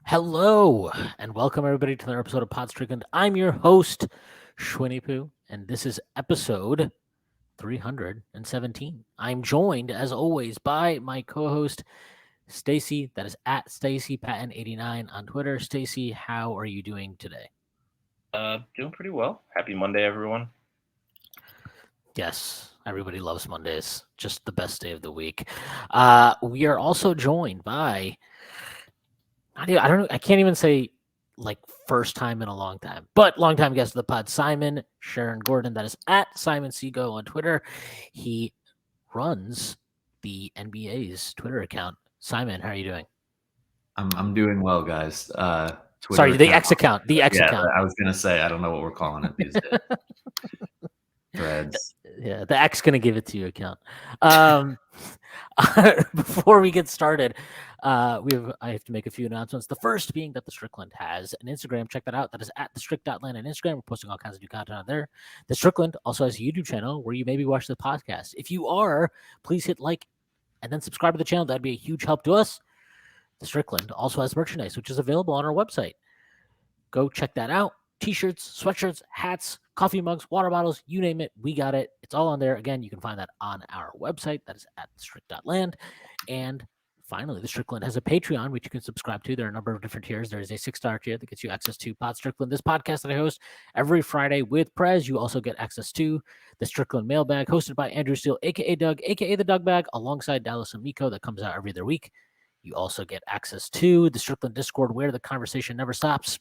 Hello, and welcome everybody to another episode of Strickland. I'm your host, Shwin, and this is episode 317. I'm joined, as always, by my co-host, Stacy. That is at Stacy Patton89 on Twitter. Stacy, how are you doing today? Doing pretty well. Happy Monday, everyone. Yes, everybody loves Mondays. Just the best day of the week. We are also joined by I don't know. I can't even say like first time in a long time, but long time guest of the pod, Simon Cherin-Gordon. That is at Simon Seago on Twitter. He runs the NBA's Twitter account. Simon, how are you doing? I'm doing well, guys. Twitter Sorry, the account. X account. The X Yeah, account. I was gonna say I don't know what we're calling it these days. Threads. Yeah, the X gonna give it to you account. Before we get started, I have to make a few announcements. The first being that the Strickland has an Instagram. Check that out. That is at the Strick.land on Instagram. We're posting all kinds of new content on there. The Strickland also has a YouTube channel where you maybe watch the podcast. If you are, please hit like and then subscribe to the channel. That'd be a huge help to us. The Strickland also has merchandise, which is available on our website. Go check that out. T-shirts, sweatshirts, hats, coffee mugs, water bottles, you name it, we got it. It's all on there. Again, you can find that on our website. That is at strict.land. And finally, the Strickland has a Patreon, which you can subscribe to. There are a number of different tiers. There is a $6 tier that gets you access to Pod Strickland, this podcast that I host every Friday with Prez. You also get access to the Strickland mailbag hosted by Andrew Steele, a.k.a. Doug, a.k.a. the Doug Bag, alongside Dallas and Miko that comes out every other week. You also get access to the Strickland Discord where the conversation never stops.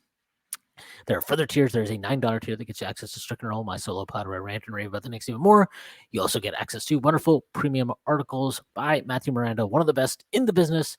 There are further tiers. There's a $9 tier that gets you access to Strickland Roll, my solo pod where I rant and rave about the Knicks even more. You also get access to wonderful premium articles by Matthew Miranda, one of the best in the business.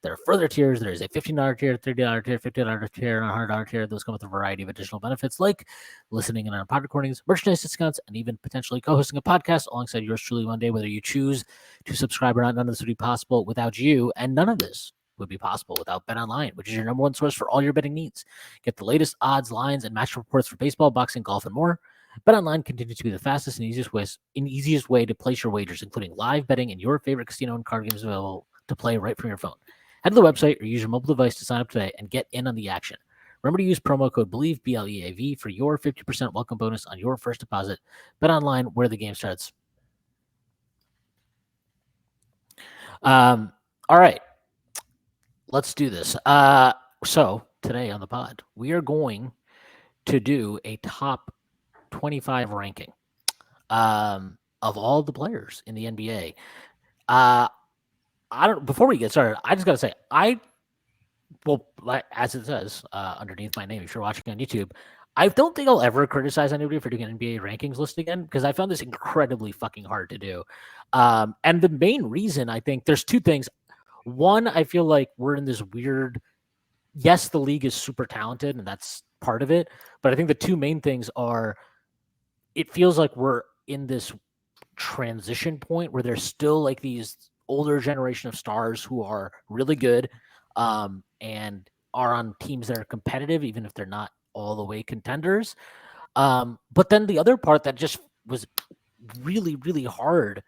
There are further tiers. There is a $15 tier, $30 tier, $50 tier, and a $100 tier. Those come with a variety of additional benefits like listening in on pod recordings, merchandise discounts, and even potentially co-hosting a podcast alongside yours truly one day. Whether you choose to subscribe or not, none of this would be possible without you, and none of this would be possible without BetOnline, which is your number one source for all your betting needs. Get the latest odds, lines, and match reports for baseball, boxing, golf, and more. BetOnline continues to be the fastest and easiest way to place your wagers, including live betting and your favorite casino and card games available to play right from your phone. Head to the website or use your mobile device to sign up today and get in on the action. Remember to use promo code BELIEVE, BLEAV, for your 50% welcome bonus on your first deposit. BetOnline, where the game starts. All right. Let's do this. So today on the pod, we are going to do a top 25 ranking of all the players in the NBA. Before we get started, I just got to say, as it says underneath my name, if you're watching on YouTube, I don't think I'll ever criticize anybody for doing an NBA rankings list again because I found this incredibly fucking hard to do. And the main reason, I think, there's two things. One, I feel like we're in this weird, yes, the league is super talented and that's part of it. But I think the two main things are it feels like we're in this transition point where there's still like these older generation of stars who are really good and are on teams that are competitive, even if they're not all the way contenders. But then the other part that just was really, really hard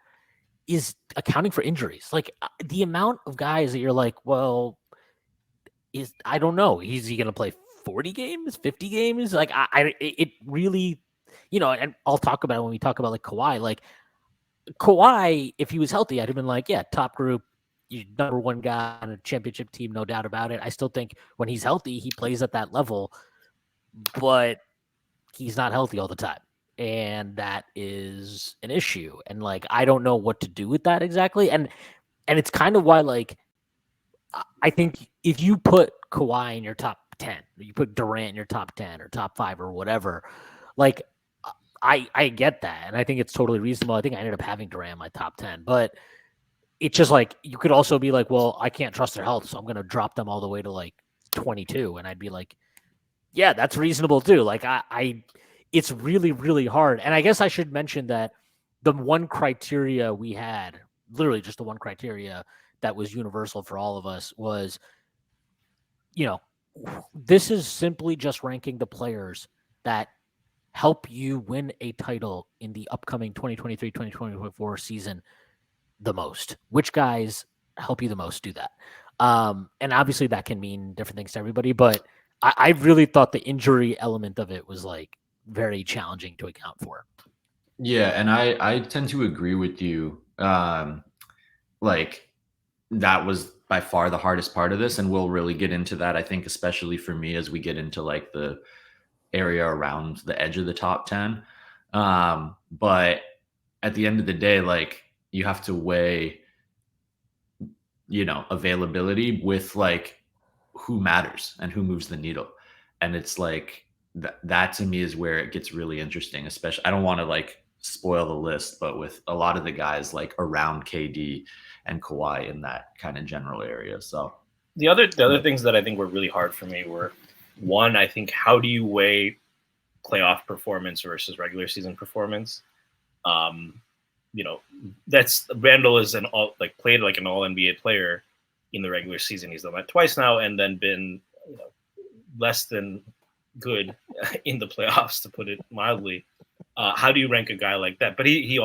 is accounting for injuries. Like the amount of guys that you're like, well, I don't know. Is he going to play 40 games, 50 games? Like it really, and I'll talk about it when we talk about like Kawhi. Like Kawhi, if he was healthy, I'd have been like, yeah, top group, number one guy on a championship team, no doubt about it. I still think when he's healthy, he plays at that level, but he's not healthy all the time. And that is an issue. And like, I don't know what to do with that exactly. And it's kind of why, like, I think if you put Kawhi in your top 10, or you put Durant in your top 10 or top 5 or whatever, like, I get that. And I think it's totally reasonable. I think I ended up having Durant in my top 10. But it's just like, you could also be like, well, I can't trust their health, so I'm going to drop them all the way to like 22. And I'd be like, yeah, that's reasonable too. Like, it's really, really hard. And I guess I should mention that the one criteria we had, literally just the one criteria that was universal for all of us was, this is simply just ranking the players that help you win a title in the upcoming 2023-2024 season the most. Which guys help you the most do that? And obviously that can mean different things to everybody, but I really thought the injury element of it was like very challenging to account for. Yeah, and I tend to agree with you. Like that was by far the hardest part of this, and we'll really get into that. I think, especially for me, as we get into like the area around the edge of the top 10. But at the end of the day, like you have to weigh, availability with like who matters and who moves the needle. And it's like that to me is where it gets really interesting, especially I don't want to like spoil the list, but with a lot of the guys like around KD and Kawhi in that kind of general area. So the other things that I think were really hard for me were, one, I think, how do you weigh playoff performance versus regular season performance? That's Randall is played like an all NBA player in the regular season. He's done that twice now, and then been less than good in the playoffs, to put it mildly. How do you rank a guy like that? But he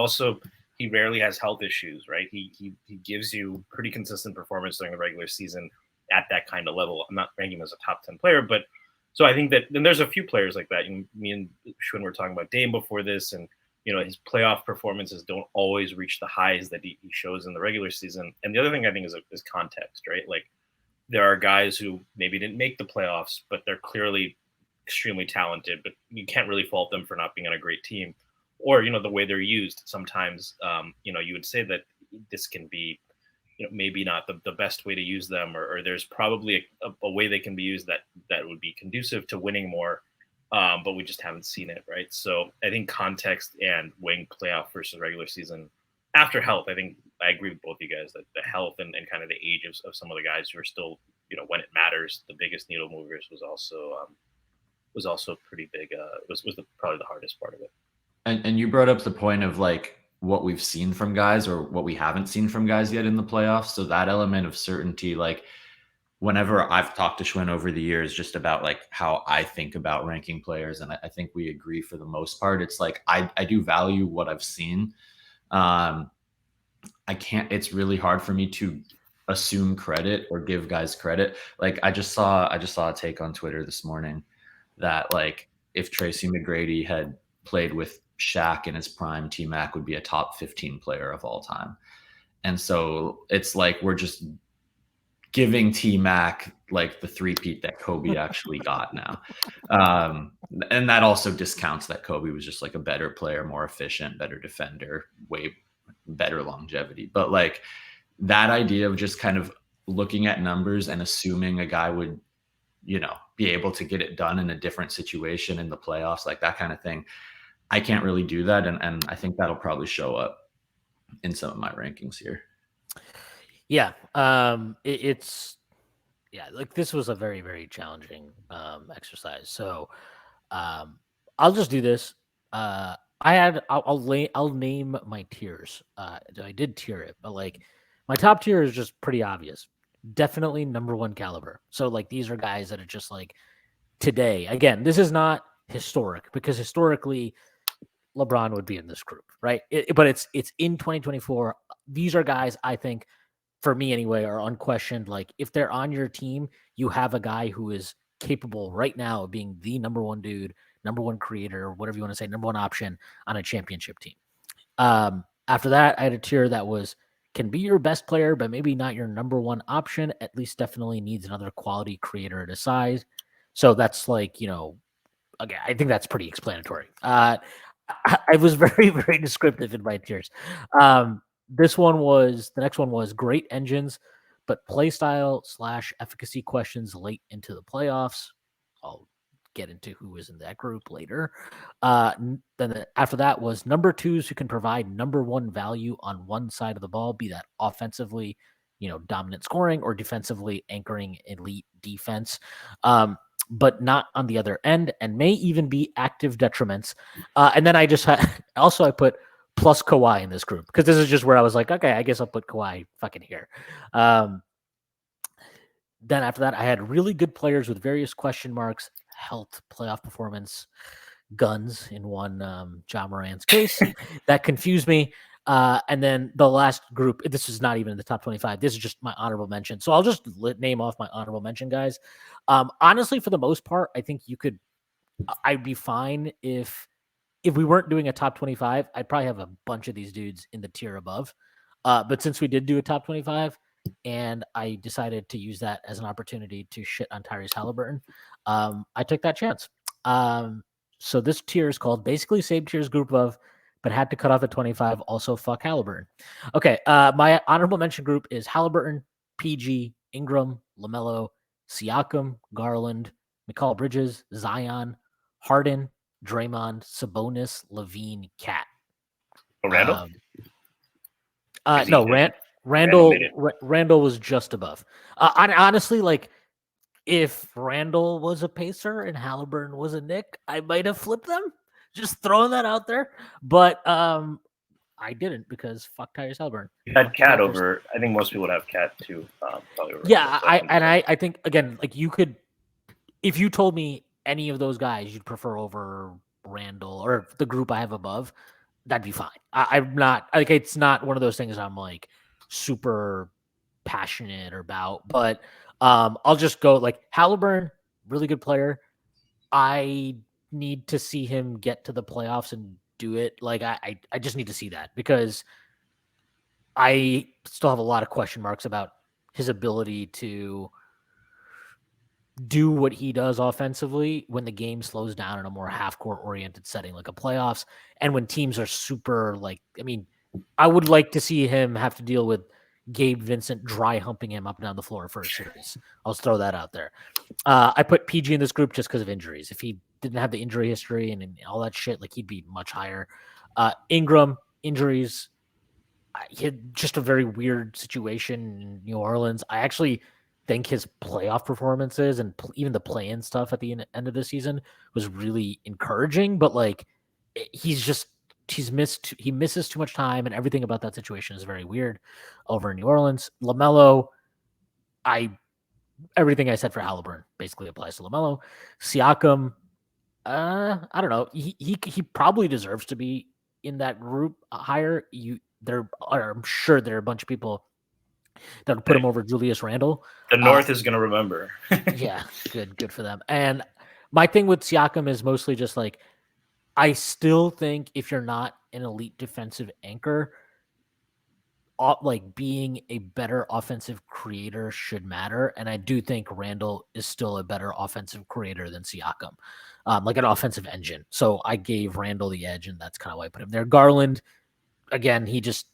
rarely has health issues, right? He gives you pretty consistent performance during the regular season at that kind of level. I'm not ranking him as a top 10 player, but so I think that then there's a few players like that. Me and Shwin were talking about Dame before this, and his playoff performances don't always reach the highs that he shows in the regular season. And the other thing I think is context, right? Like there are guys who maybe didn't make the playoffs, but they're clearly extremely talented, but you can't really fault them for not being on a great team, or the way they're used. Sometimes you would say that this can be maybe not the best way to use them, or there's probably a way they can be used that would be conducive to winning more, but we just haven't seen it, right? So I think context and weighing playoff versus regular season after health, I think I agree with both of you guys that the health and kind of the age of some of the guys who are still, when it matters, the biggest needle movers was also pretty big. Was probably the hardest part of it. And you brought up the point of like what we've seen from guys or what we haven't seen from guys yet in the playoffs. So that element of certainty, like whenever I've talked to Shwin over the years, just about like how I think about ranking players, and I think we agree for the most part. It's like I do value what I've seen. It's really hard for me to assume credit or give guys credit. Like I just saw a take on Twitter this morning that like if Tracy McGrady had played with Shaq in his prime, T-Mac would be a top 15 player of all time. And so it's like we're just giving T-Mac like the three-peat that Kobe actually got now. And that also discounts that Kobe was just like a better player, more efficient, better defender, way better longevity. But like that idea of just kind of looking at numbers and assuming a guy would, be able to get it done in a different situation in the playoffs, like that kind of thing. I can't really do that. And I think that'll probably show up in some of my rankings here. Yeah. Like this was a very, very challenging exercise. So I'll just do this. I'll name my tiers. I did tier it, but like my top tier is just pretty obvious. Definitely number one caliber. So like these are guys that are just like today. Again, this is not historic because historically LeBron would be in this group, right? But it's in 2024. These are guys I think, for me anyway, are unquestioned. Like if they're on your team, you have a guy who is capable right now of being the number one dude, number one creator, whatever you want to say, number one option on a championship team. After that, I had a tier that can be your best player, but maybe not your number one option. At least definitely needs another quality creator at his side. So that's like, again, I think that's pretty explanatory. I was very, very descriptive in my tiers. The next one was great engines, but play style / efficacy questions late into the playoffs. I'll get into who was in that group later. Then after that was number twos who can provide number one value on one side of the ball, be that offensively, dominant scoring, or defensively anchoring elite defense. But not on the other end, and may even be active detriments. And then I just I put plus Kawhi in this group because this is just where I was like, okay, I guess I'll put Kawhi fucking here. Then after that, I had really good players with various question marks, health, playoff performance, guns in one Ja Morant's case. That confused me. And then the last group, this is not even in the top 25. This is just my honorable mention. So I'll just name off my honorable mention guys. Honestly, for the most part, I think I'd be fine if we weren't doing a top 25. I'd probably have a bunch of these dudes in the tier above. But since we did do a top 25 and I decided to use that as an opportunity to shit on Tyrese Halliburton, I took that chance. So this tier is called basically same tier as group of, but had to cut off at 25. Also, fuck Halliburton. Okay, my honorable mention group is Halliburton, PG, Ingram, LaMelo, Siakam, Garland, Mikal Bridges, Zion, Harden, Draymond, Sabonis, Levine, Cat. Oh, Randall? No, Randall was just above. Honestly, like, if Randall was a Pacer and Halliburton was a Knick, I might have flipped them. Just throwing that out there. But I didn't because fuck Tyrese Halliburton. You had Cat over. I think most people would have Cat too. Probably over yeah, I think again, like you could, if you told me any of those guys you'd prefer over Randall or the group I have above, that'd be fine. I'm not like, it's not one of those things I'm like super passionate about, but I'll just go like Halliburton, really good player. I need to see him get to the playoffs and do it. Like I just need to see that because I still have a lot of question marks about his ability to do what he does offensively when the game slows down in a more half-court oriented setting like a playoffs, and when teams are super like, I mean, I would like to see him have to deal with Gabe Vincent dry humping him up and down the floor for a series. I'll throw that out there. I put PG in this group just because of injuries. If he didn't have the injury history and all that shit, like he'd be much higher. Ingram, injuries. He had just a very weird situation in New Orleans. I actually think his playoff performances and even the play-in stuff at the end of the season was really encouraging, but like he misses too much time, and everything about that situation is very weird over in New Orleans. LaMelo, everything I said for Halliburton basically applies to LaMelo. Siakam, I don't know. He probably deserves to be in that group higher. I'm sure there are a bunch of people that would put him over Julius Randle. The North is going to remember. Yeah, good for them. And my thing with Siakam is mostly just like, I still think if you're not an elite defensive anchor, like being a better offensive creator should matter. And I do think Randall is still a better offensive creator than Siakam, like an offensive engine. So I gave Randall the edge, and that's kind of why I put him there. Garland, again, he's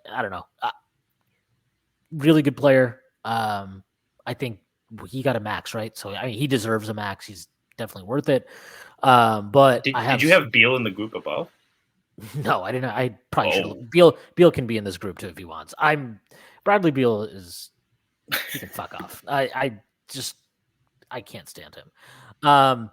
I don't know, really good player. I think he got a max, right? So I mean, he deserves a max. He's definitely worth it. But did you have Beal in the group above? No, I didn't. I probably should. Beal can be in this group too if he wants. Bradley Beal is, he can fuck off. I can't stand him. I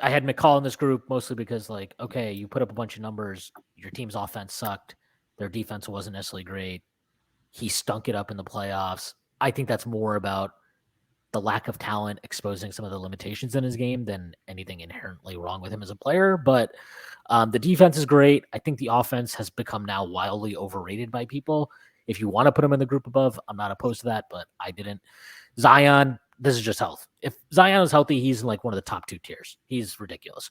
had McCall in this group mostly because, like, okay, you put up a bunch of numbers. Your team's offense sucked. Their defense wasn't necessarily great. He stunk it up in the playoffs. I think that's more about the lack of talent exposing some of the limitations in his game than anything inherently wrong with him as a player. But the defense is great. I think the offense has become now wildly overrated by people. If you want to put him in the group above, I'm not opposed to that, but I didn't. Zion, this is just health. If Zion is healthy, he's in like one of the top 2 tiers. He's ridiculous.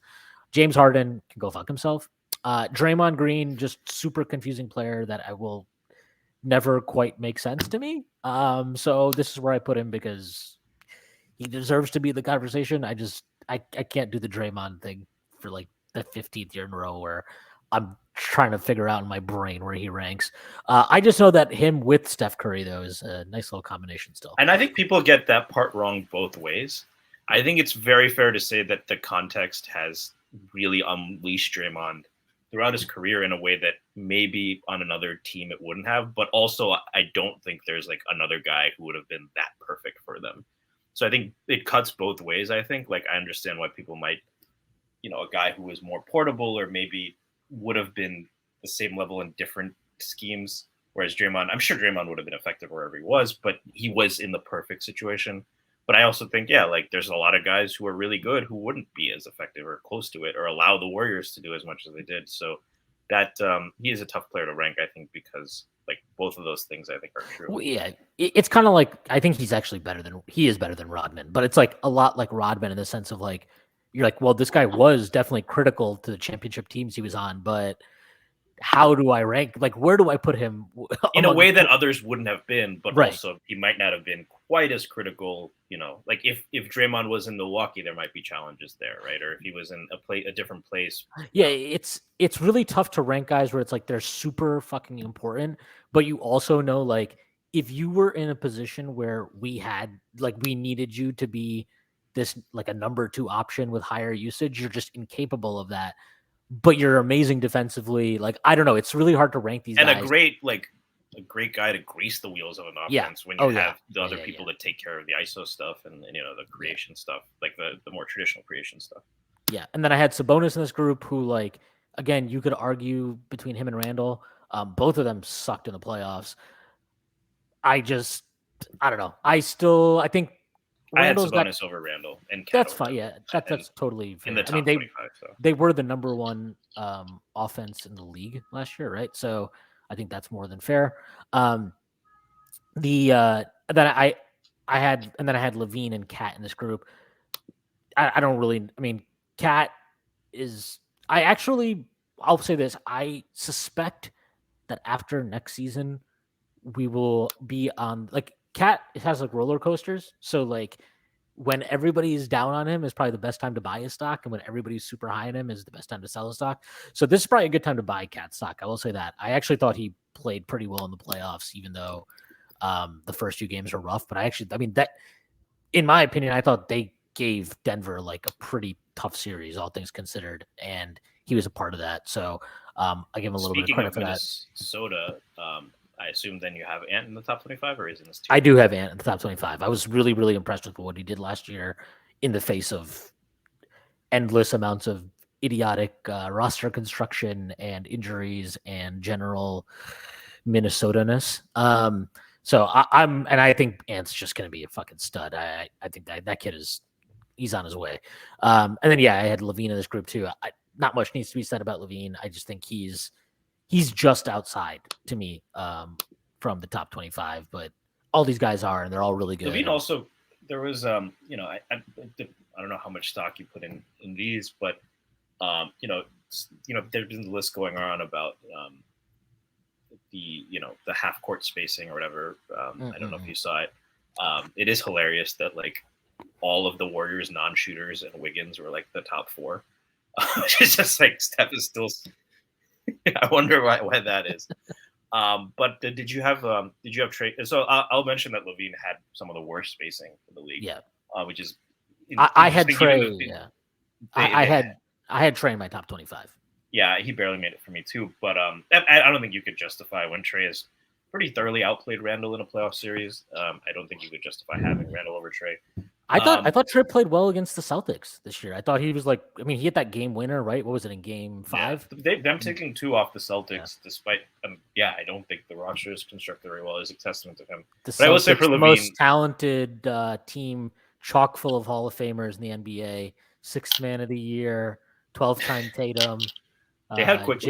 James Harden can go fuck himself. Draymond Green, just super confusing player that I will never quite make sense to me. So this is where I put him because he deserves to be in the conversation. I can't do the Draymond thing for like the 15th year in a row where I'm trying to figure out in my brain where he ranks. I just know that him with Steph Curry, though, is a nice little combination still. And I think people get that part wrong both ways. I think it's very fair to say that the context has really unleashed Draymond throughout his career in a way that maybe on another team it wouldn't have. But also, I don't think there's like another guy who would have been that perfect for them. So I think it cuts both ways. I think, like, I understand why people might, a guy who was more portable or maybe would have been the same level in different schemes. Whereas Draymond, I'm sure Draymond would have been effective wherever he was, but he was in the perfect situation. But I also think, like there's a lot of guys who are really good who wouldn't be as effective or close to it or allow the Warriors to do as much as they did. So that he is a tough player to rank, I think, because like both of those things I think are true. Well, yeah, it's kind of like I think he's actually better than Rodman, but it's like a lot like Rodman in the sense of like you're like, well, this guy was definitely critical to the championship teams he was on, but how do I rank? Like, where do I put him in a way that others wouldn't have been, but Right. also he might not have been quite as critical. Like if Draymond was in Milwaukee, there might be challenges there, right? Or if he was in a different place. Yeah, it's really tough to rank guys where it's like they're super fucking important, but you also know like if you were in a position where we needed you to be this like a number 2 option with higher usage, you're just incapable of that. But you're amazing defensively. Like I don't know, it's really hard to rank these and guys. a great guy to grease the wheels of an offense when you have the other people that take care of the ISO stuff and the creation stuff, like the more traditional creation stuff. Yeah, and then I had Sabonis in this group who, like, again, you could argue between him and Randall. Both of them sucked in the playoffs. I don't know. I think Randall's I had Sabonis over Randall, and Cat that's over fine. Yeah, that's totally fair. in the top I mean, 25. So they were the number 1 offense in the league last year, right? So I think that's more than fair. Then I had Levine and Cat in this group. I don't really. I mean, Cat is. I'll say this. I suspect that after next season, we will be on like Cat has like roller coasters. So like when everybody's down on him is probably the best time to buy his stock, and when everybody's super high on him is the best time to sell his stock. So this is probably a good time to buy Cat stock. I will say that. I actually thought he played pretty well in the playoffs, even though the first few games are rough. But that, in my opinion, I thought they gave Denver like a pretty tough series, all things considered, and he was a part of that. So I give him a little bit of credit for that. Minnesota, I assume then you have Ant in the top 25, or is in this tier? I do have Ant in the top 25. I was really, really impressed with what he did last year in the face of endless amounts of idiotic roster construction and injuries and general Minnesota-ness. So I think Ant's just going to be a fucking stud. I think that kid he's on his way. And then, I had Levine in this group too. Not much needs to be said about Levine. I just think he's just outside to me from the top 25, but all these guys are, and they're all really good. Levine also, there was, I don't know how much stock you put in these, but, there's been a list going on about the half court spacing or whatever. I don't know if you saw it. It is hilarious that like all of the Warriors non-shooters and Wiggins were like the top 4. It's just like Steph is still. I wonder why that is. But did you have Trey? So I'll mention that Levine had some of the worst spacing in the league. Yeah, which is. I had Trey. I had Trey in my top 25. Yeah, he barely made it for me too. But I don't think you could justify when Trey has pretty thoroughly outplayed Randall in a playoff series. I don't think you could justify having Randall over Trey. I thought Trey played well against the Celtics this year. I thought he was like, I mean, he hit that game winner, right? What was it in game 5? Yeah, them taking 2 off the Celtics, despite, I don't think the roster is constructed very well. Is a testament to him. But I will say for Levine, the most talented team, chock full of Hall of Famers in the NBA, 6th man of the year, 12-time Tatum. They had quick.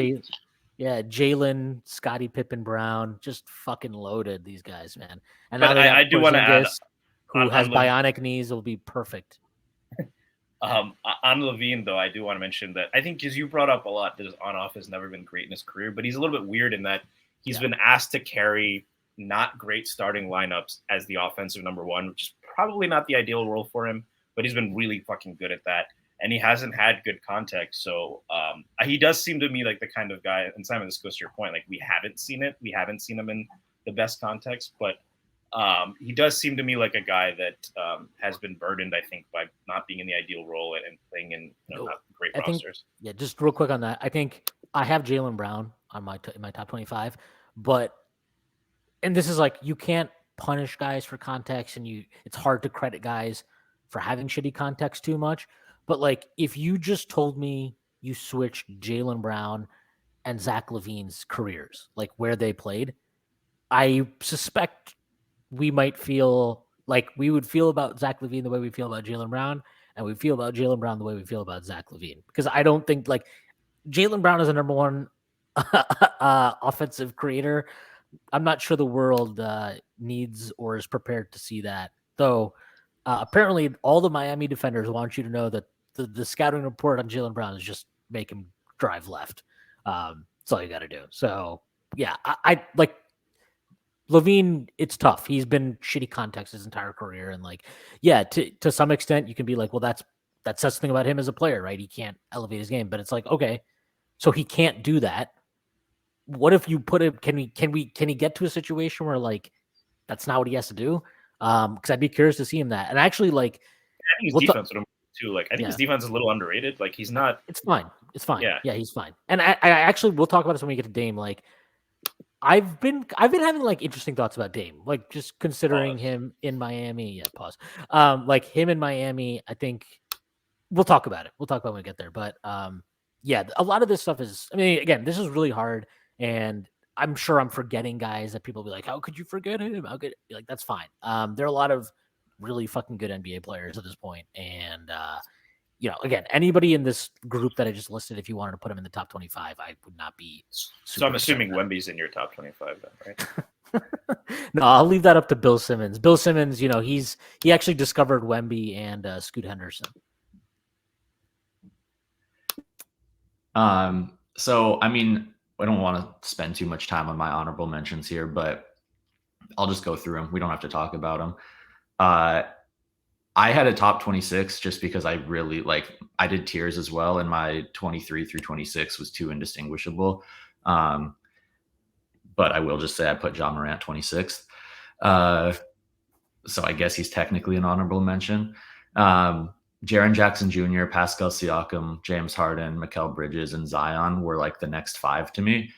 Jalen, Scottie Pippen, Brown, just fucking loaded these guys, man. And but I do want to add. Who has bionic knees will be perfect. On Levine, though, I do want to mention that I think, as you brought up a lot, that his on-off has never been great in his career, but he's a little bit weird in that he's been asked to carry not great starting lineups as the offensive number 1, which is probably not the ideal role for him, but he's been really fucking good at that. And he hasn't had good context. So he does seem to me like the kind of guy, and Simon, this goes to your point, like we haven't seen it. We haven't seen him in the best context, but he does seem to me like a guy that has been burdened, I think, by not being in the ideal role and playing in not great rosters. Just real quick on that. I think I have Jaylen Brown on in my top 25, and this is like, you can't punish guys for context, and it's hard to credit guys for having shitty context too much. But like, if you just told me you switched Jaylen Brown and Zach LaVine's careers, like where they played, I suspect we might feel like we would feel about Zach LaVine the way we feel about Jaylen Brown, and we feel about Jaylen Brown the way we feel about Zach LaVine. Because I don't think like Jaylen Brown is a number 1 offensive creator. I'm not sure the world needs or is prepared to see that. Though apparently all the Miami defenders want you to know that the scouting report on Jaylen Brown is just make him drive left. That's all you got to do. So yeah, I like Levine. It's tough. He's been shitty context his entire career, and like, yeah, to some extent you can be like, well, that says something about him as a player, right? He can't elevate his game, but it's like, okay, so he can't do that. What if you put him? Can he get to a situation where like that's not what he has to do? Because I'd be curious to see him that. And actually, like, I think his defense would improve too. Like, I think his defense is a little underrated. Like, he's not. It's fine. It's fine. Yeah, he's fine. And I actually we'll talk about this when we get to Dame. Like, I've been having like interesting thoughts about Dame. Like, just considering him in Miami. Yeah, pause. Like him in Miami. I think we'll talk about it. We'll talk about it when we get there. But yeah, a lot of this stuff is. I mean, again, this is really hard. And I'm sure I'm forgetting guys that people will be like, how could you forget him? How could like that's fine. There are a lot of really fucking good NBA players at this point. And you know, again, anybody in this group that I just listed, if you wanted to put him in the top 25, I would not be. So I'm assuming Wemby's in your top 25 then, right? No, I'll leave that up to Bill Simmons. Bill Simmons, you know, he actually discovered Wemby and Scoot Henderson. So I mean, I don't want to spend too much time on my honorable mentions here, but I'll just go through them. We don't have to talk about them. I had a top 26 just because I really I did tiers as well, and my 23 through 26 was too indistinguishable. But I will just say I put Ja Morant 26th. So I guess he's technically an honorable mention. Jaren Jackson Jr., Pascal Siakam, James Harden, Mikal Bridges, and Zion were like the next five to me.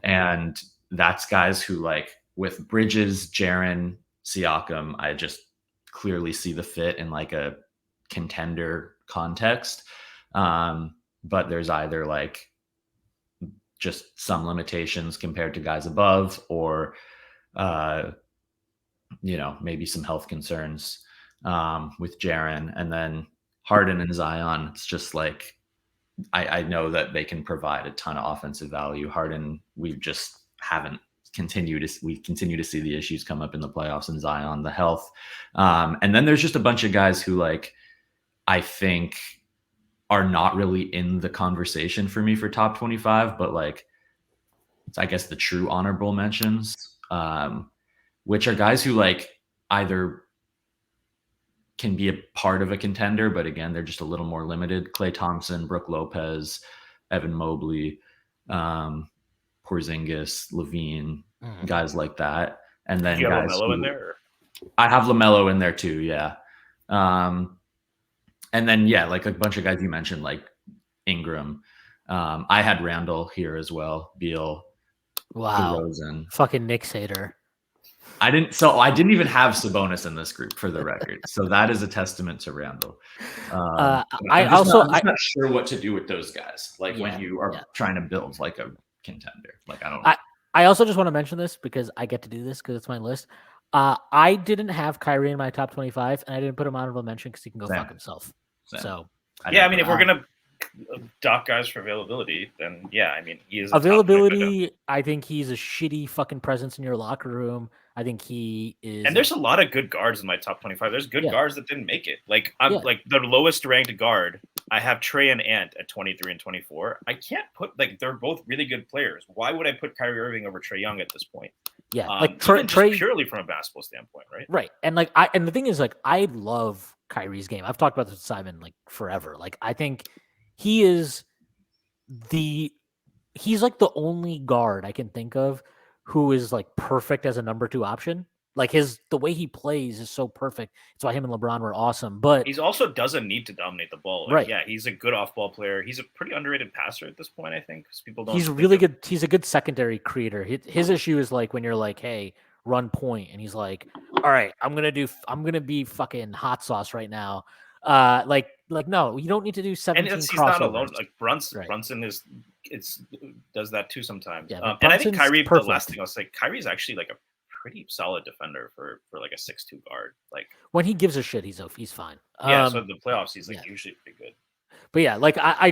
And that's guys who like with Bridges, Jaren, Siakam, I just clearly see the fit in like a contender context. But there's either like just some limitations compared to guys above or, you know, maybe some health concerns with Jaren. And then Harden and Zion, it's just like I know that they can provide a ton of offensive value. Harden, we just haven't continue to see the issues come up in the playoffs, and Zion, the health. And then there's just a bunch of guys who like I think are not really in the conversation for me for top 25, but like I guess the true honorable mentions, which are guys who like either can be a part of a contender, but again, they're just a little more limited. Klay Thompson, Brook Lopez, Evan Mobley, Porzingis, Levine, guys like that. And then you have guys LaMelo in there? Or? I have LaMelo in there too, yeah. And then, yeah, like a bunch of guys you mentioned, like Ingram. I had Randall here as well, Beal. Wow. DeRozan. Fucking Knicks hater. I didn't even have Sabonis in this group for the record. So that is a testament to Randall. I'm not sure what to do with those guys. Like when you are trying to build like a contender, like I don't know. I also just want to mention this because I get to do this because it's my list. I didn't have Kyrie in my top 25 and I didn't put him honorable mention because he can go fuck himself. Same. So yeah, I mean, if we're going to dock guys for availability, then yeah, I mean, he is availability. I think he's a shitty fucking presence in your locker room. I think he is. And there's a lot of good guards in my top 25. There's good guards that didn't make it. Like I'm like the lowest ranked guard. I have Trey and Ant at 23 and 24. I can't put like they're both really good players. Why would I put Kyrie Irving over Trey Young at this point? Yeah, like Trey purely from a basketball standpoint, right? Right, and like and the thing is, like I love Kyrie's game. I've talked about this with Simon like forever. Like I think he's like the only guard I can think of who is like perfect as a number 2 option. Like the way he plays is so perfect. It's why him and LeBron were awesome. But he also doesn't need to dominate the ball. Like, right. Yeah, he's a good off-ball player. He's a pretty underrated passer at this point, I think, because people don't. He's really good. He's a good secondary creator. His issue is like when you're like, hey, run point, and he's like, all right, I'm gonna be fucking hot sauce right now. Like no, you don't need to do 17 and he's crossovers. Not alone. Like Brunson does that too sometimes. Yeah, and I think Kyrie. Perfect. The last thing I'll say, Kyrie's actually like a pretty solid defender for like a 6'2" guard. Like when he gives a shit, he's fine. Yeah, so the playoffs he's like usually pretty good. But yeah, like I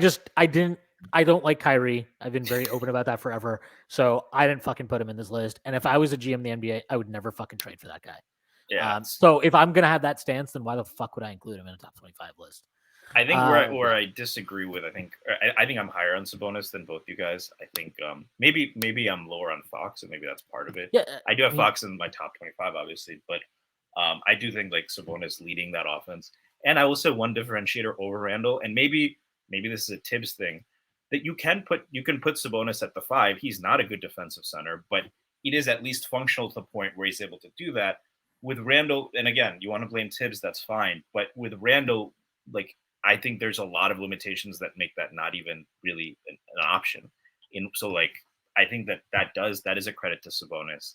I don't like Kyrie. I've been very open about that forever. So I didn't fucking put him in this list. And if I was a GM in the NBA, I would never fucking trade for that guy. Yeah. So if I'm gonna have that stance, then why the fuck would I include him in a top 25 list? I think where I disagree with, I think I'm higher on Sabonis than both you guys. I think maybe I'm lower on Fox, and maybe that's part of it. Yeah, I do have Fox in my top 25, obviously, but I do think like Sabonis leading that offense. And I will say one differentiator over Randall, and maybe this is a Tibbs thing, that you can put Sabonis at the 5. He's not a good defensive center, but it is at least functional to the point where he's able to do that. With Randall, and again, you want to blame Tibbs, that's fine. But with Randall, like I think there's a lot of limitations that make that not even really an option. So like I think that is a credit to Sabonis.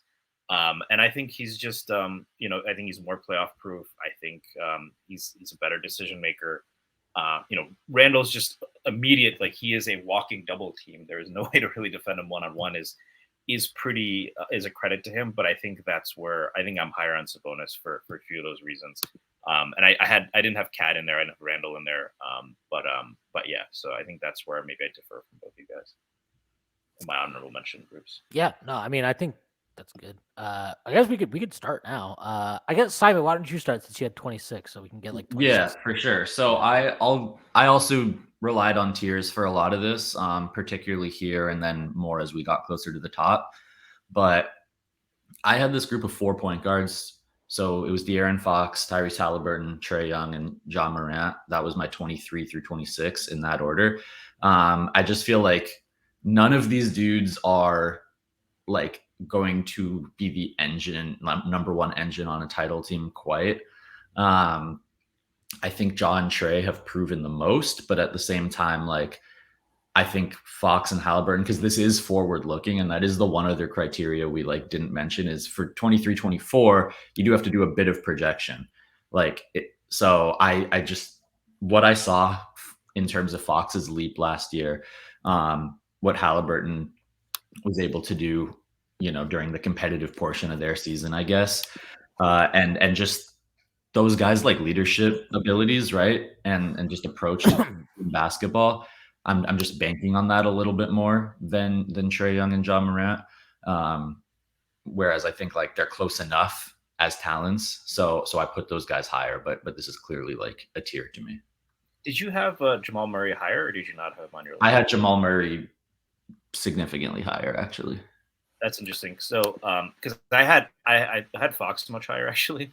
And I think he's just I think he's more playoff proof. I think he's a better decision maker. Randall's just immediate, like he is a walking double team. There is no way to really defend him one-on-one is a credit to him, but I think that's where I think I'm higher on Sabonis for a few of those reasons. And I didn't have Cat in there, I didn't have Randall in there, but yeah. So I think that's where maybe I differ from both you guys in my honorable mention groups. Yeah, no, I mean I think that's good. I guess we could start now. I guess Simon, why don't you start since you had 26, so we can get like 26. Yeah, for sure. So I also relied on tiers for a lot of this, particularly here and then more as we got closer to the top. But I had this group of 4 point guards. So it was De'Aaron Fox, Tyrese Halliburton, Trae Young, and Ja Morant. That was my 23 through 26 in that order. I just feel like none of these dudes are like going to be the number one engine on a title team quite. I think Ja and Trae have proven the most, but at the same time, like I think Fox and Halliburton, because this is forward looking, and that is the one other criteria we like didn't mention is for 23-24, you do have to do a bit of projection. So I just what I saw in terms of Fox's leap last year, what Halliburton was able to do, during the competitive portion of their season, I guess, and just those guys like leadership abilities, right, and just approach in basketball. I'm just banking on that a little bit more than Trae Young and Ja Morant. Whereas I think like they're close enough as talents, so I put those guys higher. But this is clearly like a tier to me. Did you have Jamal Murray higher, or did you not have him on your list? I had Jamal Murray significantly higher, actually. That's interesting. So, because I had Fox much higher actually,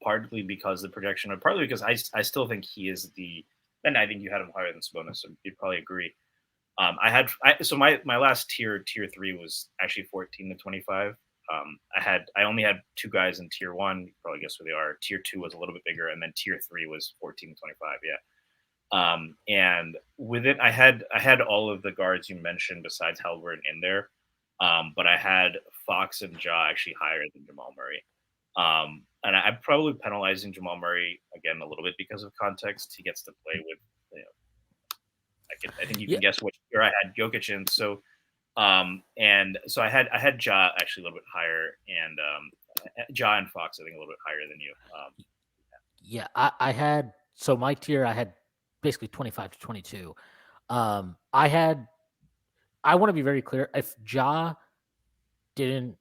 partly because of the projection, and partly because I still think he is and I think you had him higher than Sabonis, so you'd probably agree. So my last tier 3 was actually 14-25. I only had 2 guys in tier 1. You probably guess who they are. Tier 2 was a little bit bigger, and then tier 3 was 14-25. Yeah. And with it, I had all of the guards you mentioned besides Halliburton in there. But I had Fox and Ja actually higher than Jamal Murray. And I'm probably penalizing Jamal Murray again a little bit because of context. He gets to play with, I think you can guess what year I had Jokic in. So, and so I had Ja actually a little bit higher, and Ja and Fox I think a little bit higher than you. Yeah, I had, so my tier I had basically 25-22. I want to be very clear. If Ja didn't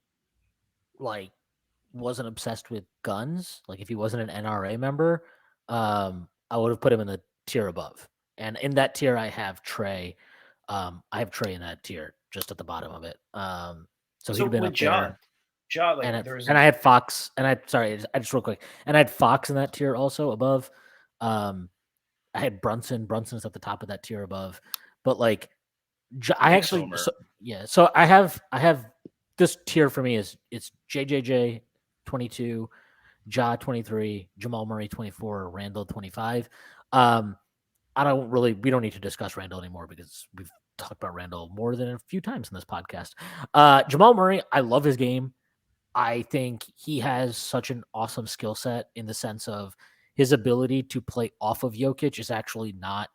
wasn't obsessed with guns, like if he wasn't an NRA member, I would have put him in the tier above. And in that tier, I have Trae. I have Trae in that tier, just at the bottom of it. So he'd been up there. Ja, and I had Fox, and I just real quick, and I had Fox in that tier also above. I had Brunson. Brunson's at the top of that tier above, but like I actually, so I have this tier for me is it's JJJ 22, Ja 23, Jamal Murray 24, Randall 25. We don't need to discuss Randall anymore because we've talked about Randall more than a few times in this podcast. Jamal Murray, I love his game. I think he has such an awesome skill set in the sense of his ability to play off of Jokic is actually not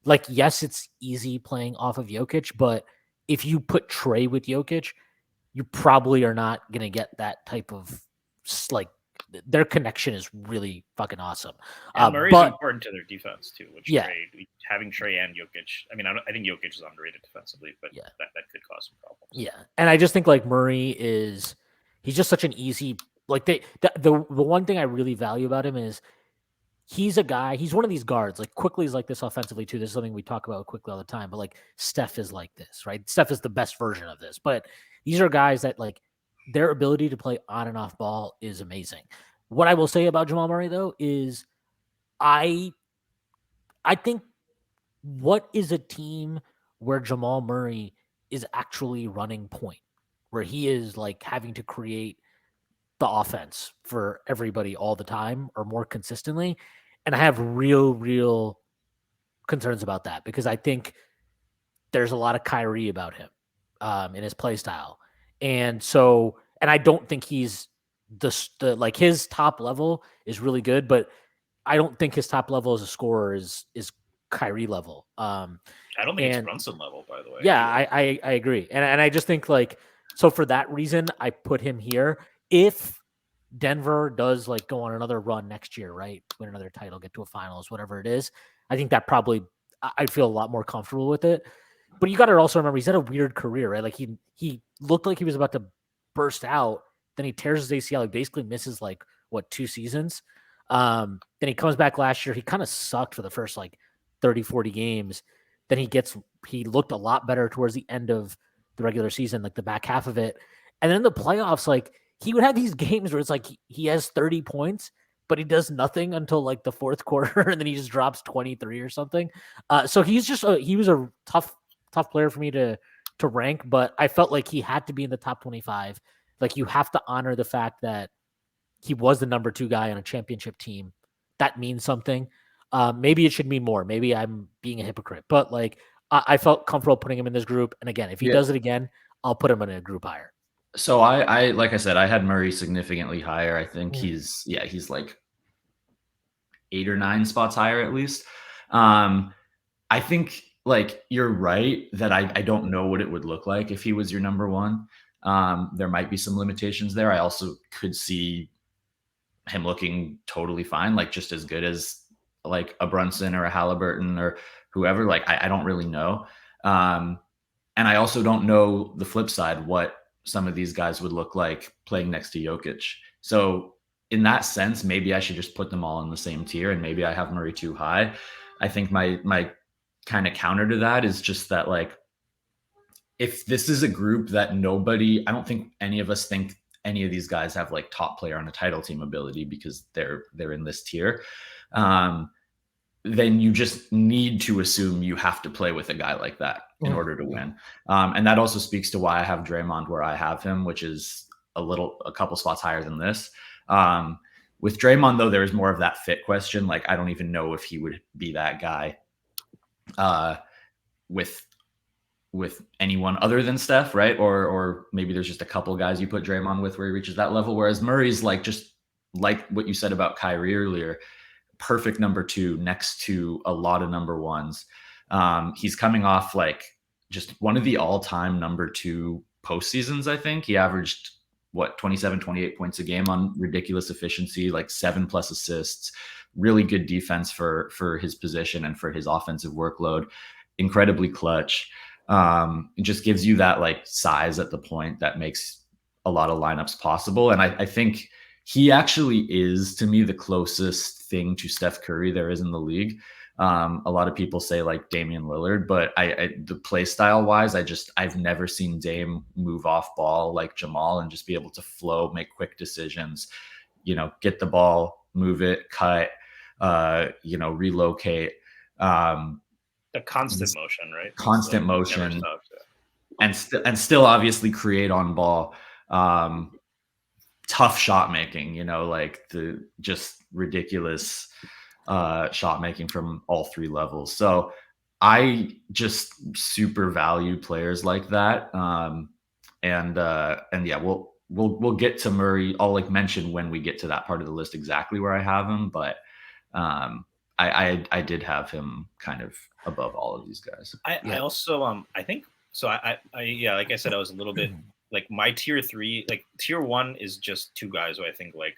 like, yes, it's easy playing off of Jokic, but if you put Trae with Jokic, you probably are not going to get that type of like their connection is really fucking awesome. And Murray's but important to their defense too, which Yeah. having Trey and Jokic. I mean, I think Jokic is underrated defensively, but Yeah. that could cause some problems. Yeah, and I just think like Murray he's just such an easy like the one thing I really value about him is he's one of these guards. Like Quickly is like this offensively too. This is something we talk about Quickly all the time. But like Steph is like this, right? Steph is the best version of this. But these are guys that like their ability to play on and off ball is amazing. What I will say about Jamal Murray though is I think what is a team where Jamal Murray is actually running point, where he is like having to create the offense for everybody all the time or more consistently. And I have real concerns about that because I think there's a lot of Kyrie about him in his play style. And I don't think he's the like his top level is really good, but I don't think his top level as a scorer is Kyrie level. I don't think it's Brunson level, by the way. Yeah, I agree. And I just think like, so for that reason, I put him here. If Denver does like go on another run next year, right? Win another title, get to a finals, whatever it is, I think that probably I'd feel a lot more comfortable with it. But you got to also remember he's had a weird career, right? Like he looked like he was about to burst out, then he tears his ACL, he basically misses like 2 seasons. Then he comes back last year. He kind of sucked for the first like 30, 40 games. Then he looked a lot better towards the end of the regular season, like the back half of it. And then the playoffs, like he would have these games where it's like he has 30 points, but he does nothing until like the fourth quarter, and then he just drops 23 or something. So he's just he was a tough player for me to rank, but I felt like he had to be in the top 25. Like you have to honor the fact that he was the number 2 guy on a championship team. That means something. Maybe it should mean more. Maybe I'm being a hypocrite, but like I felt comfortable putting him in this group. And again, if he does it again, I'll put him in a group higher. So I like I said, I had Murray significantly higher. I think he's like 8 or 9 spots higher at least. I think like you're right that I don't know what it would look like if he was your number 1. There might be some limitations there. I also could see him looking totally fine, like just as good as like a Brunson or a Halliburton or whoever. Like I don't really know. And I also don't know the flip side, what some of these guys would look like playing next to Jokic. So in that sense, maybe I should just put them all in the same tier, and maybe I have Murray too high. I think my kind of counter to that is just that, like, if this is a group that I don't think any of us think any of these guys have like top player on a title team ability because they're in this tier. Then you just need to assume you have to play with a guy like that in order to win. And that also speaks to why I have Draymond where I have him, which is a couple spots higher than this. With Draymond, though, there is more of that fit question. Like, I don't even know if he would be that guy with anyone other than Steph, right? Or maybe there's just a couple guys you put Draymond with where he reaches that level. Whereas Murray's like, just like what you said about Kyrie earlier, perfect number 2 next to a lot of number 1s. He's coming off like just one of the all-time number 2 postseasons. I think he averaged 27, 28 points a game on ridiculous efficiency, like 7+ assists, really good defense for his position and for his offensive workload, incredibly clutch. It just gives you that like size at the point that makes a lot of lineups possible. And I think he actually is, to me, the closest thing to Steph Curry there is in the league. A lot of people say like Damian Lillard, but the play style wise, I've never seen Dame move off ball like Jamal and just be able to flow, make quick decisions, get the ball, move it, cut, relocate. The constant motion, right? Constant motion, and still obviously create on ball. Tough shot making, like the just ridiculous shot making from all 3 levels. So I just super value players like that. And yeah, we'll get to Murray. I'll like mention when we get to that part of the list exactly where I have him, but I did have him kind of above all of these guys. I also I think so. I like I said, I was a little bit like my tier 3, like tier 1 is just 2 guys who I think like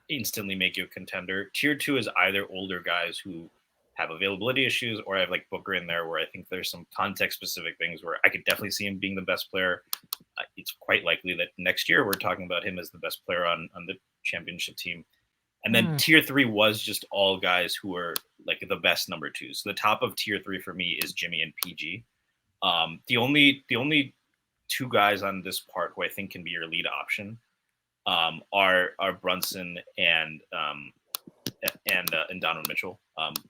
instantly make you a contender. Tier 2 is either older guys who have availability issues, or I have like Booker in there where I think there's some context specific things where I could definitely see him being the best player. It's quite likely that next year we're talking about him as the best player on the championship team. And then tier 3 was just all guys who were like the best number 2. So the top of tier 3 for me is Jimmy and PG. The only 2 guys on this part who I think can be your lead option are Brunson and Donovan Mitchell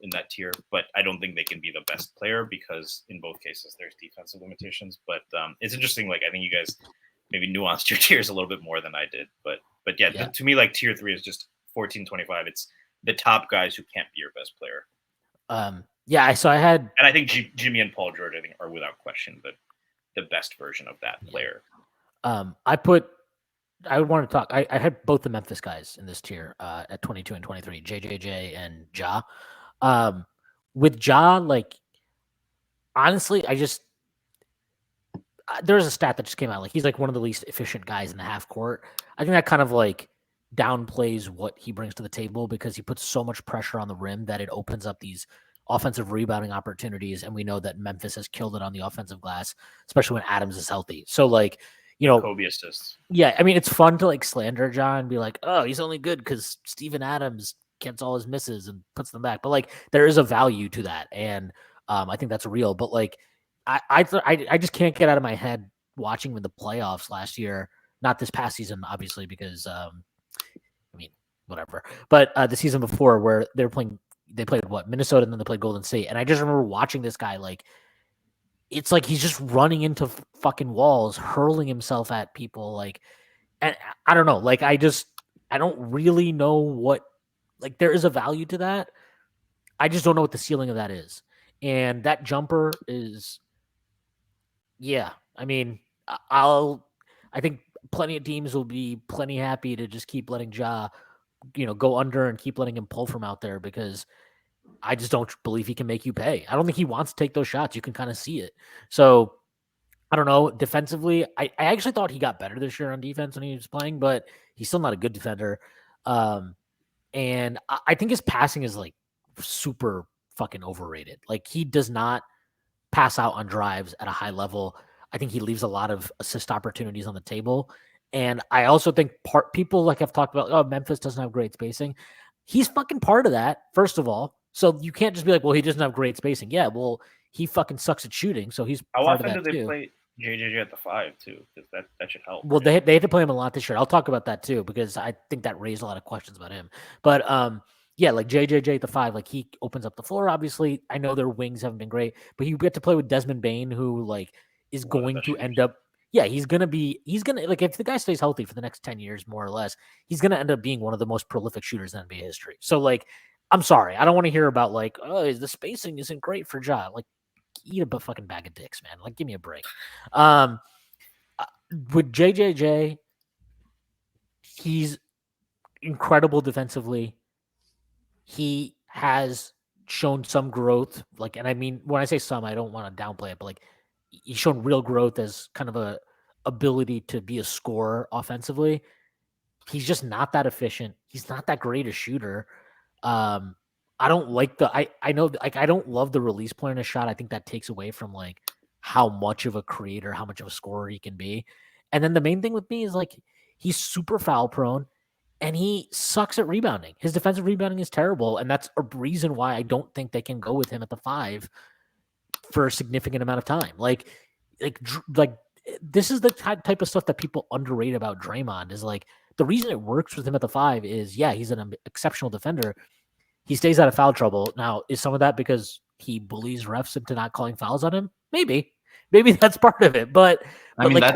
in that tier, but I don't think they can be the best player because in both cases there's defensive limitations. But it's interesting. Like I think you guys maybe nuanced your tiers a little bit more than I did. But yeah. To me, like tier 3 is just 14-25. It's the top guys who can't be your best player. So I had, and I think Jimmy and Paul George I think are without question the best version of that player. I would want to talk. I had both the Memphis guys in this tier at 22 and 23, JJJ and Ja. With Ja, like, honestly, there's a stat that just came out. Like, he's like one of the least efficient guys in the half court. I think that kind of like downplays what he brings to the table because he puts so much pressure on the rim that it opens up these offensive rebounding opportunities. And we know that Memphis has killed it on the offensive glass, especially when Adams is healthy. So, like, you know, Kobe assists. Yeah, I mean, it's fun to like slander John and be like, oh, he's only good because Steven Adams gets all his misses and puts them back. But like, there is a value to that, and I think that's real. But like, I just can't get out of my head watching him in the playoffs last year, not this past season, obviously, because I mean, whatever. But the season before, where they played what, Minnesota, and then they played Golden State, and I just remember watching this guy like. It's like he's just running into fucking walls, hurling himself at people. Like, and I don't know. Like, I don't really know what, like, there is a value to that. I just don't know what the ceiling of that is. And that jumper is, yeah. I mean, I think plenty of teams will be plenty happy to just keep letting Ja, go under and keep letting him pull from out there because I just don't believe he can make you pay. I don't think he wants to take those shots. You can kind of see it. So I don't know. Defensively, I actually thought he got better this year on defense when he was playing, but he's still not a good defender. And I think his passing is like super fucking overrated. Like he does not pass out on drives at a high level. I think he leaves a lot of assist opportunities on the table. And I also think people like I've talked about, oh, Memphis doesn't have great spacing. He's fucking part of that, first of all. So you can't just be like, well, he doesn't have great spacing. Yeah, well, he fucking sucks at shooting, so he's part of that too. How often do they play JJJ at the 5 too? Because that should help. Well, right? they had to play him a lot this year. I'll talk about that too because I think that raised a lot of questions about him. But yeah, like JJJ at the 5, like he opens up the floor. Obviously, I know their wings haven't been great, but you get to play with Desmond Bane, who like is going to end up. Yeah, he's gonna like if the guy stays healthy for the next 10 years, more or less, he's gonna end up being one of the most prolific shooters in NBA history. So like. I'm sorry. I don't want to hear about like, oh, the spacing isn't great for Ja. Like, eat a fucking bag of dicks, man. Like, give me a break. With JJJ, he's incredible defensively. He has shown some growth. Like, and I mean, when I say some, I don't want to downplay it, but like, he's shown real growth as kind of a ability to be a scorer offensively. He's just not that efficient. He's not that great a shooter. I don't like I know like I don't love the release point in a shot. I think that takes away from like how much of a creator, how much of a scorer he can be. And then the main thing with me is like he's super foul prone and he sucks at rebounding. His defensive rebounding is terrible, and that's a reason why I don't think they can go with him at the 5 for a significant amount of time. Like this is the type of stuff that people underrate about Draymond is like the reason it works with him at the 5 is, yeah, he's an exceptional defender. He stays out of foul trouble. Now, is some of that because he bullies refs into not calling fouls on him? Maybe that's part of it. But I mean, like,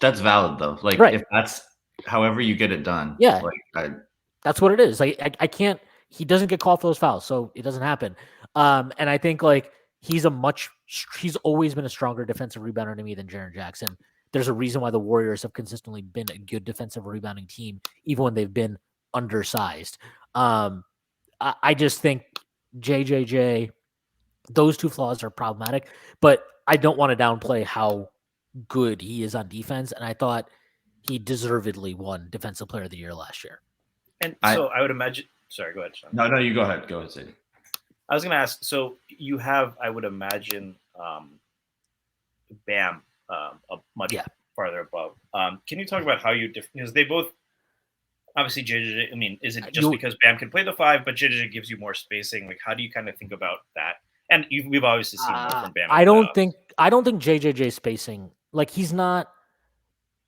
that's valid though. Like, right. If that's however you get it done. Yeah, like, that's what it is. Like, I can't. He doesn't get called for those fouls, so it doesn't happen. And I think like he's always been a stronger defensive rebounder to me than Jaren Jackson. There's a reason why the Warriors have consistently been a good defensive rebounding team, even when they've been undersized. I just think JJJ, those two flaws are problematic, but I don't want to downplay how good he is on defense. And I thought he deservedly won Defensive Player of the Year last year. And so I would imagine. Sorry, go ahead, Sean. No, you go ahead. Go ahead, Sadie. I was going to ask. So you have, I would imagine, Bam much farther above. Can you talk about how you because they both obviously JJJ. I mean, is it just because Bam can play the 5, but JJJ gives you more spacing? Like, how do you kind of think about that? And we've obviously seen more from Bam. I don't think JJJ spacing, like, he's not.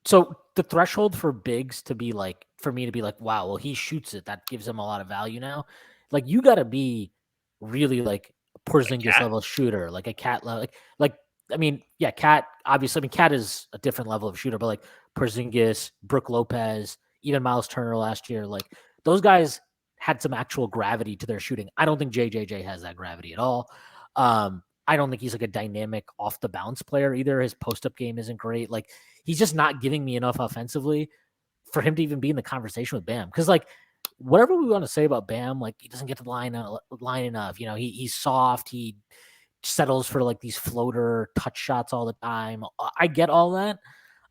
So the threshold for bigs to be like, for me to be like, wow, well, he shoots it. That gives him a lot of value now. Like, you got to be really like Porzingis level shooter, like a Cat level, like I mean, yeah, Cat, obviously. I mean, Cat is a different level of shooter, but like Porzingis, Brook Lopez, even Miles Turner last year, like those guys had some actual gravity to their shooting. I don't think JJJ has that gravity at all. I don't think he's like a dynamic off the bounce player either. His post up game isn't great. Like, he's just not giving me enough offensively for him to even be in the conversation with Bam. Because like, whatever we want to say about Bam, like, he doesn't get to the line enough. You know, he's soft. He settles for like these floater touch shots all the time. I get all that.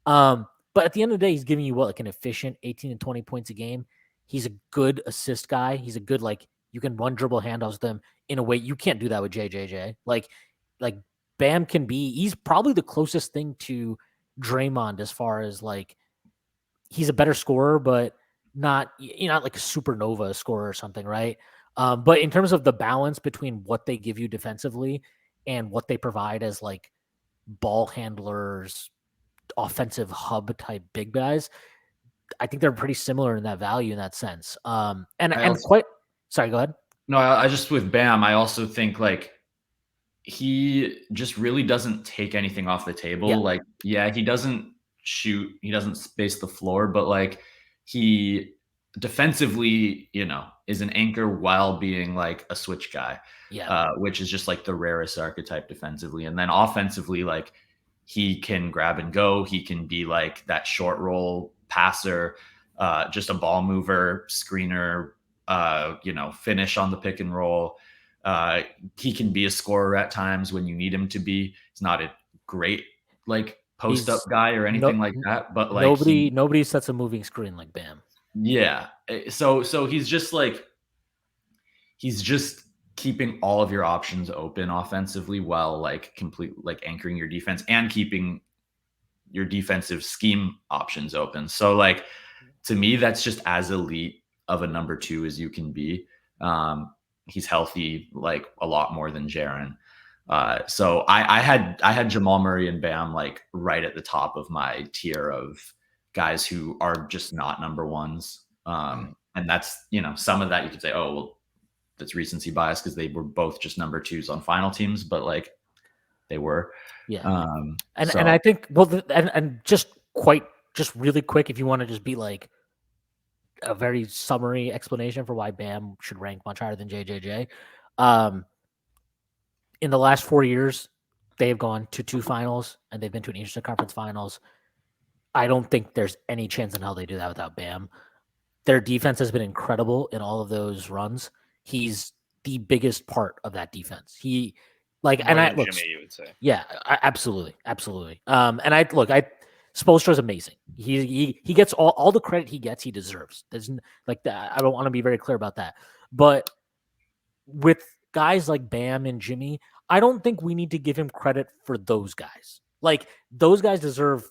But at the end of the day, he's giving you like an efficient 18 and 20 points a game. He's a good assist guy. He's a good, like, you can run dribble handoffs with him in a way you can't do that with JJJ. Like Bam can be, he's probably the closest thing to Draymond as far as like, he's a better scorer, but not like a supernova scorer or something, right? But in terms of the balance between what they give you defensively and what they provide as like ball handlers, offensive hub type big guys, I think they're pretty similar in that value in that sense. Sorry, go ahead. No, I just, with Bam, I also think like he just really doesn't take anything off the table. Yeah. Like, yeah, he doesn't shoot, he doesn't space the floor, but like he defensively, is an anchor while being like a switch guy. Yeah. Which is just like the rarest archetype defensively. And then offensively, like he can grab and go. He can be like that short roll passer, just a ball mover, screener, finish on the pick and roll. He can be a scorer at times when you need him to be. He's not a great like post up guy or anything like that, but like nobody sets a moving screen like Bam. Yeah. So he's just like, he's just keeping all of your options open offensively while like anchoring your defense and keeping your defensive scheme options open. So like, to me, that's just as elite of a number 2 as you can be. He's healthy, like a lot more than Jaren. So I had Jamal Murray and Bam like right at the top of my tier of guys who are just not number 1s. And that's, some of that you could say, oh, well, that's recency bias because they were both just number 2s on final teams, but like they were. Yeah. And I think, well, and just really quick, if you want to just be like a very summary explanation for why Bam should rank much higher than JJJ. In the last 4 years, they have gone to 2 finals and they've been to an Eastern Conference Finals. I don't think there's any chance in hell they do that without Bam. Their defense has been incredible in all of those runs. He's the biggest part of that defense. He like, more and I than look, Jimmy, you would say. yeah, absolutely. Spoelstra's amazing. He gets all the credit he gets, he deserves. There's like that. I don't want to be very clear about that. But with guys like Bam and Jimmy, I don't think we need to give him credit for those guys. Like, those guys deserve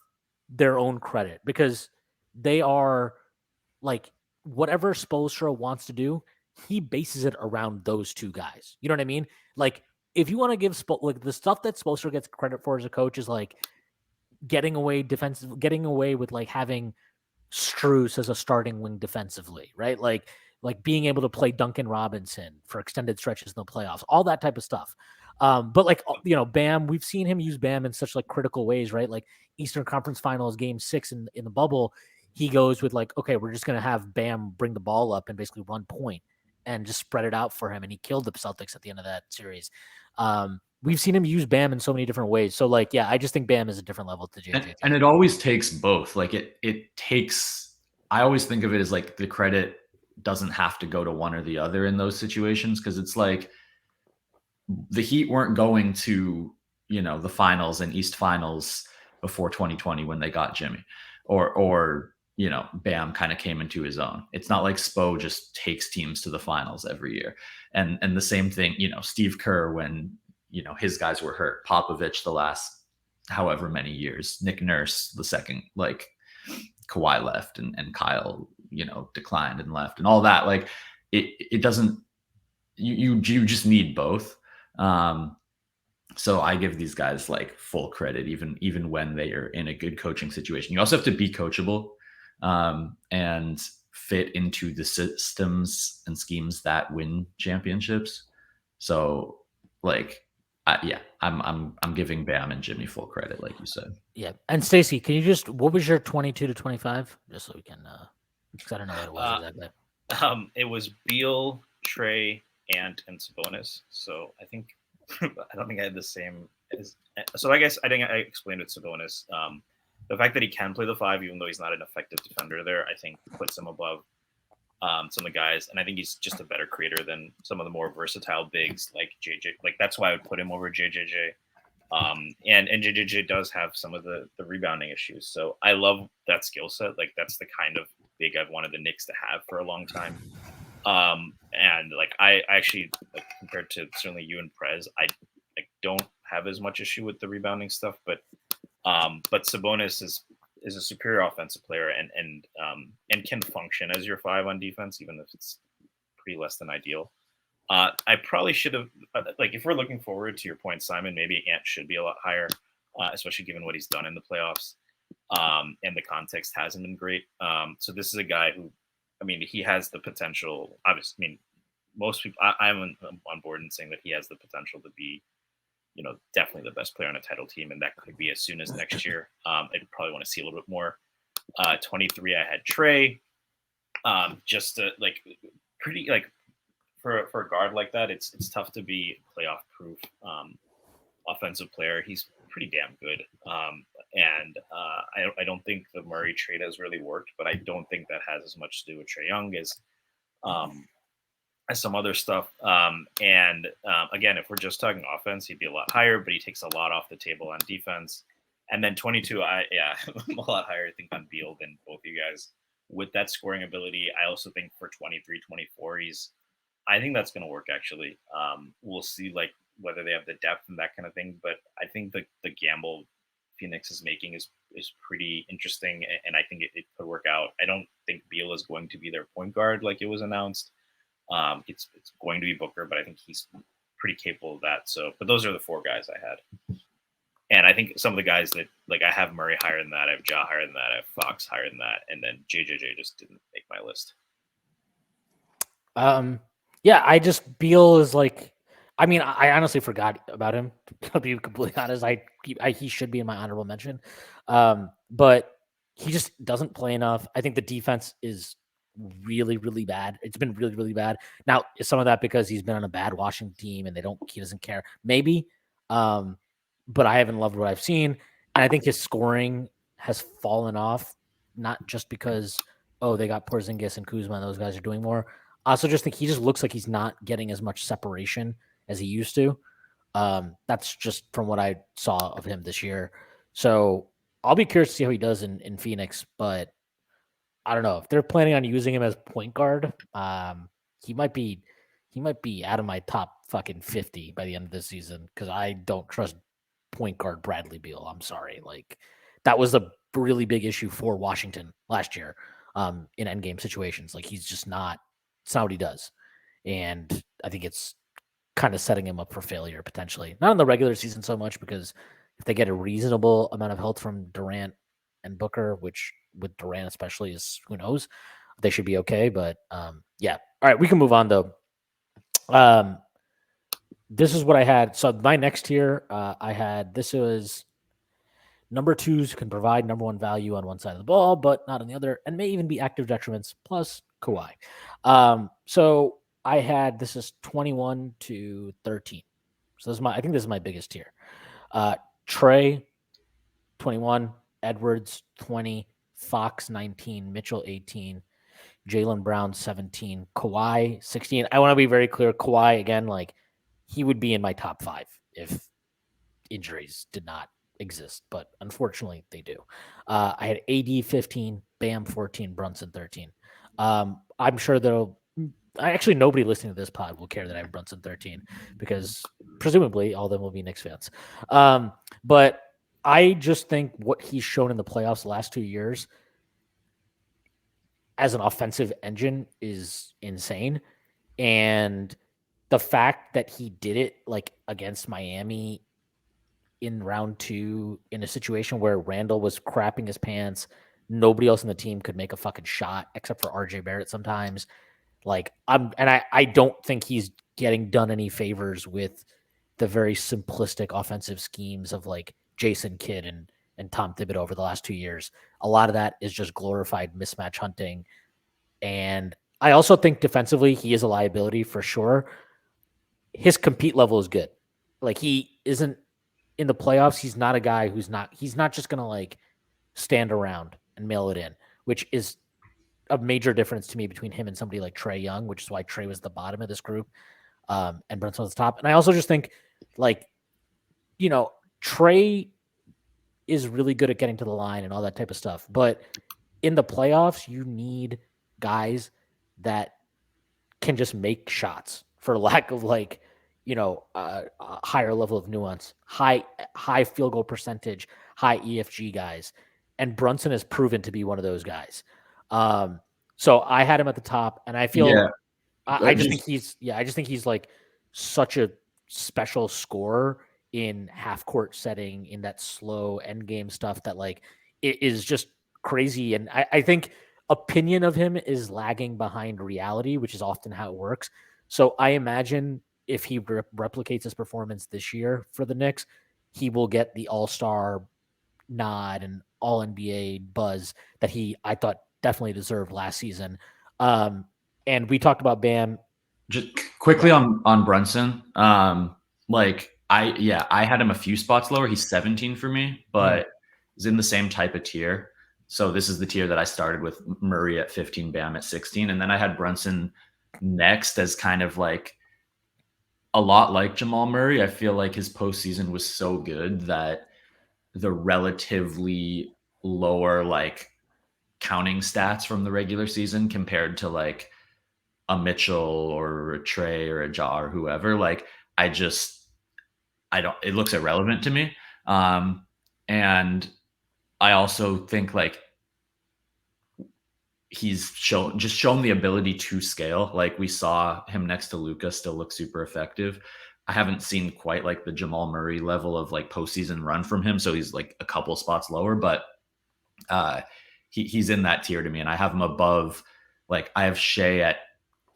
their own credit because they are like, whatever Spoelstra wants to do, he bases it around those 2 guys. You know what I mean? Like, if you want to give like the stuff that Spoelstra gets credit for as a coach is like getting away with like having Strus as a starting wing defensively, right? Like being able to play Duncan Robinson for extended stretches in the playoffs, all that type of stuff. But like, Bam, we've seen him use Bam in such like critical ways, right? Like Eastern Conference Finals game 6 in the bubble, he goes with like, okay, we're just going to have Bam bring the ball up and basically run point and just spread it out for him. And he killed the Celtics at the end of that series. We've seen him use Bam in so many different ways. So like, yeah, I just think Bam is a different level to JJJ. And it always takes both. Like it takes, I always think of it as like the credit doesn't have to go to one or the other in those situations. Cause it's like the Heat weren't going to, the finals and East finals before 2020 when they got Jimmy or, Bam kind of came into his own. It's not like Spo just takes teams to the finals every year. And the same thing, Steve Kerr when, his guys were hurt, Popovich the last however many years, Nick Nurse the second, like Kawhi left and Kyle, declined and left and all that. Like it doesn't, you just need both. So I give these guys like full credit, even when they are in a good coaching situation. You also have to be coachable and fit into the systems and schemes that win championships. So like, I'm giving Bam and Jimmy full credit, like you said. Yeah. And Stacy, can you what was your 22 to 25? Just so we can, because I don't know what it was exactly. It was Beal, Trey, and Sabonis. So I think I don't think I had the same. So I guess I think I explained with Sabonis. The fact that he can play the 5, even though he's not an effective defender there, I think puts him above some of the guys. And I think he's just a better creator than some of the more versatile bigs like JJ. Like that's why I would put him over JJJ. And JJJ does have some of the rebounding issues. So I love that skill set. Like that's the kind of big I've wanted the Knicks to have for a long time. And like I actually, like, compared to certainly you and Prez, I don't have as much issue with the rebounding stuff, but Sabonis is a superior offensive player and can function as your 5 on defense, even if it's pretty less than ideal. I probably should have, like, if we're looking forward to your point, Simon, maybe Ant should be a lot higher, especially given what he's done in the playoffs. And the context hasn't been great. So this is a guy who, I mean, he has the potential. Obviously, I mean, most people, I'm on board in saying that he has the potential to be, definitely the best player on a title team, and that could be as soon as next year. I'd probably want to see a little bit more. 23, I had Trey. Just like pretty like for a guard like that, it's tough to be playoff proof offensive player. He's pretty damn good. And I don't think the Murray trade has really worked, but I don't think that has as much to do with Trae Young as some other stuff. Again, if we're just talking offense, he'd be a lot higher, but he takes a lot off the table on defense. And then 22, I'm a lot higher, I think, on Beal than both of you guys with that scoring ability. I also think for 23, 24, I think that's going to work, actually. We'll see, like, whether they have the depth and that kind of thing, but I think the gamble Phoenix is making is pretty interesting, and I think it could work out. I don't think Beal is going to be their point guard like it was announced. It's going to be Booker, but I think he's pretty capable of that. So, but those are the 4 guys I had. And I think some of the guys that, like, I have Murray higher than that, I have Ja higher than that, I have Fox higher than that, and then JJJ just didn't make my list. Beal is like, I mean, I honestly forgot about him, to be completely honest. He should be in my honorable mention. But he just doesn't play enough. I think the defense is really, really bad. It's been really, really bad. Now, is some of that because he's been on a bad Washington team and he doesn't care? Maybe. But I haven't loved what I've seen. And I think his scoring has fallen off, not just because, they got Porzingis and Kuzma and those guys are doing more. I also just think he just looks like he's not getting as much separation as he used to. That's just from what I saw of him this year. So I'll be curious to see how he does in Phoenix, but I don't know if they're planning on using him as point guard. He might be out of my top fucking 50 by the end of this season, because I don't trust point guard Bradley Beal. I'm sorry. Like, that was a really big issue for Washington last year in endgame situations. Like, he's just not, it's not what he does. And I think it's kind of setting him up for failure potentially. Not in the regular season so much, because if they get a reasonable amount of health from Durant and Booker, which with Durant especially is, who knows, they should be okay. But yeah. All right, we can move on though. This is what I had. So my next tier, this was number 2s can provide number 1 value on one side of the ball, but not on the other, and may even be active detriments, plus Kawhi. So I had, this is 21 to 13. So I think this is my biggest tier. Trey, 21, Edwards, 20, Fox, 19, Mitchell, 18, Jaylen Brown, 17, Kawhi, 16. I want to be very clear. Kawhi, again, like, he would be in my top 5 if injuries did not exist, but unfortunately they do. I had AD 15, Bam 14, Brunson 13. I'm sure actually nobody listening to this pod will care that I have Brunson 13 because presumably all of them will be Knicks fans. But I just think what he's shown in the playoffs the last 2 years as an offensive engine is insane. And the fact that he did it like against Miami in round 2 in a situation where Randall was crapping his pants, nobody else on the team could make a fucking shot except for RJ Barrett sometimes. Like I don't think he's getting done any favors with the very simplistic offensive schemes of like Jason Kidd and Tom Thibodeau over the last 2 years. A lot of that is just glorified mismatch hunting. And I also think defensively, he is a liability for sure. His compete level is good. Like he isn't in the playoffs. He's not a guy he's not just going to like stand around and mail it in, which is a major difference to me between him and somebody like Trae Young, which is why Trae was the bottom of this group. And Brunson was the top. And I also just think like, Trae is really good at getting to the line and all that type of stuff. But in the playoffs, you need guys that can just make shots for lack of like, a higher level of nuance, high field goal percentage, high EFG guys. And Brunson has proven to be one of those guys. So I had him at the top, and I feel I just think he's like such a special scorer in half court setting, in that slow end game stuff that like it is just crazy. And I think opinion of him is lagging behind reality, which is often how it works. So I imagine if he replicates his performance this year for the Knicks, he will get the All-Star nod and All-NBA buzz that I thought definitely deserved last season. And we talked about Bam. Just quickly on Brunson. I had him a few spots lower. He's 17 for me, but he's in the same type of tier. So this is the tier that I started with: Murray at 15, Bam at 16. And then I had Brunson next as kind of like a lot like Jamal Murray. I feel like his postseason was so good that the relatively lower like counting stats from the regular season compared to like a Mitchell or a Trae or a Ja or whoever, like it looks irrelevant to me. And I also think like he's shown the ability to scale. Like we saw him next to Luka still look super effective. I haven't seen quite like the Jamal Murray level of like postseason run from him. So he's like a couple spots lower, but he's in that tier to me. And I have him above, like I have Shea at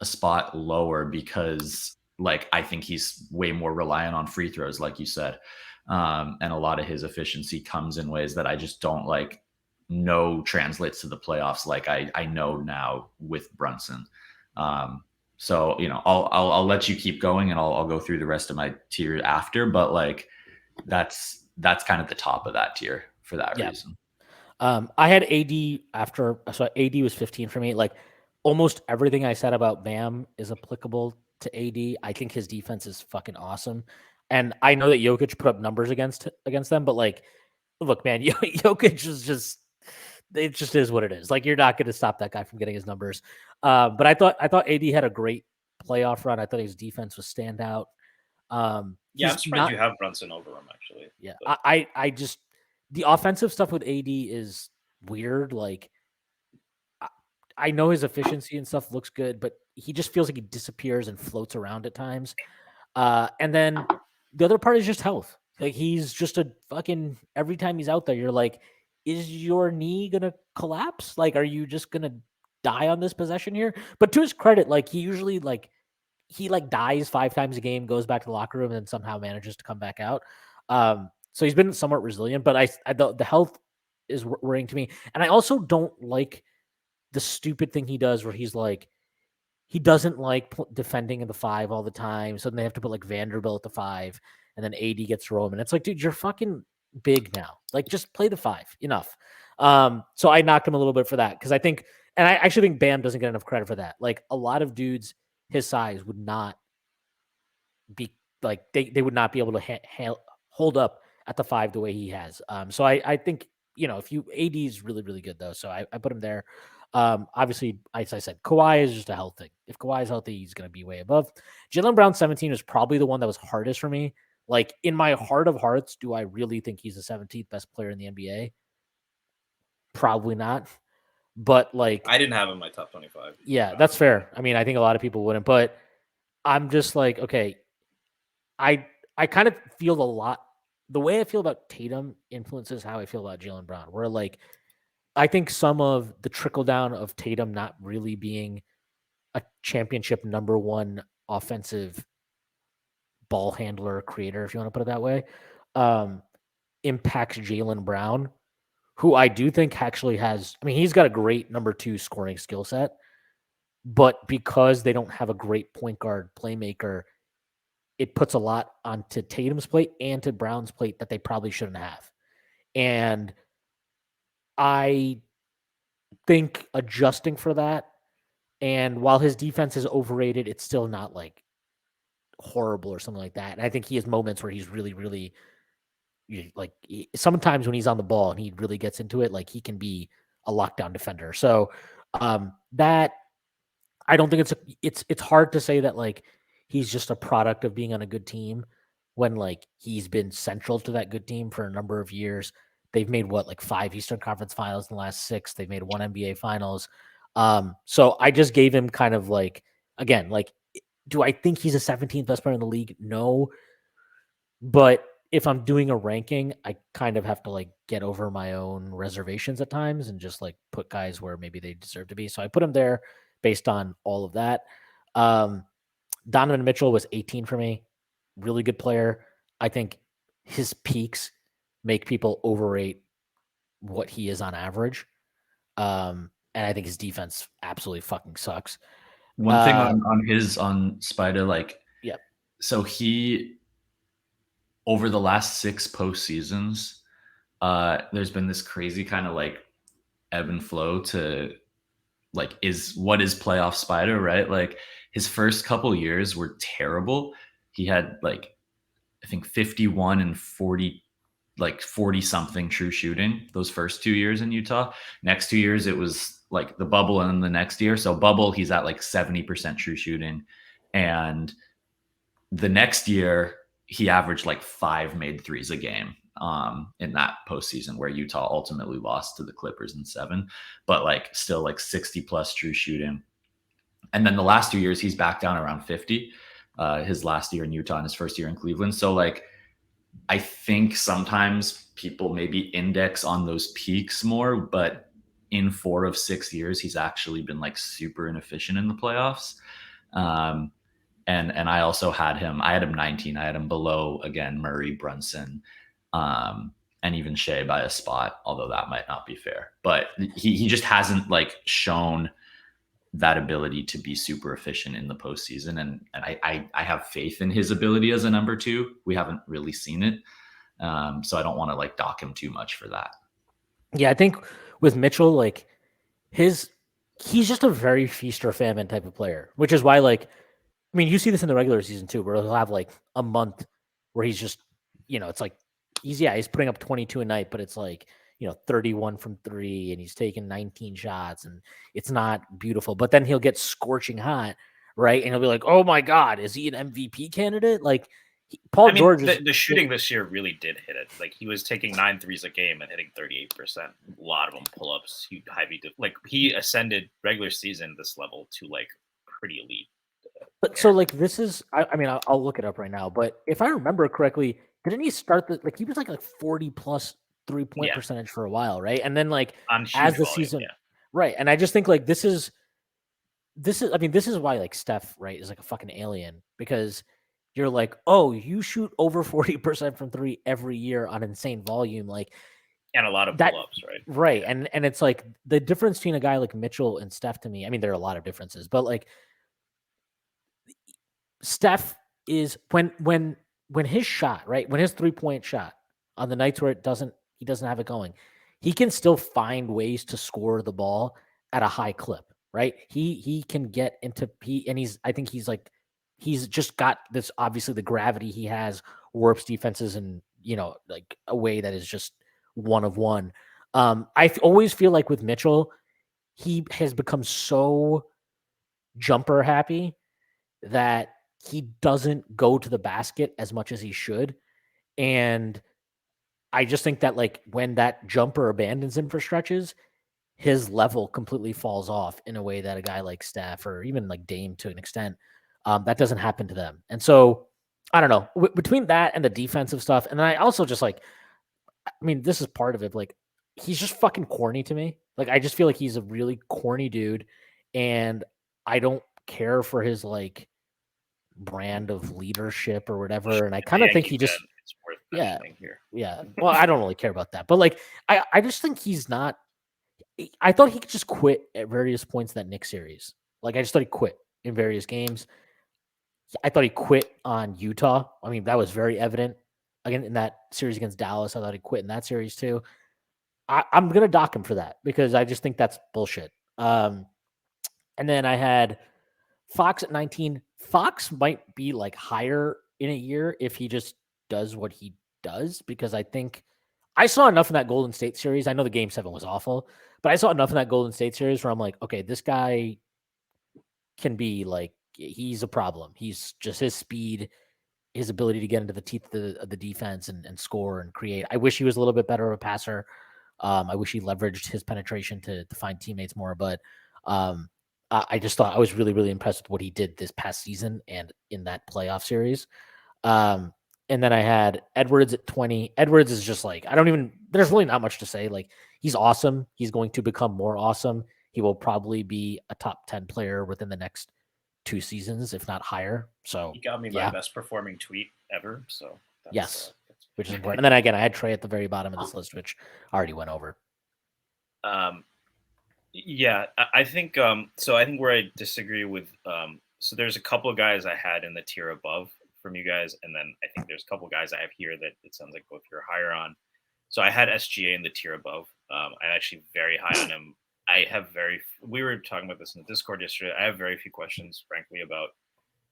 a spot lower because like I think he's way more reliant on free throws, like you said. And a lot of his efficiency comes in ways that I just don't like know translates to the playoffs like I know now with Brunson. So I'll let you keep going and I'll go through the rest of my tier after, but like that's kind of the top of that tier for that reason. I had AD so AD was 15 for me. Like almost everything I said about Bam is applicable to AD. I think his defense is fucking awesome. And I know that Jokic put up numbers against them, but like, look, man, Jokic is just, it just is what it is. Like, you're not going to stop that guy from getting his numbers. But I thought AD had a great playoff run. I thought his defense was standout. I'm surprised you have Brunson over him, actually. Yeah, but I just, the offensive stuff with AD is weird. Like, I know his efficiency and stuff looks good, but he just feels like he disappears and floats around at times. And then the other part is just health. Like, he's just a fucking, every time he's out there, you're like, is your knee going to collapse? Like, are you just going to die on this possession here? But to his credit, like, he usually he dies 5 times a game, goes back to the locker room, and then somehow manages to come back out. So he's been somewhat resilient, but the health is worrying to me. And I also don't like the stupid thing he does where he's like, he doesn't like defending in the 5 all the time. So then they have to put like Vanderbilt at the 5 and then AD gets Roman. It's like, dude, you're fucking big now. Like, just play the 5 enough. So I knocked him a little bit for that. Cause I actually think Bam doesn't get enough credit for that. Like, a lot of dudes his size would not be like, they would not be able to hold up at the 5 the way he has. So I think, if AD is really, really good though. So I put him there. Obviously, as I said, Kawhi is just a health thing. If Kawhi is healthy, he's going to be way above. Jaylen Brown 17 is probably the one that was hardest for me. Like in my heart of hearts, do I really think he's the 17th best player in the NBA? Probably not. But like, I didn't have him in my top 25. yeah, that's fair. I mean, I think a lot of people wouldn't, but I'm just like, okay, I kind of feel the way I feel about Tatum influences how I feel about Jaylen Brown. Where like, I think some of the trickle down of Tatum not really being a championship number one offensive ball handler creator, if you want to put it that way, impacts Jaylen Brown, who I do think actually has, I mean, he's got a great number 2 scoring skill set, but because they don't have a great point guard playmaker, it puts a lot onto Tatum's plate and to Brown's plate that they probably shouldn't have. And I think adjusting for that, and while his defense is overrated, it's still not like horrible or something like that. And I think he has moments where he's really, really like sometimes when he's on the ball and he really gets into it, like he can be a lockdown defender. So that I don't think it's hard to say that like he's just a product of being on a good team when like he's been central to that good team for a number of years. They've made like 5 Eastern Conference Finals in the last 6. They've made 1 NBA Finals. So I just gave him kind of like, again, like, do I think he's a 17th best player in the league? No. But if I'm doing a ranking, I kind of have to like get over my own reservations at times and just like put guys where maybe they deserve to be. So I put him there based on all of that. Donovan Mitchell was 18 for me. Really good player. I think his peaks make people overrate what he is on average. And I think his defense absolutely fucking sucks. One thing on Spider, like, Yep. So he, over the last 6 postseasons, there's been this crazy kind of like ebb and flow to like what is playoff Spider, right? Like his first couple years were terrible. He had like, I think 51 and 40, like 40 something true shooting those first 2 years in Utah. Next 2 years, it was like the bubble, and then the next year. So bubble, he's at like 70% true shooting. And the next year, he averaged like 5 made threes a game in that postseason where Utah ultimately lost to the Clippers in 7, but like still like 60 plus true shooting. And then the last 2 years, he's back down around 50, his last year in Utah and his first year in Cleveland. So like, I think sometimes people maybe index on those peaks more, but in 4 of 6 years, he's actually been like super inefficient in the playoffs. And I also had him 19. I had him below, again, Murray, Brunson, and even Shea by a spot, although that might not be fair. But he just hasn't like shown that ability to be super efficient in the postseason. And I have faith in his ability as a number 2. We haven't really seen it. So I don't want to like dock him too much for that. Yeah, I think with Mitchell, like he's just a very feast or famine type of player, which is why like, I mean, you see this in the regular season too, where he'll have like a month where he's just, it's like he's putting up 22 a night, but it's like, 31 from 3 and he's taking 19 shots and it's not beautiful, but then he'll get scorching hot. Right. And he'll be like, oh my God, is he an MVP candidate? Like George, the shooting this year really did hit it. Like he was taking 9 threes a game and hitting 38%. A lot of them pull-ups, like he ascended regular season this level to like pretty elite. But so like this is, I mean, I'll look it up right now. But if I remember correctly, didn't he start like he was like 40 plus 3-point percentage for a while, right? And then like as the season, right? And I just think like this is, I mean, this is why like Steph, right, is like a fucking alien, because you're like, oh, you shoot over 40% from 3 every year on insane volume, like, and a lot of pull-ups, right? Right, yeah. And it's like the difference between a guy like Mitchell and Steph to me. I mean, there are a lot of differences, but like. Steph is when his shot, right? When his 3-point shot on the nights where he doesn't have it going, he can still find ways to score the ball at a high clip, right? He can get into I think he's just got this, obviously the gravity he has warps defenses and like a way that is just one of one. I always feel like with Mitchell, he has become so jumper happy that he doesn't go to the basket as much as he should. And I just think that like when that jumper abandons him for stretches, his level completely falls off in a way that a guy like Steph or even like Dame to an extent, that doesn't happen to them. And so I don't know, between that and the defensive stuff. And then I also just like, I mean, this is part of it. Like, he's just fucking corny to me. Like, I just feel like he's a really corny dude, and I don't care for his like brand of leadership or whatever. And I kind of think he just, it's worth yeah, mentioning here. yeah. Well, I don't really care about that, but like, I just think he's not. I thought he could just quit at various points in that Knicks series. Like, I just thought he quit in various games. I thought he quit on Utah. I mean, that was very evident. Again, in that series against Dallas, I thought he quit in that series too. I'm going to dock him for that because I just think that's bullshit. And then I had Fox at 19. Fox might be like higher in a year if he just does what he does, because I think I saw enough in that Golden State series. I know the game 7 was awful, but I saw enough in that Golden State series where I'm like, okay, this guy can be like, he's a problem. He's just his speed, his ability to get into the teeth of the defense and score and create. I wish he was a little bit better of a passer. I wish he leveraged his penetration to find teammates more, but I just thought I was really, really impressed with what he did this past season and in that playoff series. And then I had Edwards at 20. Edwards is just like, there's really not much to say. Like, he's awesome. He's going to become more awesome. He will probably be a top 10 player within the next 2 seasons, if not higher. So He got me my best performing tweet ever. So yes, which is important. And then again, I had Trey at the very bottom of this list, which I already went over. Yeah, I think so. I think where I disagree with so there's a couple of guys I had in the tier above from you guys, and then I think there's a couple of guys I have here that it sounds like both you're higher on. So I had SGA in the tier above. I'm actually very high on him. We were talking about this in the Discord yesterday. I have very few questions, frankly, about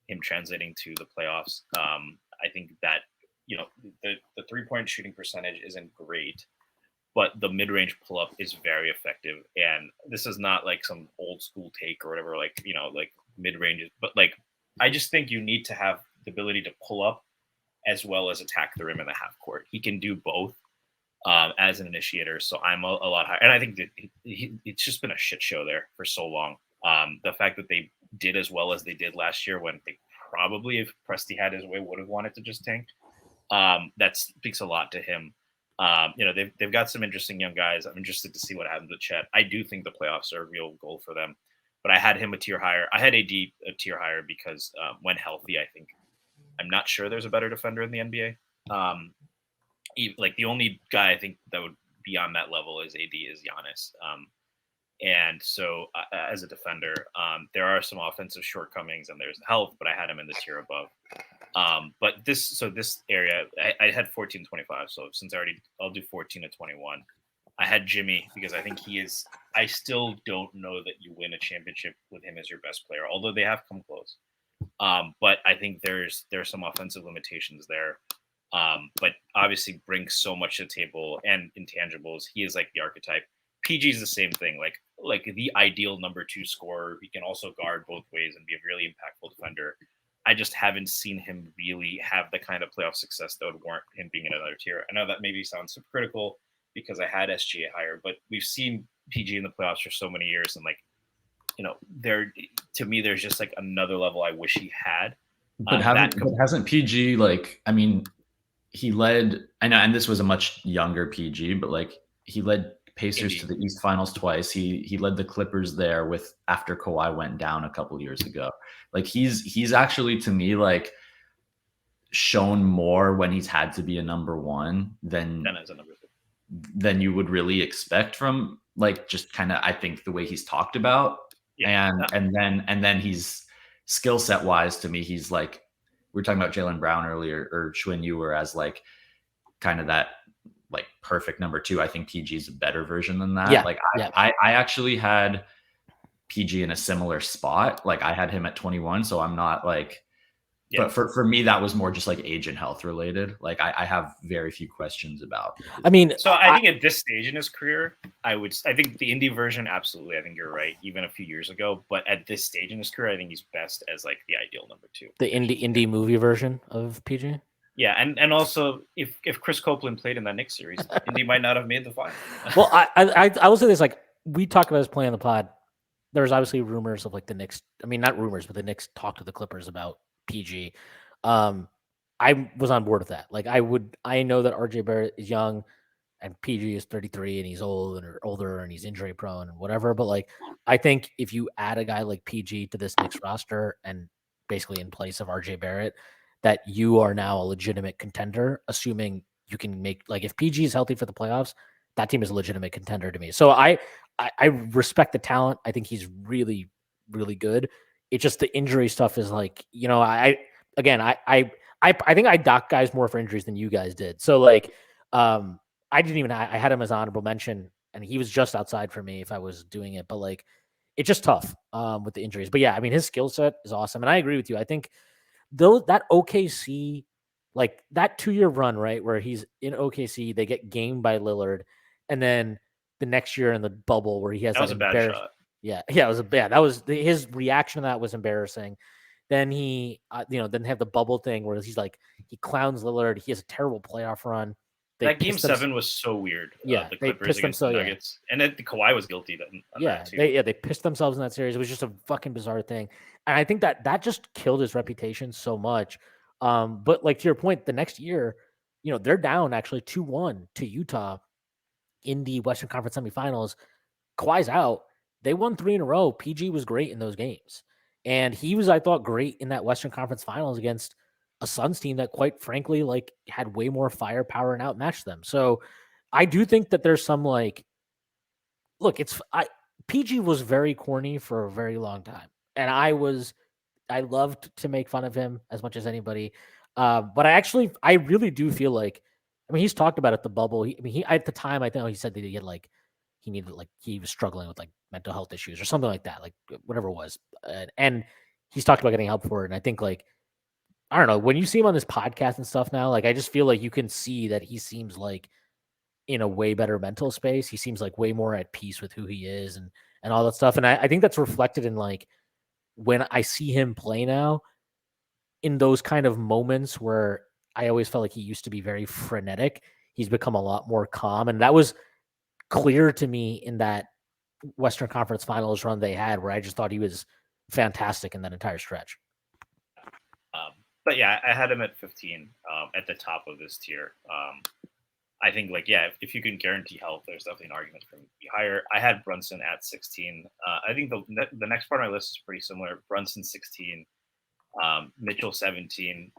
him translating to the playoffs. I think that, the 3-point shooting percentage isn't great, but the mid-range pull-up is very effective. And this is not like some old school take or whatever, like mid-range, but like, I just think you need to have the ability to pull up as well as attack the rim in the half court. He can do both as an initiator. So I'm a lot higher. And I think that it's just been a shit show there for so long. The fact that they did as well as they did last year, when they probably, if Presti had his way, would have wanted to just tank. That speaks a lot to him. They've got some interesting young guys. I'm interested to see what happens with Chet. I do think the playoffs are a real goal for them, but I had him a tier higher. I had AD a tier higher because when healthy, I'm not sure there's a better defender in the NBA. Like the only guy I think that would be on that level is AD is Giannis. And so as a defender, there are some offensive shortcomings and there's health, but I had him in the tier above. But this area, I had 14-25. So since I'll do 14-21. I had Jimmy because I think I still don't know that you win a championship with him as your best player, although they have come close. But I think there's some offensive limitations there. But obviously brings so much to the table and intangibles. He is like the archetype. PG is the same thing, like the ideal number 2 scorer. He can also guard both ways and be a really impactful defender. I just haven't seen him really have the kind of playoff success that would warrant him being in another tier. I know that maybe sounds hypocritical because I had SGA higher, but we've seen PG in the playoffs for so many years, and to me, there's just like another level I wish he had. But hasn't PG he led, I know, and this was a much younger PG, but like he led Pacers to the East Finals twice. He led the Clippers there after Kawhi went down a couple years ago. Like he's actually, to me, like shown more when he's had to be a number 1 than you would really expect from like just kind of, I think, the way he's talked about. Yeah. And then he's skill set wise, to me, he's like, we were talking about Jaylen Brown earlier, or Shwin, you were as like kind of that like perfect number 2. I think PG is a better version than that. Yeah, I actually had PG in a similar spot. Like I had him at 21, so I'm not like But for me, that was more just like age and health related. Like I have very few questions about. I mean, so I think at this stage in his career, I think the indie version, absolutely. I think you're right, even a few years ago. But at this stage in his career, I think he's best as like the ideal number 2. the indie movie version of PG. Yeah, and also if Chris Copeland played in that Knicks series, Indy might not have made the final. Well, I will say this: like we talked about this playing the pod. There's obviously rumors of like the Knicks. I mean, not rumors, but the Knicks talked to the Clippers about PG. I was on board with that. Like I know that RJ Barrett is young and PG is 33 and he's old or older and he's injury prone and whatever. But like, I think if you add a guy like PG to this Knicks roster and basically in place of RJ Barrett, that you are now a legitimate contender, assuming you can make, like, if PG is healthy for the playoffs, that team is a legitimate contender to me. So I respect the talent. I think he's really, really good. It's just the injury stuff is like, I think I dock guys more for injuries than you guys did. So like, I had him as honorable mention and he was just outside for me if I was doing it, but like, it's just tough with the injuries. But yeah, I mean, his skill set is awesome. And I agree with you. I think that OKC, like that 2-year run, right, where he's in OKC, they get gamed by Lillard, and then the next year in the bubble where he has that was a bad shot. Yeah, it was that was his reaction to that was embarrassing. Then he, then have the bubble thing where he's like he clowns Lillard. He has a terrible playoff run. That game 7 was so weird. Yeah, the Clippers against the Nuggets, and then Kawhi was guilty. That too. They pissed themselves in that series. It was just a fucking bizarre thing, and I think that just killed his reputation so much. But like to your point, the next year, they're down actually 2-1 to Utah in the Western Conference semifinals. Kawhi's out. They won 3 in a row. PG was great in those games, and he was, I thought, great in that Western Conference Finals against a Suns team that, quite frankly, like had way more firepower and outmatched them. So I do think that there's some like, look, PG was very corny for a very long time, and I loved to make fun of him as much as anybody. But I really do feel like, I mean, he's talked about it, the bubble. He at the time, I think he said that he was struggling with like mental health issues or something like that, like whatever it was. And he's talked about getting help for it. And I think like, I don't know, when you see him on this podcast and stuff now, like I just feel like you can see that he seems like in a way better mental space. He seems like way more at peace with who he is and all that stuff. And I think that's reflected in like when I see him play now in those kind of moments where I always felt like he used to be very frenetic. He's become a lot more calm. And that was clear to me in that Western Conference Finals run they had, where I just thought he was fantastic in that entire stretch. But yeah, I had him at 15 at the top of this tier. I think like, yeah, if you can guarantee health, there's definitely an argument for him to be higher. I had Brunson at 16. I think the next part of my list is pretty similar. Brunson 16, Mitchell 17.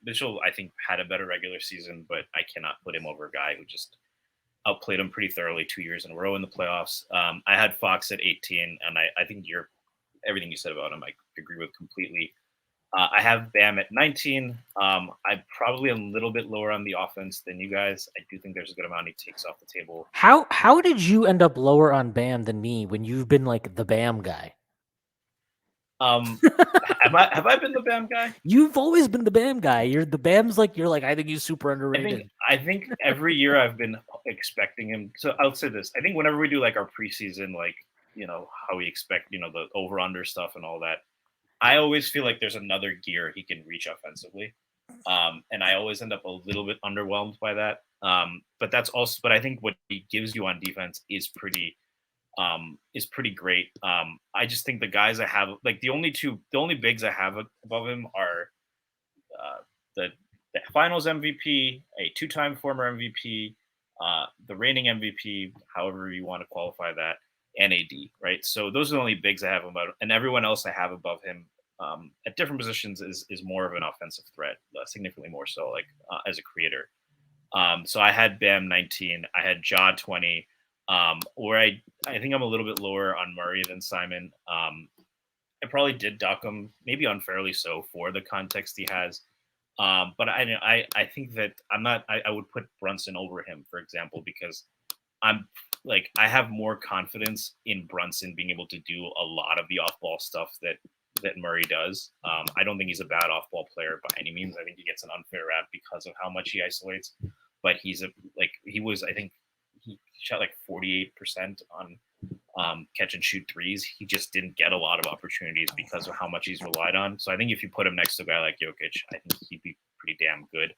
Mitchell, I think, had a better regular season, but I cannot put him over a guy who just outplayed him pretty thoroughly 2 years in a row in the playoffs. I had Fox at 18, and I think everything you said about him, I agree with completely. I have Bam at 19. I'm probably a little bit lower on the offense than you guys. I do think there's a good amount he takes off the table. How did you end up lower on Bam than me when you've been like the Bam guy? Have I been the Bam guy? You've always been the Bam guy. You're like, I think he's super underrated. I think every year I've been expecting him. So I'll say this. I think whenever we do like our preseason, like, how we expect, the over under stuff and all that, I always feel like there's another gear he can reach offensively. And I always end up a little bit underwhelmed by that. But I think what he gives you on defense is pretty great. I just think the guys I have, like the only bigs I have above him are the finals MVP, a 2-time former MVP, the reigning MVP, however you want to qualify that, and AD, right? So those are the only bigs I have above, and everyone else I have above him at different positions is more of an offensive threat, significantly more so, like as a creator. So I had Bam 19, I had Ja 20, where I think I'm a little bit lower on Murray than Simon. I probably did dock him, maybe unfairly so, for the context he has. But I think that I would put Brunson over him, for example, because I have more confidence in Brunson being able to do a lot of the off-ball stuff that that Murray does. I don't think he's a bad off-ball player by any means. I think he gets an unfair rap because of how much he isolates. But he shot like 48% on catch and shoot threes. He just didn't get a lot of opportunities because of how much he's relied on. So I think if you put him next to a guy like Jokic, I think he'd be pretty damn good.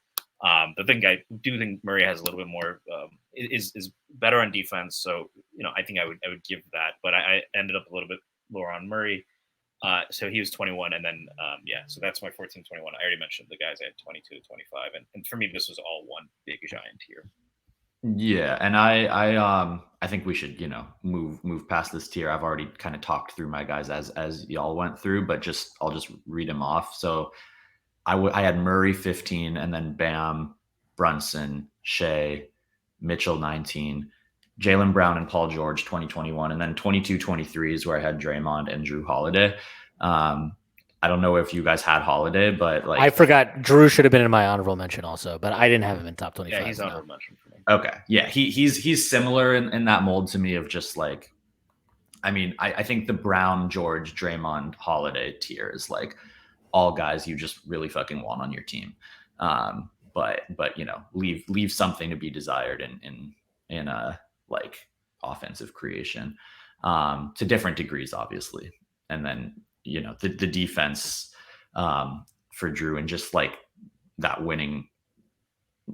The thing I do think Murray has a little bit more is better on defense. So I think I would give that, but I ended up a little bit lower on Murray. So he was 21, and then so that's my 14-21. I already mentioned the guys I had 22 to 25, and for me this was all one big giant tier. Yeah, and I think we should move past this tier. I've already kind of talked through my guys as y'all went through, but I'll just read them off. So I had Murray 15, and then Bam, Brunson, Shea, Mitchell 19, Jaylen Brown and Paul George 2021, and then 22-23 is where I had Draymond and Drew Holiday. I don't know if you guys had Holiday, but I forgot Drew should have been in my honorable mention also, but I didn't have him in top 25. Yeah, he's honorable mention for me. Okay, yeah, he's similar in that mold to me of just like, I think the Brown, George, Draymond, Holiday tier is like all guys you just really fucking want on your team, but leave something to be desired in like offensive creation, to different degrees, obviously, and then the defense for Drew and just like that winning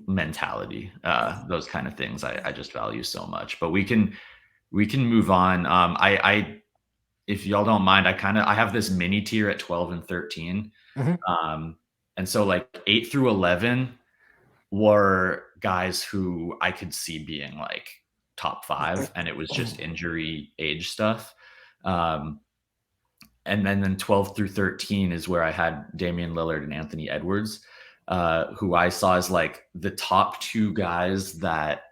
mentality, those kind of things I just value so much. But we can move on. I if y'all don't mind, I have this mini tier at 12 and 13. Mm-hmm. And so like 8 through 11 were guys who I could see being like top 5, and it was just injury age stuff. And then 12 through 13 is where I had Damian Lillard and Anthony Edwards, who I saw as like the top 2 guys that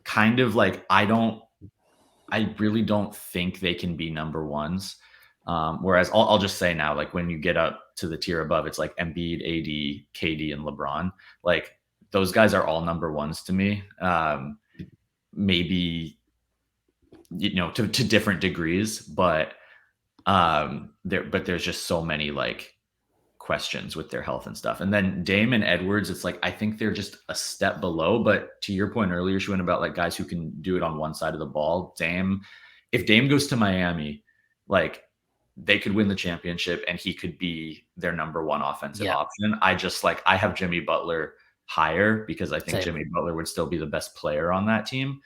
kind of like, I really don't think they can be number ones. Whereas I'll just say now, like when you get up to the tier above, it's like Embiid, AD, KD, and LeBron. Like those guys are all number ones to me. Maybe, to different degrees, but there's just so many like questions with their health and stuff. And then Dame and Edwards, it's like I think they're just a step below. But to your point earlier, Shwin, about like guys who can do it on one side of the ball, if Dame goes to Miami, like they could win the championship and he could be their number one offensive option. I have Jimmy Butler higher because I think Jimmy Butler would still be the best player on that team.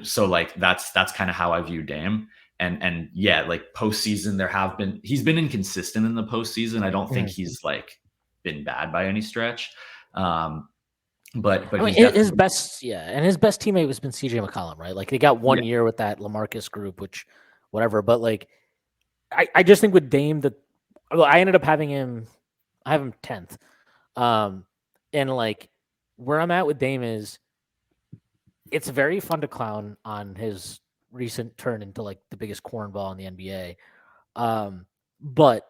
So like that's kind of how I view Dame. And yeah, like postseason, he's been inconsistent in the postseason. I don't think he's like been bad by any stretch. But I mean, his best teammate has been CJ McCollum, right? Like they got 1 year with that LaMarcus group, which whatever. But like, I just think with Dame I ended up having him. I have him 10th. And like where I'm at with Dame is, it's very fun to clown on his recent turn into like the biggest cornball in the NBA. But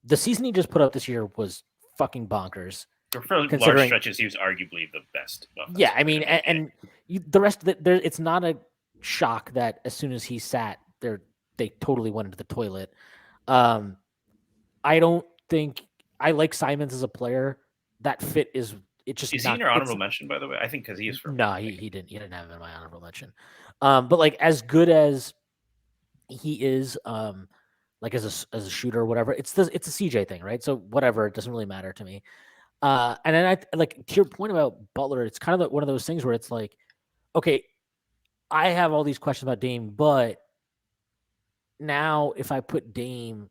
the season he just put up this year was fucking bonkers. For large stretches, he was arguably the best. Yeah, I mean, and the rest of it, it's not a shock that as soon as he sat there, they totally went into the toilet. I don't think I like Simons as a player. That fit is he in your honorable mention, by the way? I think because he is from. No, he didn't. He didn't have him in my honorable mention. But like as good as he is, like as a shooter or whatever, it's a CJ thing, right? So whatever, it doesn't really matter to me. And then I like to your point about Butler, it's kind of one of those things where it's like, okay, I have all these questions about Dame, but now if I put Dame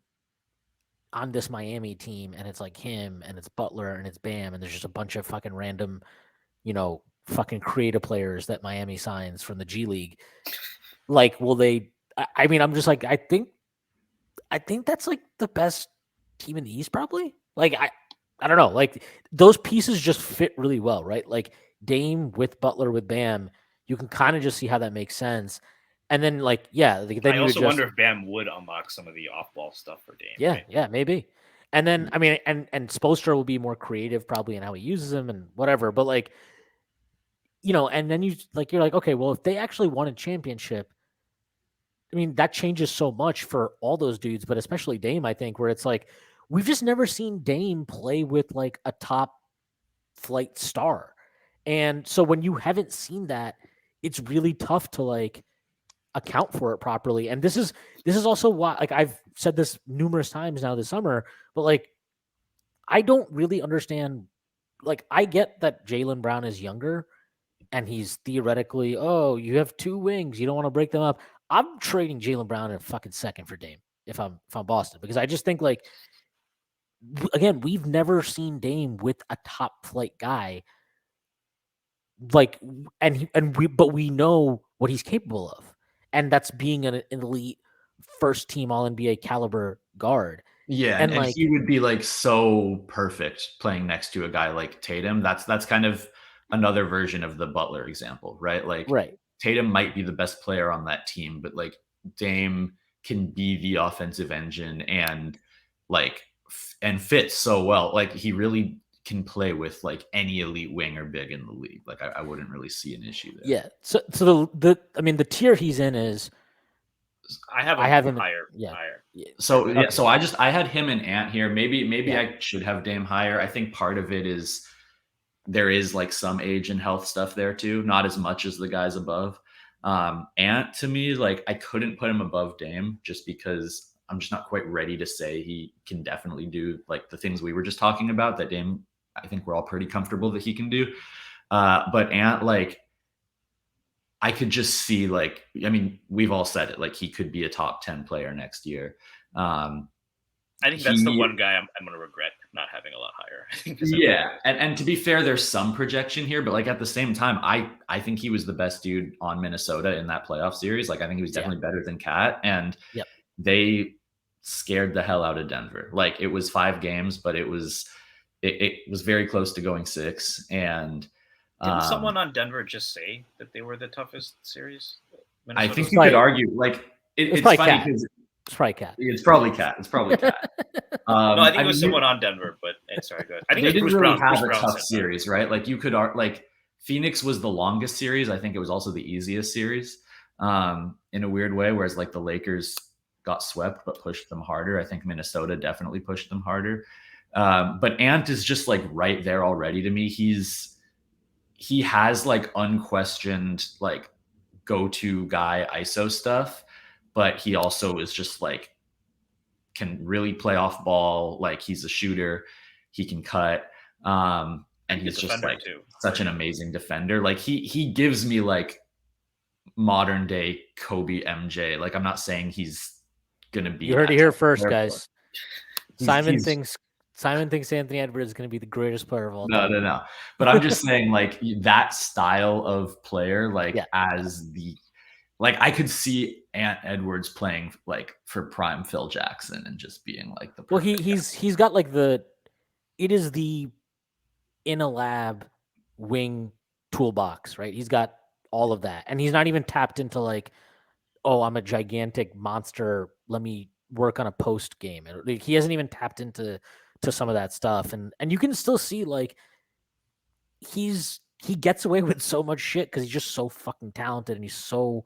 on this Miami team and it's like him and it's Butler and it's Bam and there's just a bunch of fucking random, fucking creative players that Miami signs from the G League, like, will they? I mean, I'm just like, I think that's like the best team in the East, probably. Like, I don't know, like those pieces just fit really well, right? Like Dame with Butler with Bam, you can kind of just see how that makes sense. And then, like, then I also wonder if Bam would unlock some of the off-ball stuff for Dame. Yeah, right? yeah, maybe. And then, I mean, and Spoelstra will be more creative probably in how he uses them and whatever. But like, and then you're like, okay, well, if they actually won a championship, I mean, that changes so much for all those dudes, but especially Dame, I think, where it's like we've just never seen Dame play with like a top flight star. And so when you haven't seen that, it's really tough to like account for it properly. And this is also why, like, I've said this numerous times now this summer, but like I don't really understand. Like, I get that Jaylen Brown is younger and he's theoretically, oh, you have two wings, you don't want to break them up. I'm trading Jaylen Brown in a fucking second for Dame if I'm Boston, because I just think like again, we've never seen Dame with a top flight guy, like, but we know what he's capable of, and that's being an elite first team All NBA caliber guard. Yeah, And and like, he would be like so perfect playing next to a guy like Tatum. That's kind of another version of the Butler example, right? Like right, Tatum might be the best player on that team, but like Dame can be the offensive engine and like and fits so well. Like he really can play with like any elite wing or big in the league. Like I wouldn't really see an issue there. yeah. So the I mean, the tier he's in is I have him higher. yeah. Higher. So yeah, Okay. so I had him and Ant here. Maybe Yeah. I should have Dame higher. I think part of it is there is like some age and health stuff there too, not as much as the guys above. Ant to me, like I couldn't put him above Dame just because I'm just not quite ready to say he can definitely do like the things we were just talking about that Dame, I think we're all pretty comfortable that he can do. But Ant, like I could just see like, I mean, we've all said it, like he could be a top 10 player next year. I think that's the one guy I'm going to regret not having a lot higher. I think yeah, and to be fair, there's some projection here, but like at the same time, I think he was the best dude on Minnesota in that playoff series. Like I think he was definitely better than Cat, and they scared the hell out of Denver. Like it was 5 games, but it was very close to going 6. And didn't someone on Denver just say that they were the toughest series? I think you could argue like it's funny because it's probably Cat. It's probably Cat. It's probably Cat. No, I think it was someone on Denver, but sorry, go ahead. I think they didn't really have Bruce a tough series, right? Like you could like Phoenix was the longest series. I think it was also the easiest series in a weird way, whereas like the Lakers got swept but pushed them harder. I think Minnesota definitely pushed them harder. But Ant is just like right there already to me. He has like unquestioned like go-to guy ISO stuff, but he also is just like can really play off ball. Like he's a shooter, he can cut, and he's just like such an amazing defender. Like he gives me like modern day Kobe MJ. Like I'm not saying he's gonna be. You heard it here first, guys. Simon thinks Anthony Edwards is going to be the greatest player of all time. No. But I'm just saying, like that style of player, like as the, like I could see Ant Edwards playing like for prime Phil Jackson and just being like the. Well, he's got like it is the in a lab wing toolbox, right? He's got all of that, and he's not even tapped into like, oh, I'm a gigantic monster. Let me work on a post game. He hasn't even tapped into some of that stuff, and you can still see like he gets away with so much shit because he's just so fucking talented and he's so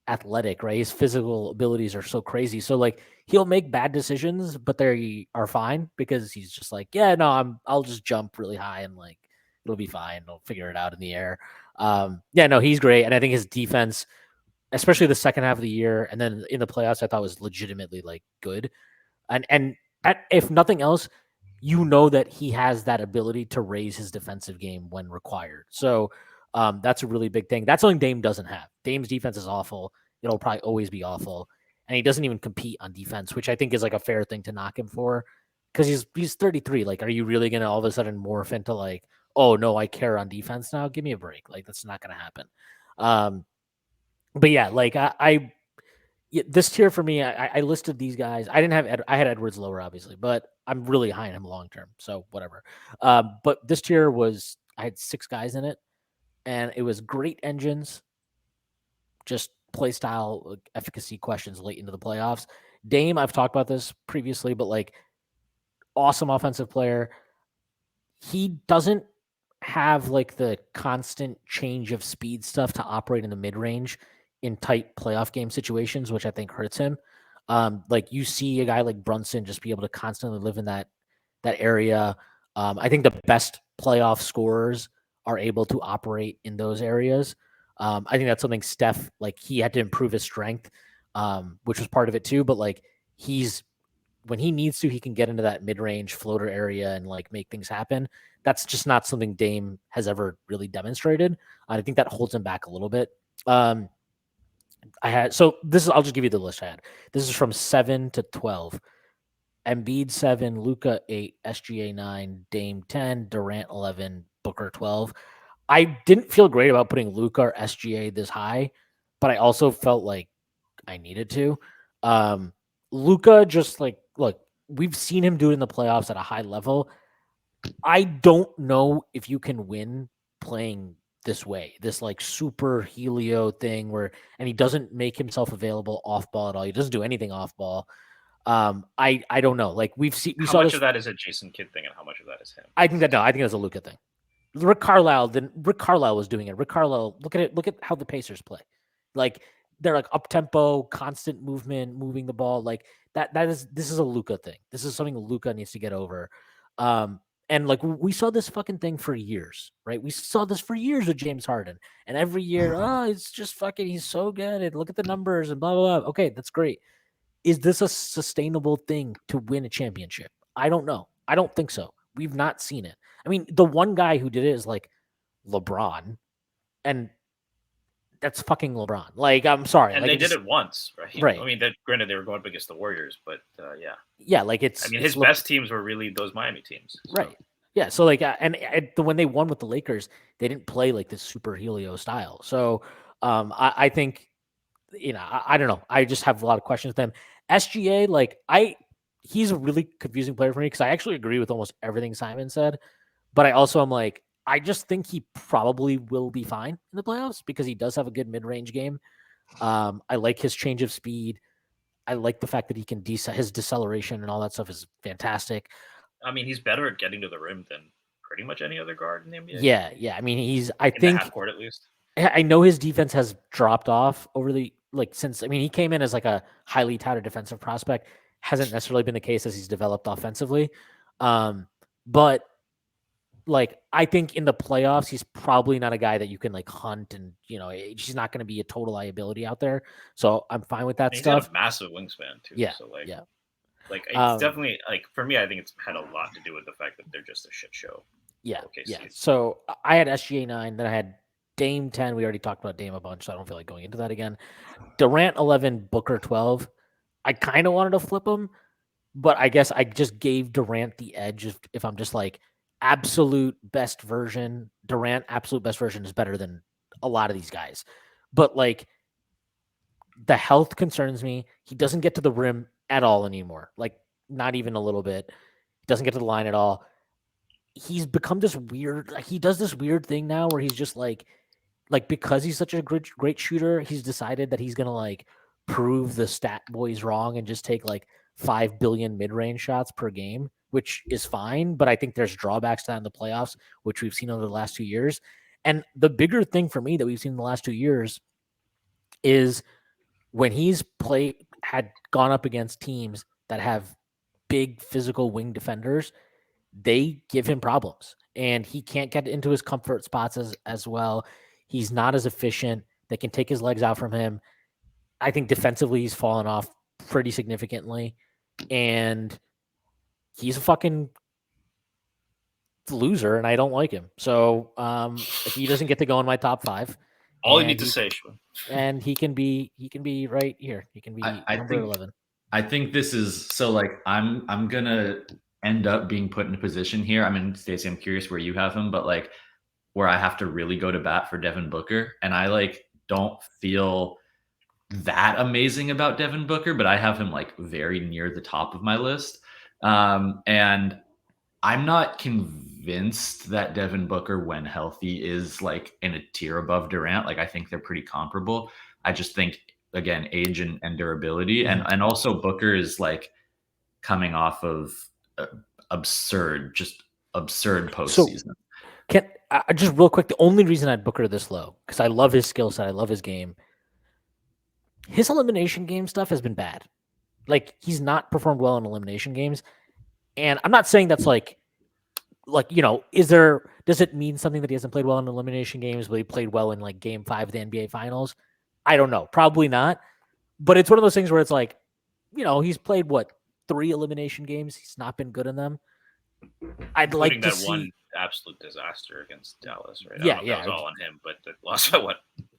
athletic, right? His physical abilities are so crazy. So like he'll make bad decisions, but they are fine because he's just like, yeah, no, I'll just jump really high and like it'll be fine. I'll figure it out in the air. Yeah, no, he's great, and I think his defense, especially the second half of the year, and then in the playoffs, I thought was legitimately like good. And if nothing else, you know that he has that ability to raise his defensive game when required. So that's a really big thing. That's something Dame doesn't have. Dame's defense is awful. It'll probably always be awful. And he doesn't even compete on defense, which I think is like a fair thing to knock him for. Because he's 33. Like, are you really going to all of a sudden morph into like, oh, no, I care on defense now? Give me a break. Like, that's not going to happen. But yeah, like this tier for me, I listed these guys. I didn't have I had Edwards lower, obviously, but I'm really high on him long term. So whatever. But this tier I had 6 guys in it, and it was great engines, just play style, efficacy questions late into the playoffs. Dame, I've talked about this previously, but like awesome offensive player. He doesn't have like the constant change of speed stuff to operate in the mid range in tight playoff game situations, which I think hurts him. Like you see a guy like Brunson just be able to constantly live in that area. I think the best playoff scorers are able to operate in those areas. I think that's something Steph, like he had to improve his strength, which was part of it too. But like when he needs to, he can get into that mid-range floater area and like make things happen. That's just not something Dame has ever really demonstrated. I think that holds him back a little bit. I'll just give you the list I had. This is from 7 to 12. Embiid 7, Luka 8, SGA 9, Dame 10, Durant 11, Booker 12. I didn't feel great about putting Luka or SGA this high, but I also felt like I needed to. Luka just like, look, we've seen him do it in the playoffs at a high level. I don't know if you can win playing this way, this like super helio thing and he doesn't make himself available off ball at all. He doesn't do anything off ball. I don't know. Like we How saw much this, of that is a Jason Kidd thing, and how much of that is him? I think that's a Luka thing. Rick Carlisle was doing it. Rick Carlisle, look at how the Pacers play. Like they're like up tempo, constant movement, moving the ball. Like this is a Luka thing. This is something Luka needs to get over. And like we saw this fucking thing for years, right? We saw this for years with James Harden. And every year, it's just fucking, he's so good. And look at the numbers and blah, blah, blah. Okay, that's great. Is this a sustainable thing to win a championship? I don't know. I don't think so. We've not seen it. I mean, the one guy who did it is like LeBron, and that's fucking LeBron. Like, I'm sorry. And like, they did it once, right? Right. I mean, granted, they were going up against the Warriors, but yeah. Yeah, like I mean, his best teams were really those Miami teams. So. Right. Yeah. So like, and when they won with the Lakers, they didn't play like this super helio style. So I think, I don't know. I just have a lot of questions with them. SGA, like he's a really confusing player for me because I actually agree with almost everything Simon said, but I also am like, I just think he probably will be fine in the playoffs because he does have a good mid-range game. I like his change of speed. I like the fact that he can his deceleration and all that stuff is fantastic. I mean, he's better at getting to the rim than pretty much any other guard in the NBA. Yeah. I mean, I think the half court at least. I know his defense has dropped off since he came in as like a highly touted defensive prospect. Hasn't necessarily been the case as he's developed offensively. But like, I think in the playoffs, he's probably not a guy that you can like hunt and, he's not going to be a total liability out there. So I'm fine with that stuff. He's got a massive wingspan too. Yeah. So like, yeah. Like it's definitely like for me, I think it's had a lot to do with the fact that they're just a shit show. Yeah. Yeah. So I had SGA 9, then I had Dame 10. We already talked about Dame a bunch, so I don't feel like going into that again. Durant 11, Booker 12. I kind of wanted to flip him, but I guess I just gave Durant the edge if I'm just like absolute best version. Durant, absolute best version is better than a lot of these guys. But like the health concerns me. He doesn't get to the rim at all anymore. Like not even a little bit. He doesn't get to the line at all. He's become this weird, like he does this weird thing now where he's just like because he's such a great shooter, he's decided that he's going to like prove the stat boys wrong and just take like 5 billion mid-range shots per game, which is fine. But I think there's drawbacks to that in the playoffs, which we've seen over the last 2 years. And the bigger thing for me that we've seen in the last 2 years is when he's had gone up against teams that have big physical wing defenders, they give him problems and he can't get into his comfort spots as well. He's not as efficient. They can take his legs out from him. I think defensively he's fallen off pretty significantly and he's a fucking loser and I don't like him. So he doesn't get to go in my top 5. All you need to say, Shwin. And he can be right here. He can be number 11. I think this is so like I'm gonna end up being put in a position here. I mean, Stacey, I'm curious where you have him, but like where I have to really go to bat for Devin Booker. And I like don't feel that amazing about Devin Booker, but I have him like very near the top of my list. And I'm not convinced that Devin Booker, when healthy, is like in a tier above Durant. Like I think they're pretty comparable. I just think, again, age and durability. Mm-hmm. And also Booker is like coming off of absurd postseason. So just real quick, the only reason I had Booker this low, because I love his skill set, I love his game. his elimination game stuff has been bad. Like he's not performed well in elimination games, and I'm not saying that's like does it mean something that he hasn't played well in elimination games, but he played well in like Game 5 of the NBA Finals? I don't know, probably not. But it's one of those things where it's like, he's played 3 elimination games. He's not been good in them. I'd Including like to that see one absolute disaster against Dallas, right? Yeah, that was all on him, but that lost by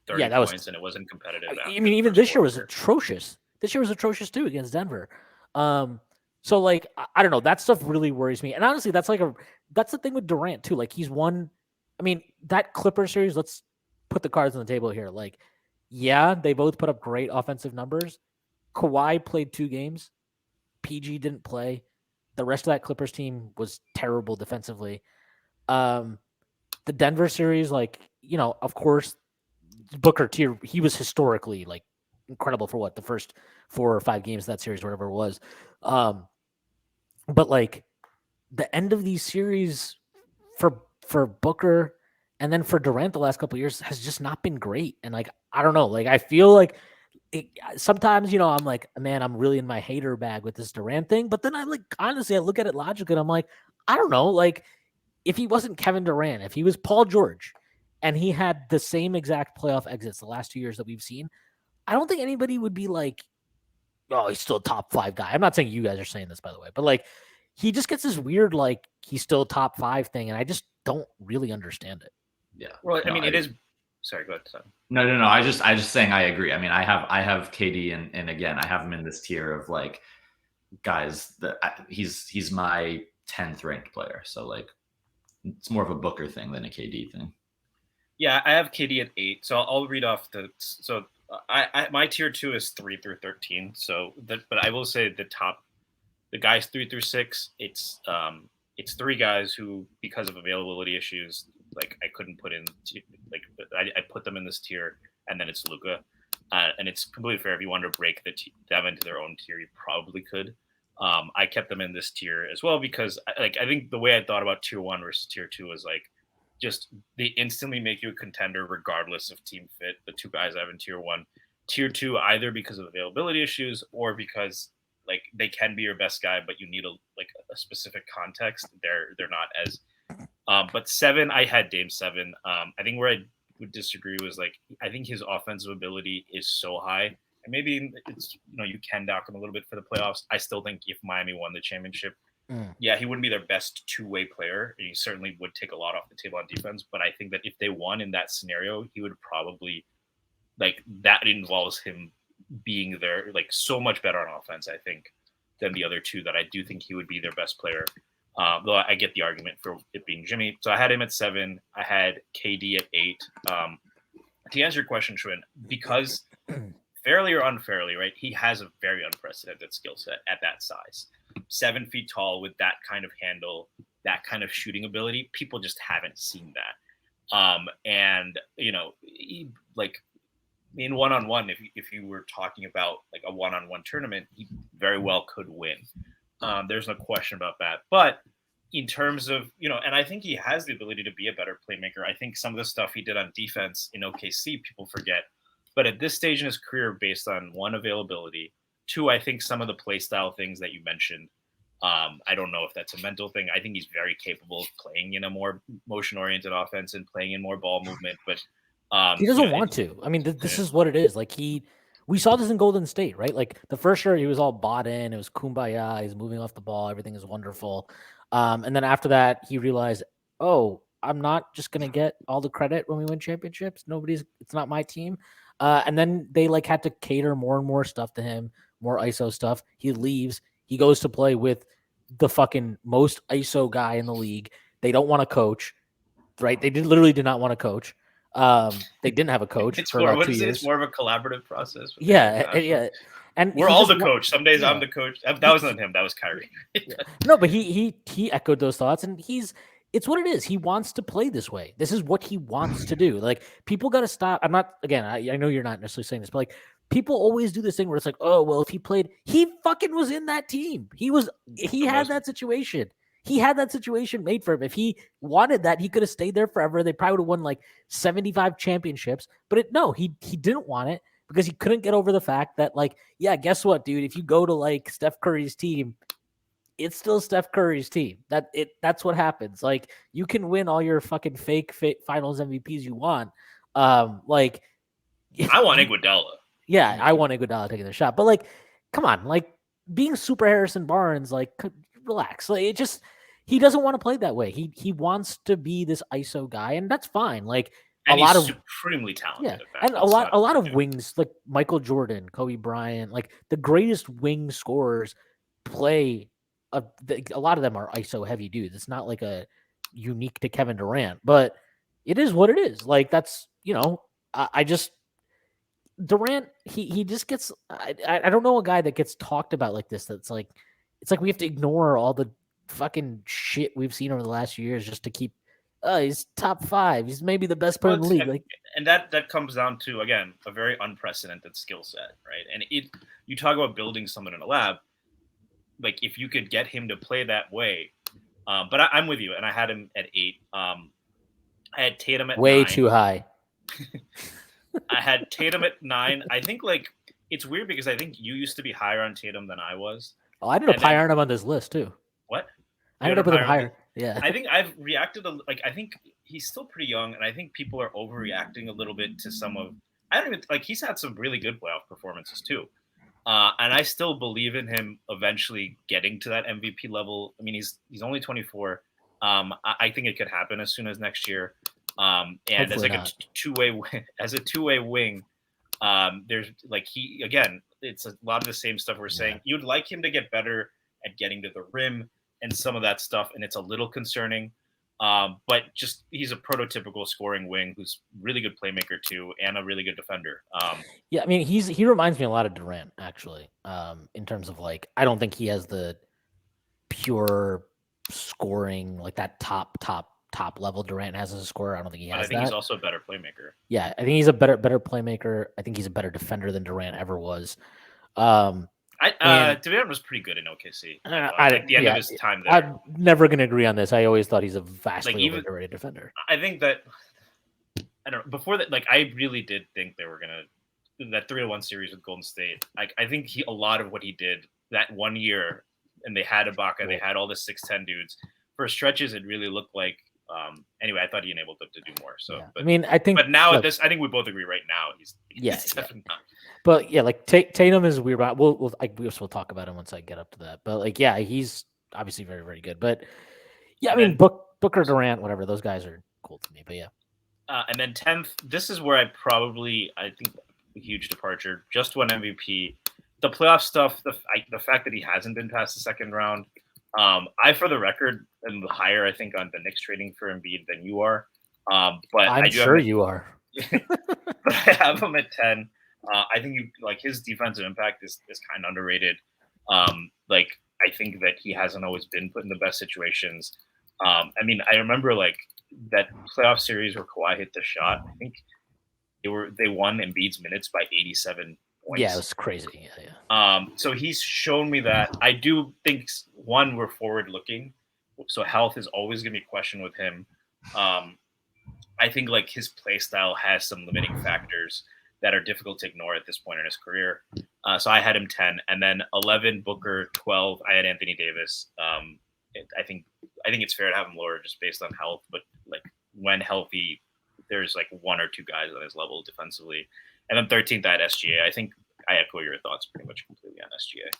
30 that was- points, and it wasn't competitive. I mean, even this year was atrocious. This year was atrocious too against Denver. So like, I don't know. That stuff really worries me. And honestly, that's the thing with Durant too. Like he's won. I mean, that Clippers series. Let's put the cards on the table here. Like, yeah, they both put up great offensive numbers. Kawhi played 2 games. PG didn't play. The rest of that Clippers team was terrible defensively. The Denver series, of course, Booker tier, he was historically like incredible for the first 4 or 5 games of that series, whatever it was. But like the end of these series for Booker and then for Durant the last couple of years has just not been great. And like, I don't know, like I feel like sometimes, I'm like, man, I'm really in my hater bag with this Durant thing. But then I'm like, honestly, I look at it logically and I'm like, I don't know, like if he wasn't Kevin Durant, if he was Paul George and he had the same exact playoff exits the last 2 years that we've seen, I don't think anybody would be like, oh, he's still a top 5 guy. I'm not saying you guys are saying this, by the way, but like he just gets this weird, like he's still top 5 thing. And I just don't really understand it. Yeah. Well, I mean, it is. Sorry, go ahead, Simon. No. I just saying I agree. I mean, I have KD and again, I have him in this tier of like guys that he's my 10th ranked player. So like it's more of a Booker thing than a KD thing. Yeah, I have KD at 8. So I'll read off I my tier 2 is 3 through 13. So but I will say the guys 3 through 6, it's 3 guys who, because of availability issues, like I couldn't put in, like I put them in this tier, and then it's Luka, and it's completely fair. If you wanted to break them into their own tier, you probably could. I kept them in this tier as well because I think the way I thought about tier 1 versus tier 2 was like just they instantly make you a contender regardless of team fit. The 2 guys I have in tier 1, tier 2 either because of availability issues or because like they can be your best guy, but you need a specific context. They're not as. But 7, I had Dame 7. I think where I would disagree was like I think his offensive ability is so high, and maybe it's you can dock him a little bit for the playoffs. I still think if Miami won the championship, yeah, he wouldn't be their best 2-way player. He certainly would take a lot off the table on defense. But I think that if they won in that scenario, he would probably like that involves him being there like so much better on offense. I think than the other 2 that I do think he would be their best player. Though I get the argument for it being Jimmy. So I had him at 7. I had KD at 8. To answer your question, Shwin, because fairly or unfairly, right, he has a very unprecedented skill set at that size. 7 feet tall with that kind of handle, that kind of shooting ability. People just haven't seen that. And, like in one-on-one, if you were talking about like a one-on-one tournament, he very well could win. There's no question about that. But in terms of, and I think he has the ability to be a better playmaker. I think some of the stuff he did on defense in OKC, people forget. But at this stage in his career, based on 1, availability, 2, I think some of the play style things that you mentioned, I don't know if that's a mental thing. I think he's very capable of playing in a more motion-oriented offense and playing in more ball movement. But he doesn't want to. I mean, this is what it is. Like we saw this in Golden State, right? Like the first year he was all bought in. It was kumbaya. He's moving off the ball. Everything is wonderful. And then after that, he realized, oh, I'm not just going to get all the credit when we win championships. It's not my team. And then they like had to cater more and more stuff to him, more ISO stuff. He leaves. He goes to play with the fucking most ISO guy in the league. They don't want to coach, right? They literally did not want to coach. They didn't have a coach for about 2 years. It's more of a collaborative process. Yeah. And we're all the coach. Some days I'm the coach. That wasn't him. That was Kyrie. No, but he echoed those thoughts, and it's what it is. He wants to play this way. This is what he wants to do. Like people got to stop. I'm not, again, I know you're not necessarily saying this, but like people always do this thing where it's like, oh, well, if he played, he fucking was in that team. He had that situation. He had that situation made for him. If he wanted that, he could have stayed there forever. They probably would have won like 75 championships. But he didn't want it. because he couldn't get over the fact that, like, yeah, guess what, dude? If you go to like Steph Curry's team, it's still Steph Curry's team. That's what happens. Like, you can win all your fucking fake finals MVPs you want. Like, I want Iguodala. yeah, I want Iguodala taking the shot, but like, come on, like being Super Harrison Barnes, like, relax. Like, it just he doesn't want to play that way. He wants to be this ISO guy, and that's fine. Like And a lot he's of supremely talented. yeah, At that. and That's a lot of wings like Michael Jordan, Kobe Bryant, like the greatest wing scorers play. A lot of them are ISO heavy dudes. It's not like a unique to Kevin Durant, but it is what it is. Like that's I just Durant, he just gets. I don't know a guy that gets talked about like this. That's like, it's like we have to ignore all the fucking shit we've seen over the last few years just to keep. He's top 5. He's maybe the best player in the league. Like, and that comes down to, again, a very unprecedented skill set, right? And you talk about building someone in a lab. Like, if you could get him to play that way, but I'm with you, and I had him at 8. I had Tatum at way 9. too high. I had Tatum at 9. I think, like, it's weird because I think you used to be higher on Tatum than I was. Oh, I ended up higher on him on this list too. What? I ended up with him higher. Yeah. I think I've reacted I think he's still pretty young, and I think people are overreacting a little bit to some of. I don't even like. He's had some really good playoff performances too, and I still believe in him eventually getting to that MVP level. I mean, he's only 24. I think it could happen as soon as next year. And as like a two-way wing, there's like it's a lot of the same stuff we're saying. You'd like him to get better at getting to the rim and some of that stuff, and it's a little concerning. But just he's a prototypical scoring wing who's really good playmaker too, and a really good defender. Yeah, I mean he reminds me a lot of Durant actually. In terms of like, I don't think he has the pure scoring like that top level Durant has as a scorer. I don't think he has. I think he's also a better playmaker. Yeah, I think he's a better playmaker. I think he's a better defender than Durant ever was. Durant was pretty good in OKC. At the end of his time there. I'm never going to agree on this. I always thought he's a vastly overrated defender. I think that I don't know. Before that, like I really did think they were gonna that 3-1 series with Golden State. I think a lot of what he did that one year, and they had Ibaka, they had all the 6'10" dudes. For stretches, it really looked like. Anyway, I thought he enabled them to do more. So, yeah. I mean, I think. But now at this, I think we both agree. Right now, he's definitely not. But yeah, like Tatum is weird. We'll talk about him once I get up to that. But like, yeah, he's obviously very, very good. But yeah, I mean, Booker, Durant, whatever, those guys are cool to me. But yeah. And then 10th, this is where I think a huge departure. Just won MVP. The playoff stuff, the fact that he hasn't been past the second round. For the record, am higher, I think, on the Knicks trading for Embiid than you are. But I'm sure you are. But I have him at 10. I think his defensive impact is kind of underrated. Like I think that he hasn't always been put in the best situations. I mean, I remember like that playoff series where Kawhi hit the shot. I think they won Embiid's minutes by 87 points. Yeah, it was crazy. Yeah. So he's shown me that. I do think we're forward looking, so health is always going to be a question with him. I think like his play style has some limiting factors that are difficult to ignore at this point in his career. So I had him 10, and then 11 Booker, 12 I had Anthony Davis. I think it's fair to have him lower just based on health, but like when healthy, there's like one or two guys on his level defensively. And then 13th I had SGA. I think I echo your thoughts pretty much completely on SGA.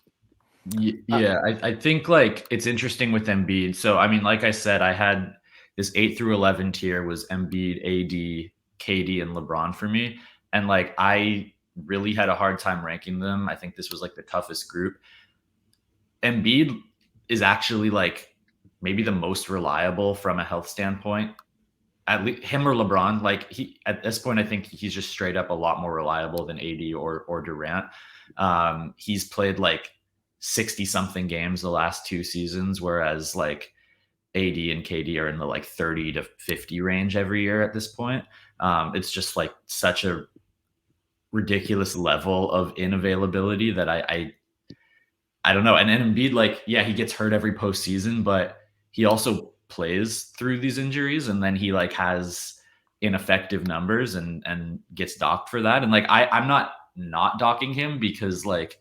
Yeah, I think like it's interesting with Embiid. So I mean, like I said, I had this 8 through 11 tier was Embiid, AD, KD, and LeBron for me. And like I really had a hard time ranking them. I think this was like the toughest group. Embiid is actually like maybe the most reliable from a health standpoint. At least him or LeBron, like he at this point, I think he's just straight up a lot more reliable than AD or Durant. He's played like 60 something games the last 2 seasons, whereas like AD and KD are in the like 30 to 50 range every year at this point. It's just like such a ridiculous level of inavailability that I don't know. And Embiid, like, yeah, he gets hurt every postseason, but he also plays through these injuries, and then he like has ineffective numbers and gets docked for that. And like I'm not not docking him because like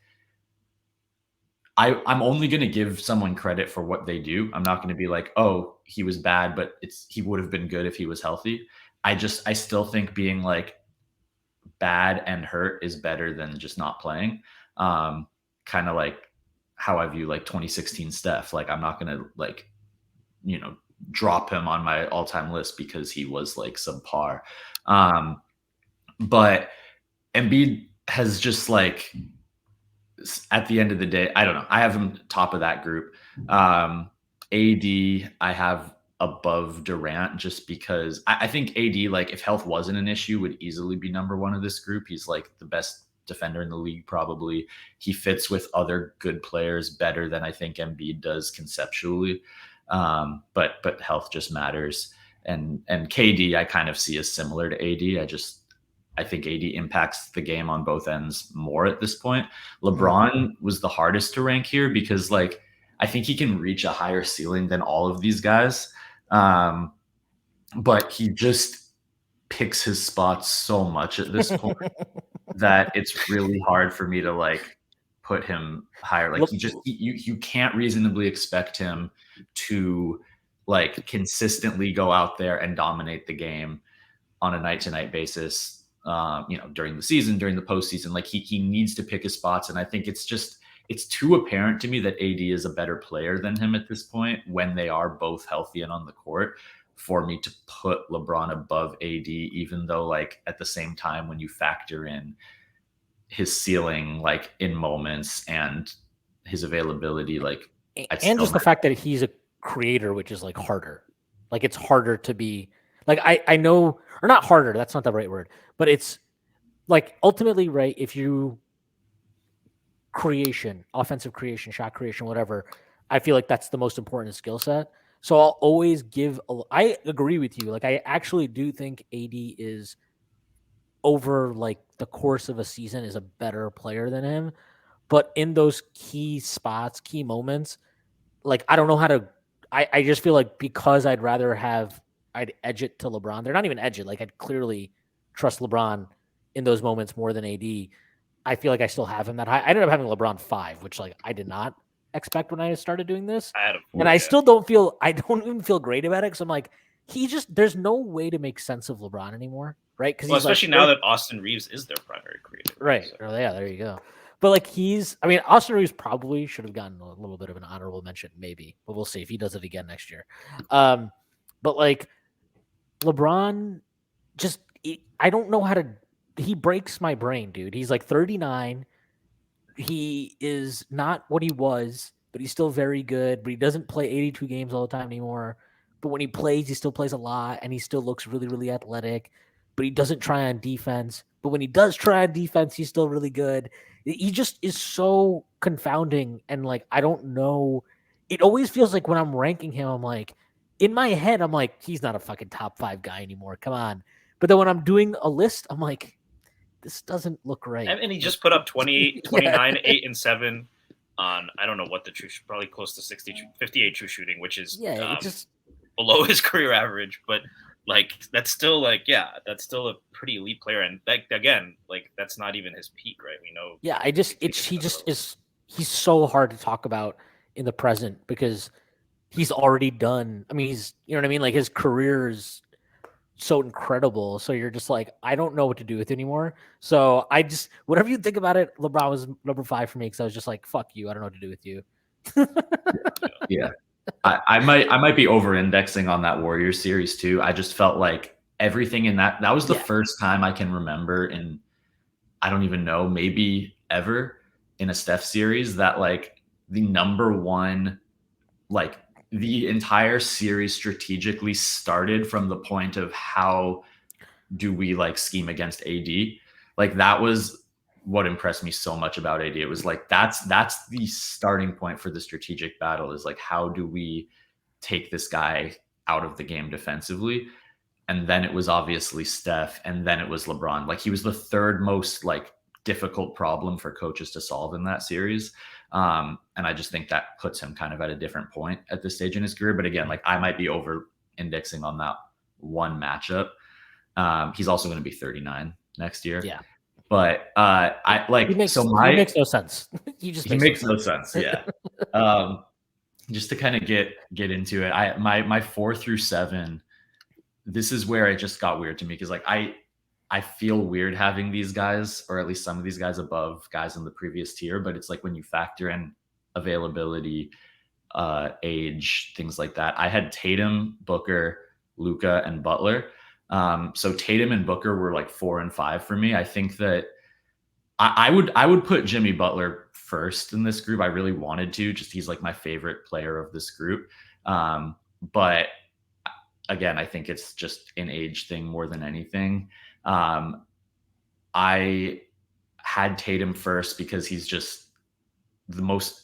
I'm only going to give someone credit for what they do. I'm not going to be like, oh, he was bad, but he would have been good if he was healthy. I still think being like bad and hurt is better than just not playing. Kind of like how I view like 2016 Steph. Like I'm not going to like, drop him on my all-time list because he was like subpar. But Embiid has just like, at the end of the day, I don't know. I have him top of that group. AD, I have above Durant just because I think AD, like if health wasn't an issue, would easily be number one of this group. He's like the best defender in the league, probably. He fits with other good players better than I think Embiid does conceptually. But health just matters. And KD, I kind of see as similar to AD. I think AD impacts the game on both ends more at this point. LeBron was the hardest to rank here because like I think he can reach a higher ceiling than all of these guys. But he just picks his spots so much at this point that it's really hard for me to like put him higher. Like you can't reasonably expect him to like consistently go out there and dominate the game on a night-to-night basis. During the season, during the postseason, like he needs to pick his spots. And I think it's too apparent to me that AD is a better player than him at this point when they are both healthy and on the court for me to put LeBron above AD, even though like at the same time, when you factor in his ceiling, like in moments and his availability, like, and just the fact that he's a creator, which is like harder, like it's harder to be like, I know, or not harder, that's not the right word, but it's like ultimately, right, if you offensive creation, shot creation, whatever, I feel like that's the most important skill set. So I'll always I agree with you. Like I actually do think AD is over like the course of a season is a better player than him. But in those key spots, key moments, like I don't know how to, I just feel like because I'd edge it to LeBron. They're not even edge it. Like I'd clearly trust LeBron in those moments more than AD. I feel like I still have him that high. I ended up having LeBron 5, which like I did not expect when I started doing this. I still don't even feel great about it because I'm like, there's no way to make sense of LeBron anymore, right? Because especially now that Austin Reeves is their primary creator. Right. So. Yeah, there you go. But like Austin Reeves probably should have gotten a little bit of an honorable mention, maybe, but we'll see if he does it again next year. But like LeBron, I don't know how to. He breaks my brain, dude. He's like 39. He is not what he was, but he's still very good. But he doesn't play 82 games all the time anymore. But when he plays, he still plays a lot, and he still looks really, really athletic. But he doesn't try on defense. But when he does try on defense, he's still really good. He just is so confounding, and like I don't know. It always feels like when I'm ranking him, I'm like, in my head, I'm like, he's not a fucking top 5 guy anymore. Come on. But then when I'm doing a list, I'm like, this doesn't look right. And he just put up 28, 29, 8 and 7 on, I don't know what the true, probably close to 58 true shooting, which is just below his career average. But like, that's still a pretty elite player. And that, again, like that's not even his peak, right? We know. Yeah. He's so hard to talk about in the present because he's already done. I mean, you know what I mean? Like his career is so incredible. So you're just like, I don't know what to do with it anymore. So whatever you think about it, LeBron was number 5 for me because I was just like, fuck you. I don't know what to do with you. Yeah. I might be over indexing on that Warriors series too. I just felt like everything in that was the first time I can remember in, I don't even know, maybe ever in a Steph series that like the number one, like the entire series strategically started from the point of how do we like scheme against AD. Like that was what impressed me so much about AD. It was like, that's the starting point for the strategic battle is like, how do we take this guy out of the game defensively? And then it was obviously Steph, and then it was LeBron. Like he was the third most like difficult problem for coaches to solve in that series. And I just think that puts him kind of at a different point at this stage in his career. But again, like I might be over indexing on that one matchup. He's also going to be 39 next year. Yeah. But I like He makes no sense. He makes no sense. Yeah. Just to kind of get into it, my 4 through 7, this is where it just got weird to me because like I feel weird having these guys, or at least some of these guys, above guys in the previous tier. But it's like when you factor in availability, age, things like that. I had Tatum, Booker, Luka, and Butler. So Tatum and Booker were like 4 and 5 for me. I think that I would put Jimmy Butler first in this group. I really wanted to, just he's like my favorite player of this group. But again, I think it's just an age thing more than anything. I had Tatum first because he's just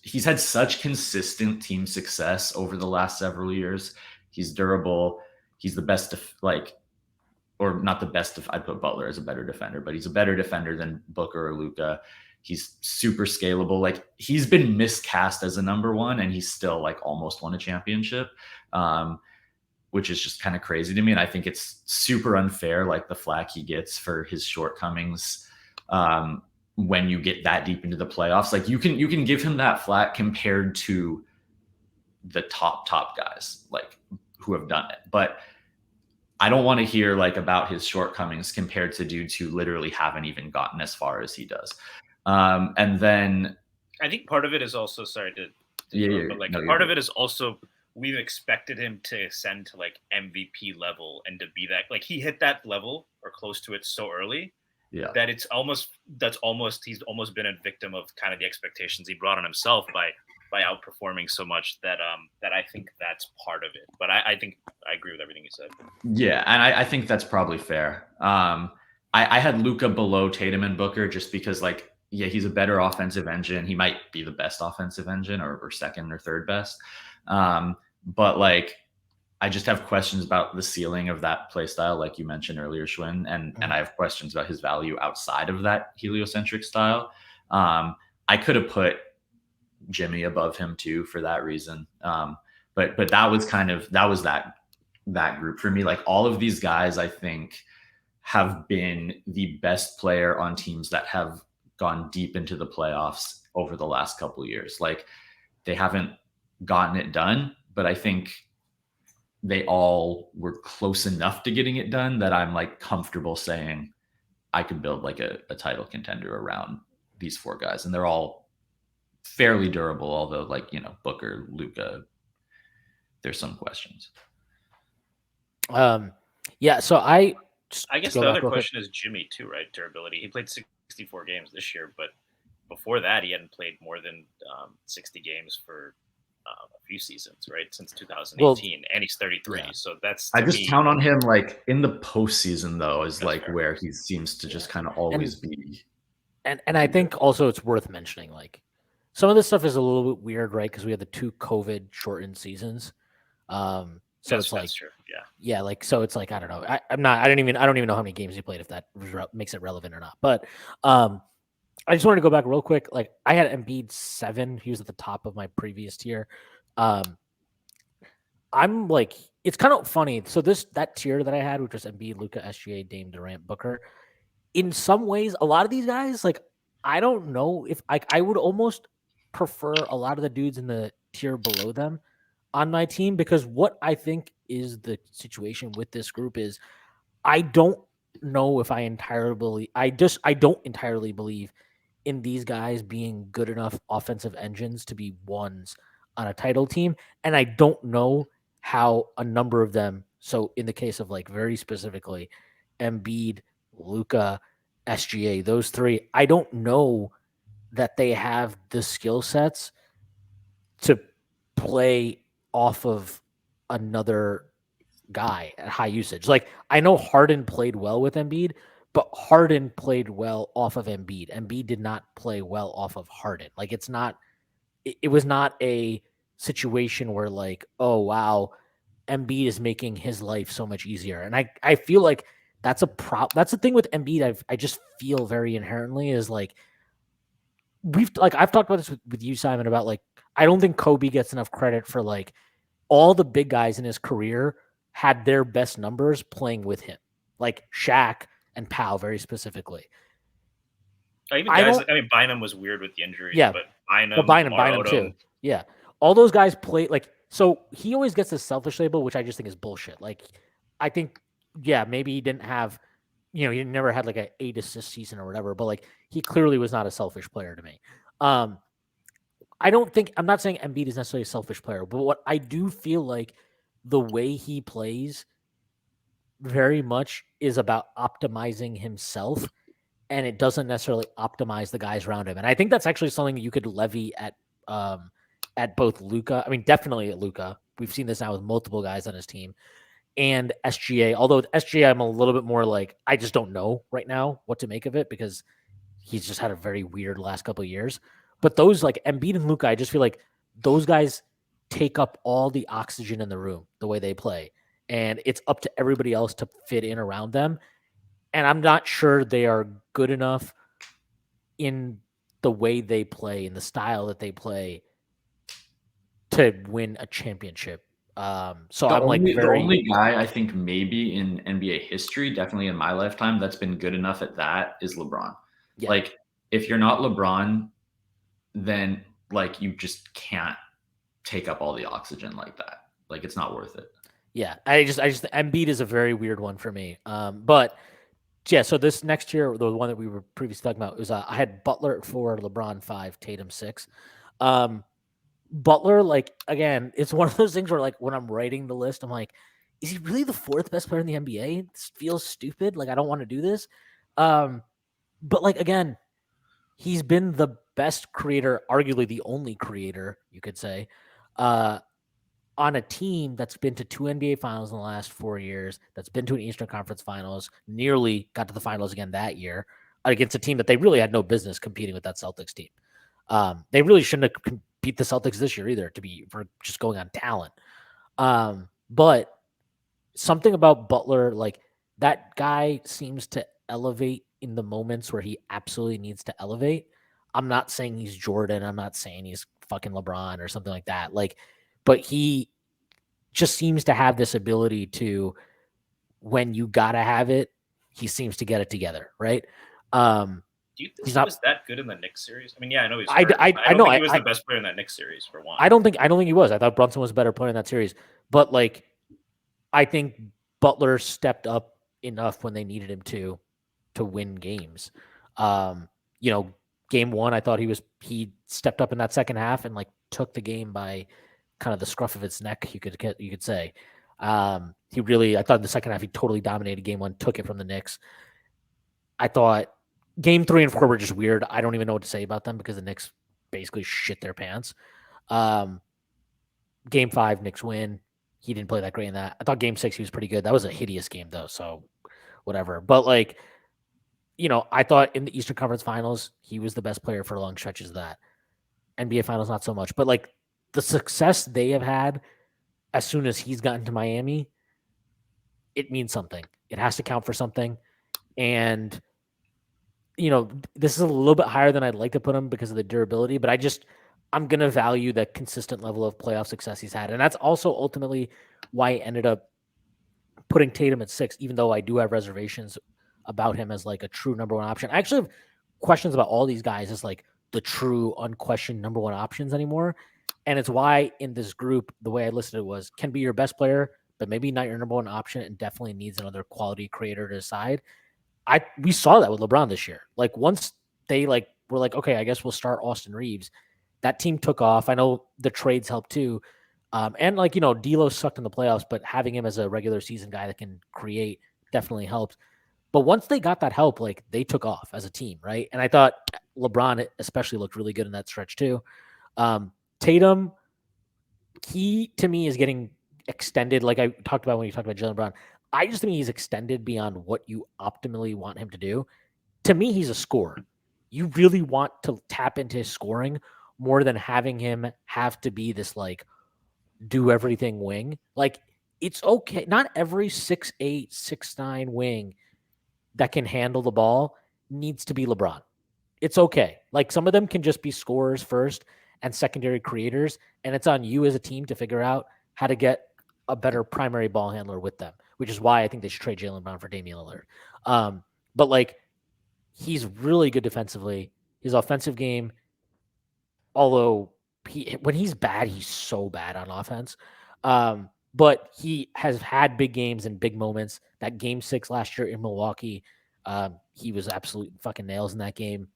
he's had such consistent team success over the last several years. He's durable. He's the best, or not the best. I'd put Butler as a better defender, but he's a better defender than Booker or Luka. He's super scalable. Like, he's been miscast as a number one, and he's still like almost won a championship, which is just kind of crazy to me. And I think it's super unfair, like the flack he gets for his shortcomings when you get that deep into the playoffs. Like, you can give him that flack compared to the top guys, like, who have done it. But I don't want to hear like about his shortcomings compared to dudes who literally haven't even gotten as far as he does. And then I think part of it is also, part of it is also we've expected him to ascend to like MVP level and to be that, like, he hit that level or close to it so early that he's almost been a victim of kind of the expectations he brought on himself by outperforming so much that I think that's part of it. But I think I agree with everything you said. Yeah, and I think that's probably fair. I had Luka below Tatum and Booker just because, like, yeah, he's a better offensive engine. He might be the best offensive engine or second or third best. But like, I just have questions about the ceiling of that play style, like you mentioned earlier, Shwin, and I have questions about his value outside of that heliocentric style. I could have put Jimmy above him too for that reason. But that was that group for me. Like, all of these guys, I think, have been the best player on teams that have gone deep into the playoffs over the last couple of years. Like, they haven't gotten it done, but I think they all were close enough to getting it done that I'm like comfortable saying I could build like a title contender around these 4 guys. And they're all fairly durable, although, like, you know, Booker, Luka, there's some questions. Yeah, so I guess the other question is Jimmy too, right? Durability. He played 64 games this year, but before that, he hadn't played more than 60 games for a few seasons, right? Since 2018, and he's 33. Yeah. So that's, I just count on him like in the postseason, though, is like fair. Where he seems to just kind of always be. And I think also it's worth mentioning, like, some of this stuff is a little bit weird, right? Because we had the 2 COVID shortened seasons. So it's like, true. Yeah. Like, so it's like, I don't know. I don't even know how many games he played, if that makes it relevant or not. But I just wanted to go back real quick. Like, I had Embiid 7. He was at the top of my previous tier. I'm like, it's kind of funny. So that tier that I had, which was Embiid, Luka, SGA, Dame, Durant, Booker, in some ways, a lot of these guys, like, I don't know if I would almost prefer a lot of the dudes in the tier below them on my team, because what I think is the situation with this group is I don't know if I don't entirely believe in these guys being good enough offensive engines to be ones on a title team. And I don't know how a number of them, so in the case of, like, very specifically Embiid, Luka, SGA, those 3, I don't know that they have the skill sets to play off of another guy at high usage. Like, I know Harden played well with Embiid, but Harden played well off of Embiid. Embiid did not play well off of Harden. Like, it was not a situation where, like, oh wow, Embiid is making his life so much easier. And I feel like that's that's the thing with Embiid. I just feel very inherently is like, I've talked about this with you, Simon, about, like, I don't think Kobe gets enough credit for, like, all the big guys in his career had their best numbers playing with him, like Shaq and Pau very specifically. Even I guys, don't- I mean, Bynum was weird with the injuries, Yeah, but Bynum, But Bynum Odom, too. Yeah. All those guys play like so he always gets this selfish label, which I just think is bullshit. Like I think, yeah, maybe he didn't have, he never had like an 8 assist season or whatever, but like he clearly was not a selfish player to me. I'm not saying Embiid is necessarily a selfish player, but what I do feel like the way he plays very much is about optimizing himself, and it doesn't necessarily optimize the guys around him. And I think that's actually something you could levy at both Luka. I mean, definitely at Luka. We've seen this now with multiple guys on his team and SGA. Although with SGA, I'm a little bit more like I just don't know right now what to make of it because he's just had a very weird last couple of years. But those like Embiid and Luka, I just feel like those guys take up all the oxygen in the room the way they play, and it's up to everybody else to fit in around them. And I'm not sure they are good enough in the way they play, in the style that they play, to win a championship. So I'm like The very only guy I think maybe in NBA history, definitely in my lifetime, that's been good enough at that is LeBron. Yeah. Like if you're not LeBron, then like you just can't take up all the oxygen like that. Like it's not worth it. Yeah, I just Embiid is a very weird one for me. But yeah, so this next year, the one that we were previously talking about was I had Butler at 4, LeBron 5, Tatum 6. Butler, like again, it's one of those things where like when I'm writing the list, I'm like, is he really the 4th best player in the NBA? This feels stupid. Like I don't want to do this. But like again, he's been the best creator, arguably the only creator, you could say, on a team that's been to 2 NBA finals in the last 4 years, that's been to an Eastern Conference finals, nearly got to the finals again that year against a team that they really had no business competing with that Celtics team. They really shouldn't have beat the Celtics this year either for just going on talent. But something about Butler, like that guy seems to elevate in the moments where he absolutely needs to elevate. I'm not saying he's Jordan. I'm not saying he's fucking LeBron or something like that. Like, but he just seems to have this ability to, when you gotta have it, he seems to get it together, right? Do you think He's he not- was that good in the Knicks series? I mean, yeah, I know he's I- hurt. I- but I don't know, think he was I- the best player in that Knicks series for one. I don't think he was. I thought Brunson was a better player in that series, but like, I think Butler stepped up enough when they needed him to win games. Game 1, I thought he stepped up in that second half and like took the game by kind of the scruff of its neck. You could say. I thought in the second half he totally dominated game 1, took it from the Knicks. I thought game 3 and 4 were just weird. I don't even know what to say about them because the Knicks basically shit their pants. Game 5, Knicks win. He didn't play that great in that. I thought game 6 he was pretty good. That was a hideous game though, so whatever. But like, I thought in the Eastern Conference Finals he was the best player for long stretches of that. NBA Finals not so much, but like the success they have had as soon as he's gotten to Miami, it means something. It has to count for something. And this is a little bit higher than I'd like to put him because of the durability, but I'm going to value the consistent level of playoff success he's had. And that's also ultimately why I ended up putting Tatum at 6, even though I do have reservations about him as like a true number 1 option. I actually have questions about all these guys as like the true unquestioned number 1 options anymore. And it's why in this group, the way I listed it was can be your best player, but maybe not your number 1 option and definitely needs another quality creator to decide. We saw that with LeBron this year. Like once they were like, okay, I guess we'll start Austin Reeves. That team took off. I know the trades helped too. And D'Lo sucked in the playoffs, but having him as a regular season guy that can create definitely helps. But once they got that help, like they took off as a team, right? And I thought LeBron especially looked really good in that stretch too. Tatum, he to me is getting extended. Like I talked about when you talked about Jaylen Brown, I just think he's extended beyond what you optimally want him to do. To me, he's a scorer. You really want to tap into his scoring more than having him have to be this like do everything wing. Like it's okay. Not every 6'8", 6'9" wing that can handle the ball needs to be LeBron. It's okay. Like some of them can just be scorers first and secondary creators, and it's on you as a team to figure out how to get a better primary ball handler with them, which is why I think they should trade Jaylen Brown for Damian Lillard. But like he's really good defensively. His offensive game, although when he's bad, he's so bad on offense. But he has had big games and big moments. That game 6 last year in Milwaukee, he was absolute fucking nails in that game.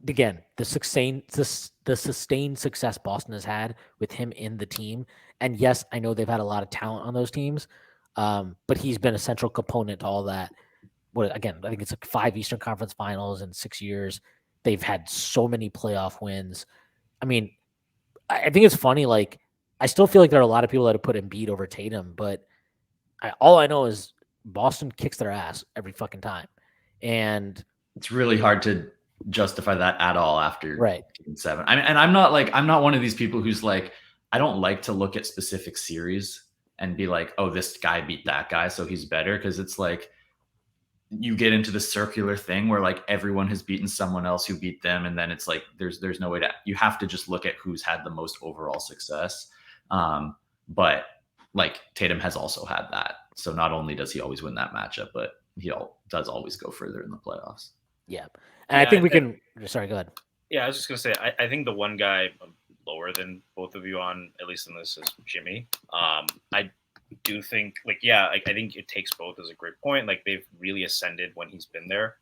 Again, the sustained success Boston has had with him in the team, and yes, I know they've had a lot of talent on those teams, but he's been a central component to all that. Again, I think it's like 5 Eastern Conference Finals in 6 years. They've had so many playoff wins. I mean, I think it's funny. Like, I still feel like there are a lot of people that have put Embiid over Tatum, but all I know is Boston kicks their ass every fucking time, and it's really hard to justify that at all after Game 7. I mean, and I'm not one of these people who's like, I don't like to look at specific series and be like, oh, this guy beat that guy, so he's better, because it's like you get into the circular thing where like everyone has beaten someone else who beat them, and then it's like there's no way to. You have to just look at who's had the most overall success. But like Tatum has also had that, so not only does he always win that matchup, but he does always go further in the playoffs. Yeah. And I think we can. Sorry, go ahead. Yeah, I was just gonna say, I think the one guy lower than both of you on, at least in this, is Jimmy. I do think, like, yeah, I think it takes both as a great point. Like, they've really ascended when he's been there.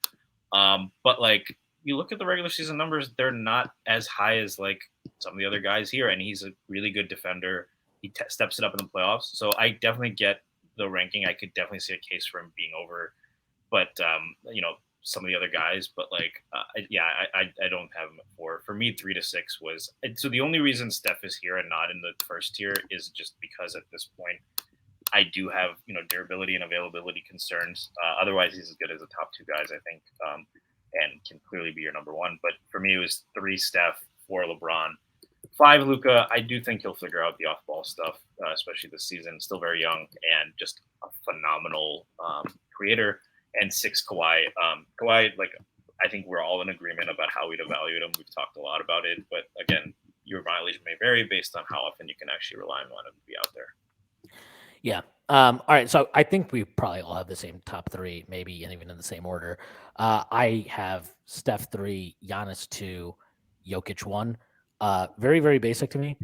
But like, you look at the regular season numbers, they're not as high as like some of the other guys here, and he's a really good defender. He steps it up in the playoffs. So I definitely get the ranking. I could definitely see a case for him being over, but some of the other guys, but like, I don't have him at 4. For me, 3 to 6 was, so the only reason Steph is here and not in the first tier is just because at this point, I do have, durability and availability concerns. Otherwise, he's as good as the top 2 guys, I think, and can clearly be your number 1. But for me, it was 3 Steph, 4 LeBron, 5 Luka. I do think he'll figure out the off-ball stuff, especially this season. Still very young and just a phenomenal creator. And 6 Kawhi. Kawhi, like, I think we're all in agreement about how we'd evaluate him. We've talked a lot about it, but again, your mileage may vary based on how often you can actually rely on him to be out there. Yeah. All right. So I think we probably all have the same top 3, maybe, and even in the same order. I have Steph 3, Giannis 2, Jokic 1. Very, very basic to me.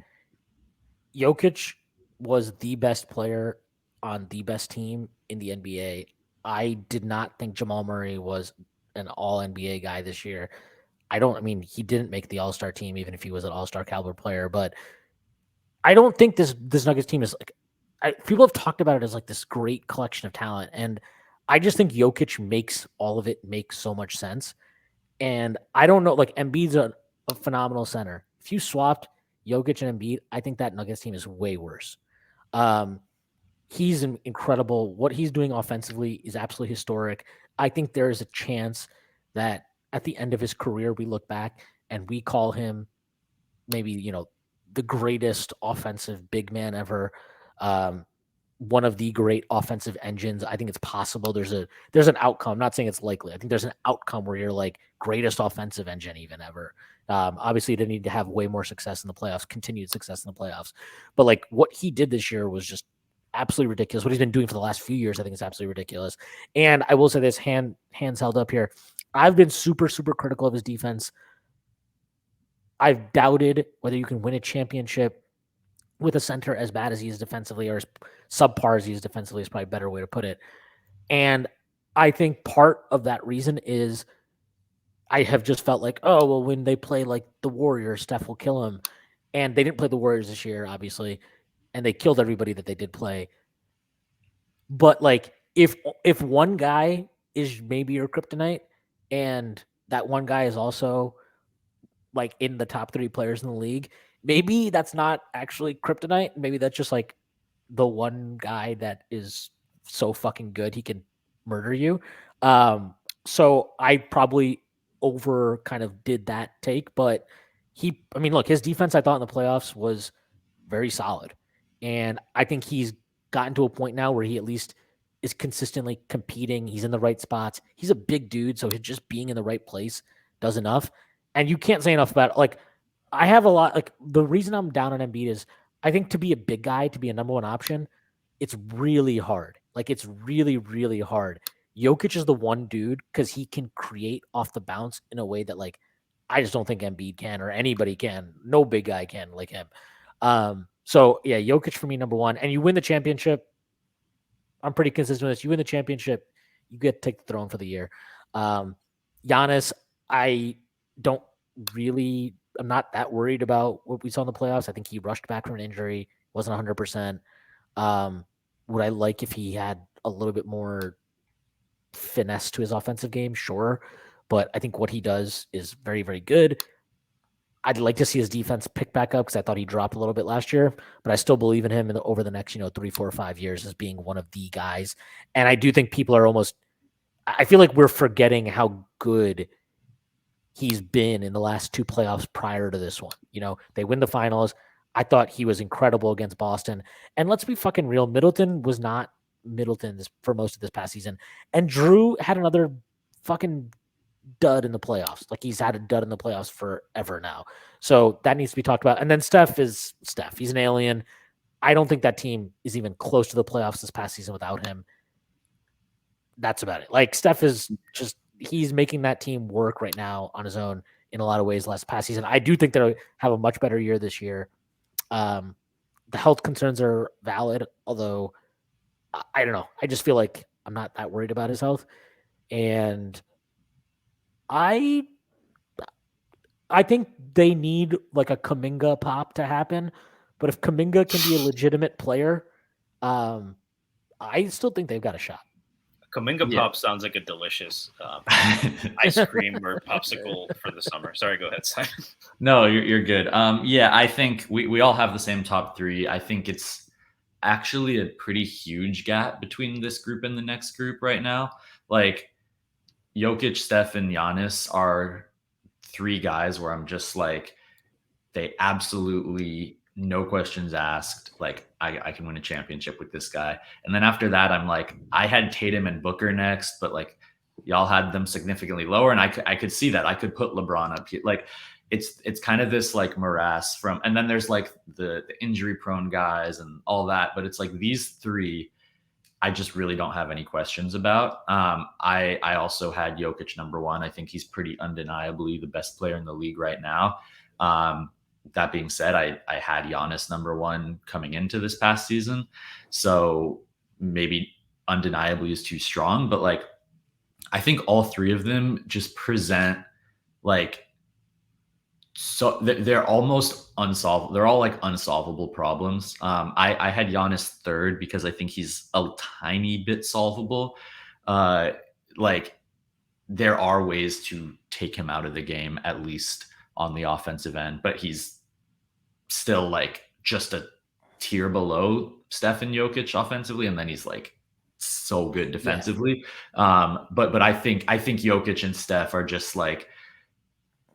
Jokic was the best player on the best team in the NBA. I did not think Jamal Murray was an all-NBA guy this year. He didn't make the All-Star team, even if he was an All-Star caliber player, but I don't think this Nuggets team is like, people have talked about it as like this great collection of talent, and I just think Jokic makes all of it make so much sense. And I don't know, like, Embiid's a phenomenal center. If you swapped Jokic and Embiid, I think that Nuggets team is way worse. He's incredible. What he's doing offensively is absolutely historic. I think there is a chance that at the end of his career, we look back and we call him maybe, the greatest offensive big man ever. One of the great offensive engines. I think it's possible. There's an outcome. I'm not saying it's likely. I think there's an outcome where you're like greatest offensive engine even ever. Obviously, he didn't need to have way more success in the playoffs, continued success in the playoffs. But like what he did this year was just absolutely ridiculous. What he's been doing for the last few years, I think, is absolutely ridiculous. And I will say this, hands held up here. I've been super, super critical of his defense. I've doubted whether you can win a championship with a center as bad as he is defensively, or as subpar as he is defensively, is probably a better way to put it. And I think part of that reason is I have just felt like, oh, well, when they play like the Warriors, Steph will kill him. And they didn't play the Warriors this year, obviously, and they killed everybody that they did play. But like, if one guy is maybe your kryptonite, and that one guy is also like in the top 3 players in the league, maybe that's not actually kryptonite. Maybe that's just like the one guy that is so fucking good he can murder you. So I probably over kind of did that take, but look, his defense, I thought in the playoffs was very solid. And I think he's gotten to a point now where he at least is consistently competing. He's in the right spots. He's a big dude, so just being in the right place does enough. And you can't say enough about it. Like, I have a lot, like, the reason I'm down on Embiid is I think to be a big guy, to be a number 1 option, it's really hard. Like, it's really, really hard. Jokic is the one dude because he can create off the bounce in a way that like I just don't think Embiid can or anybody can. No big guy can like him. So yeah, Jokic for me number one. And you win the championship. I'm pretty consistent with this. You win the championship, you get to take the throne for the year. Giannis, I don't really. I'm not that worried about what we saw in the playoffs. I think he rushed back from an injury, wasn't 100%. Would I like if he had a little bit more finesse to his offensive game? Sure. But I think what he does is very, very good. I'd like to see his defense pick back up because I thought he dropped a little bit last year, but I still believe in him over the next, 3, 4, 5 years as being one of the guys. And I do think people are I feel like we're forgetting how good he's been in the last 2 playoffs prior to this one. They win the finals. I thought he was incredible against Boston. And let's be fucking real. Middleton was not Middleton for most of this past season. And Drew had another fucking dud in the playoffs. Like he's had a dud in the playoffs forever now. So that needs to be talked about. And then Steph is Steph. He's an alien. I don't think that team is even close to the playoffs this past season without him. That's about it. Like Steph is just, he's making that team work right now on his own in a lot of ways last past season. I do think they'll have a much better year this year. The health concerns are valid, although I don't know. I just feel like I'm not that worried about his health. And I think they need like a Kuminga pop to happen, but if Kuminga can be a legitimate player, I still think they've got a shot. Kuminga pop sounds like a delicious ice cream or popsicle for the summer. Sorry, go ahead, Simon. No, you're good. I think we all have the same top 3. I think it's actually a pretty huge gap between this group and the next group right now. Like Jokic, Steph, and Giannis are 3 guys where I'm just like, they absolutely, no questions asked, like I can win a championship with this guy. And then after that, I'm like, I had Tatum and Booker next, but like y'all had them significantly lower, and I could see that. I could put LeBron up here. Like it's kind of this like morass and then there's like the injury prone guys and all that, but it's like these 3 I just really don't have any questions about. I also had Jokic number 1. I think he's pretty undeniably the best player in the league right now. That being said, I had Giannis number 1 coming into this past season. So maybe undeniably is too strong, but like, I think all 3 of them just present like, so they're almost unsolvable. They're all like unsolvable problems. I had Giannis 3rd because I think he's a tiny bit solvable. Like there are ways to take him out of the game, at least on the offensive end, but he's still like just a tier below Steph and Jokic offensively. And then he's like so good defensively. Yeah. But I think Jokic and Steph are just like,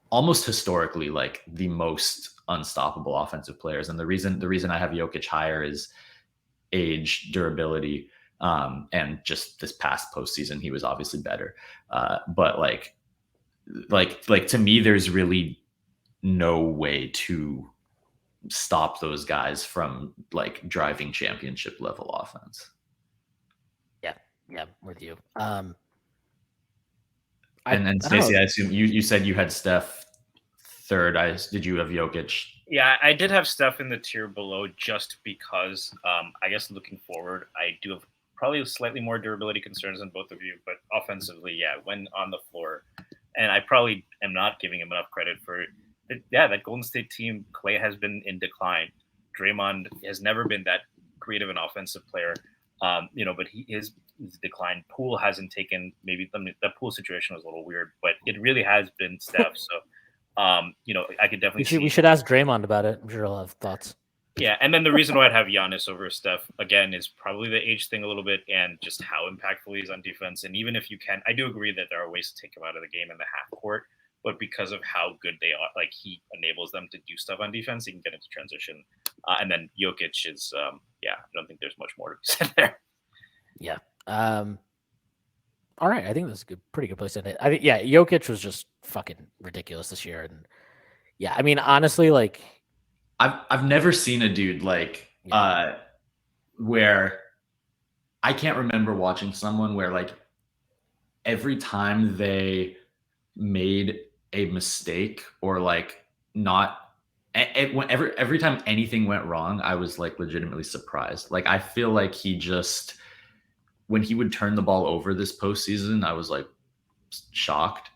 almost historically like the most unstoppable offensive players. And the reason I have Jokic higher is age, durability, and just this past postseason, he was obviously better. But like to me, there's really no way to stop those guys from like driving championship level offense. Yeah, I'm with you. And Stacy, I assume you said you had Steph 3rd. Did you have Jokic? Yeah, I did have Steph in the tier below just because I guess looking forward, I do have probably slightly more durability concerns than both of you, but offensively, yeah, when on the floor, and I probably am not giving him enough credit for it. Yeah, that Golden State team, Klay has been in decline. Draymond has never been that creative and offensive player, but his decline. Poole hasn't taken, maybe the Poole situation was a little weird, but it really has been Steph. So, I could definitely we should ask Draymond about it. I'm sure he'll have thoughts. Yeah, and then the reason why I'd have Giannis over Steph, again, is probably the age thing a little bit and just how impactful he is on defense. And even if you can, I do agree that there are ways to take him out of the game in the half court, but because of how good they are, like he enables them to do stuff on defense, he can get into transition. And then Jokic is, I don't think there's much more to be said there. Yeah. All right. I think that's a pretty good place to end it. I think, Jokic was just fucking ridiculous this year. And yeah, I mean, honestly, like, I've never seen a dude like where I can't remember watching someone where like every time they made a mistake or like not every time anything went wrong, I was like legitimately surprised. Like I feel like he just when he would turn the ball over this postseason, I was like shocked.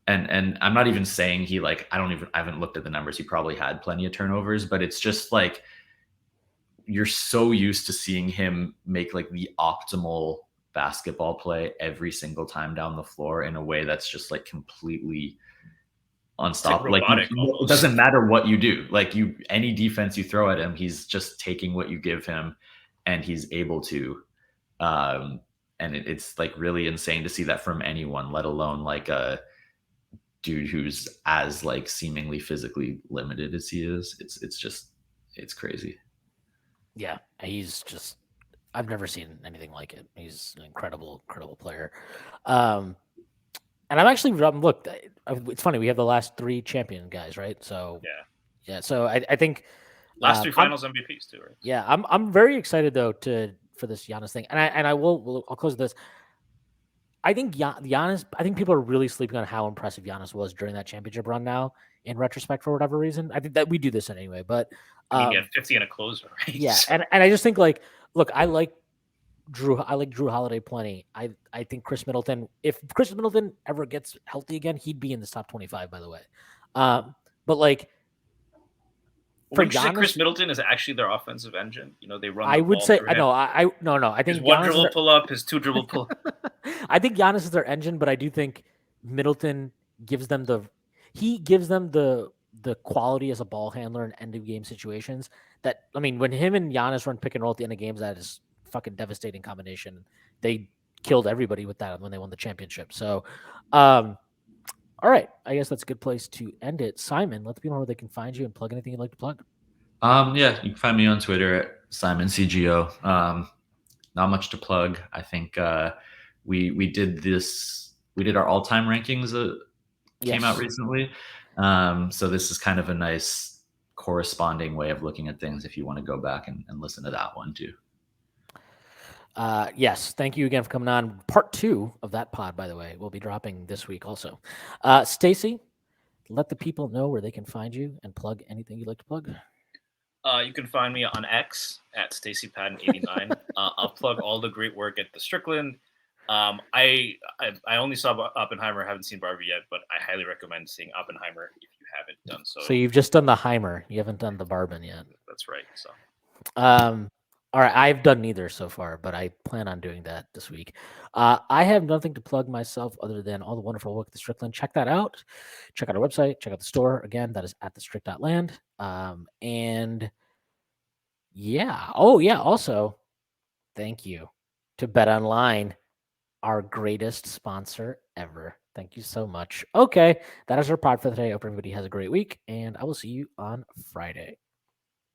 And I'm not even saying he like I haven't looked at the numbers. He probably had plenty of turnovers, but it's just like you're so used to seeing him make like the optimal basketball play every single time down the floor in a way that's just like completely unstoppable. Like it doesn't matter what you do. Like any defense you throw at him, he's just taking what you give him and he's able to. And it's like really insane to see that from anyone, let alone like a dude who's as like seemingly physically limited as he is. It's crazy. Yeah, he's just I've never seen anything like it. He's an incredible player. And I'm actually look. It's funny we have the last 3 champion guys, right? So yeah. So I think last 3 Finals MVPs too, right? Yeah, I'm very excited though for this Giannis thing, and I'll close with this. I think Giannis. I think people are really sleeping on how impressive Giannis was during that championship run. Now, in retrospect, for whatever reason, I think that we do this anyway. But he had 50 and a closer, right? Yeah, and I just think like, look, I like Drew Holiday plenty. I think Chris Middleton. If Chris Middleton ever gets healthy again, he'd be in the top 25. By the way, but like. For Giannis, Chris Middleton is actually their offensive engine. You know, they run. I would say no. I think his one dribble pull up, his 2 dribble pull. I think Giannis is their engine, but I do think Middleton gives them the quality as a ball handler in end of game situations. That I mean, when him and Giannis run pick and roll at the end of games, that is fucking devastating combination. They killed everybody with that when they won the championship. So, all right, I guess that's a good place to end it. Simon, let the people know where they can find you and plug anything you'd like to plug. Yeah, you can find me on Twitter at SimonCGO. Not much to plug. I think we did our all-time rankings came out recently. So this is kind of a nice corresponding way of looking at things if you want to go back and listen to that one too. Yes, thank you again for coming on. Part 2 of that pod, by the way, will be dropping this week also. Stacy, let the people know where they can find you and plug anything you'd like to plug. You can find me on X at StacyPadden89. I'll plug all the great work at the Strickland. I only saw Oppenheimer. I haven't seen Barbie yet, but I highly recommend seeing Oppenheimer if you haven't done so. So you've just done the Heimer. You haven't done the Barbin yet. That's right. So, all right. I've done neither so far, but I plan on doing that this week. I have nothing to plug myself other than all the wonderful work at the Strickland. Check that out. Check out our website. Check out the store. Again, that is at thestrict.land. And yeah. Oh, yeah. Also, thank you to BetOnline, our greatest sponsor ever. Thank you so much. Okay. That is our pod for today. I hope everybody has a great week, and I will see you on Friday.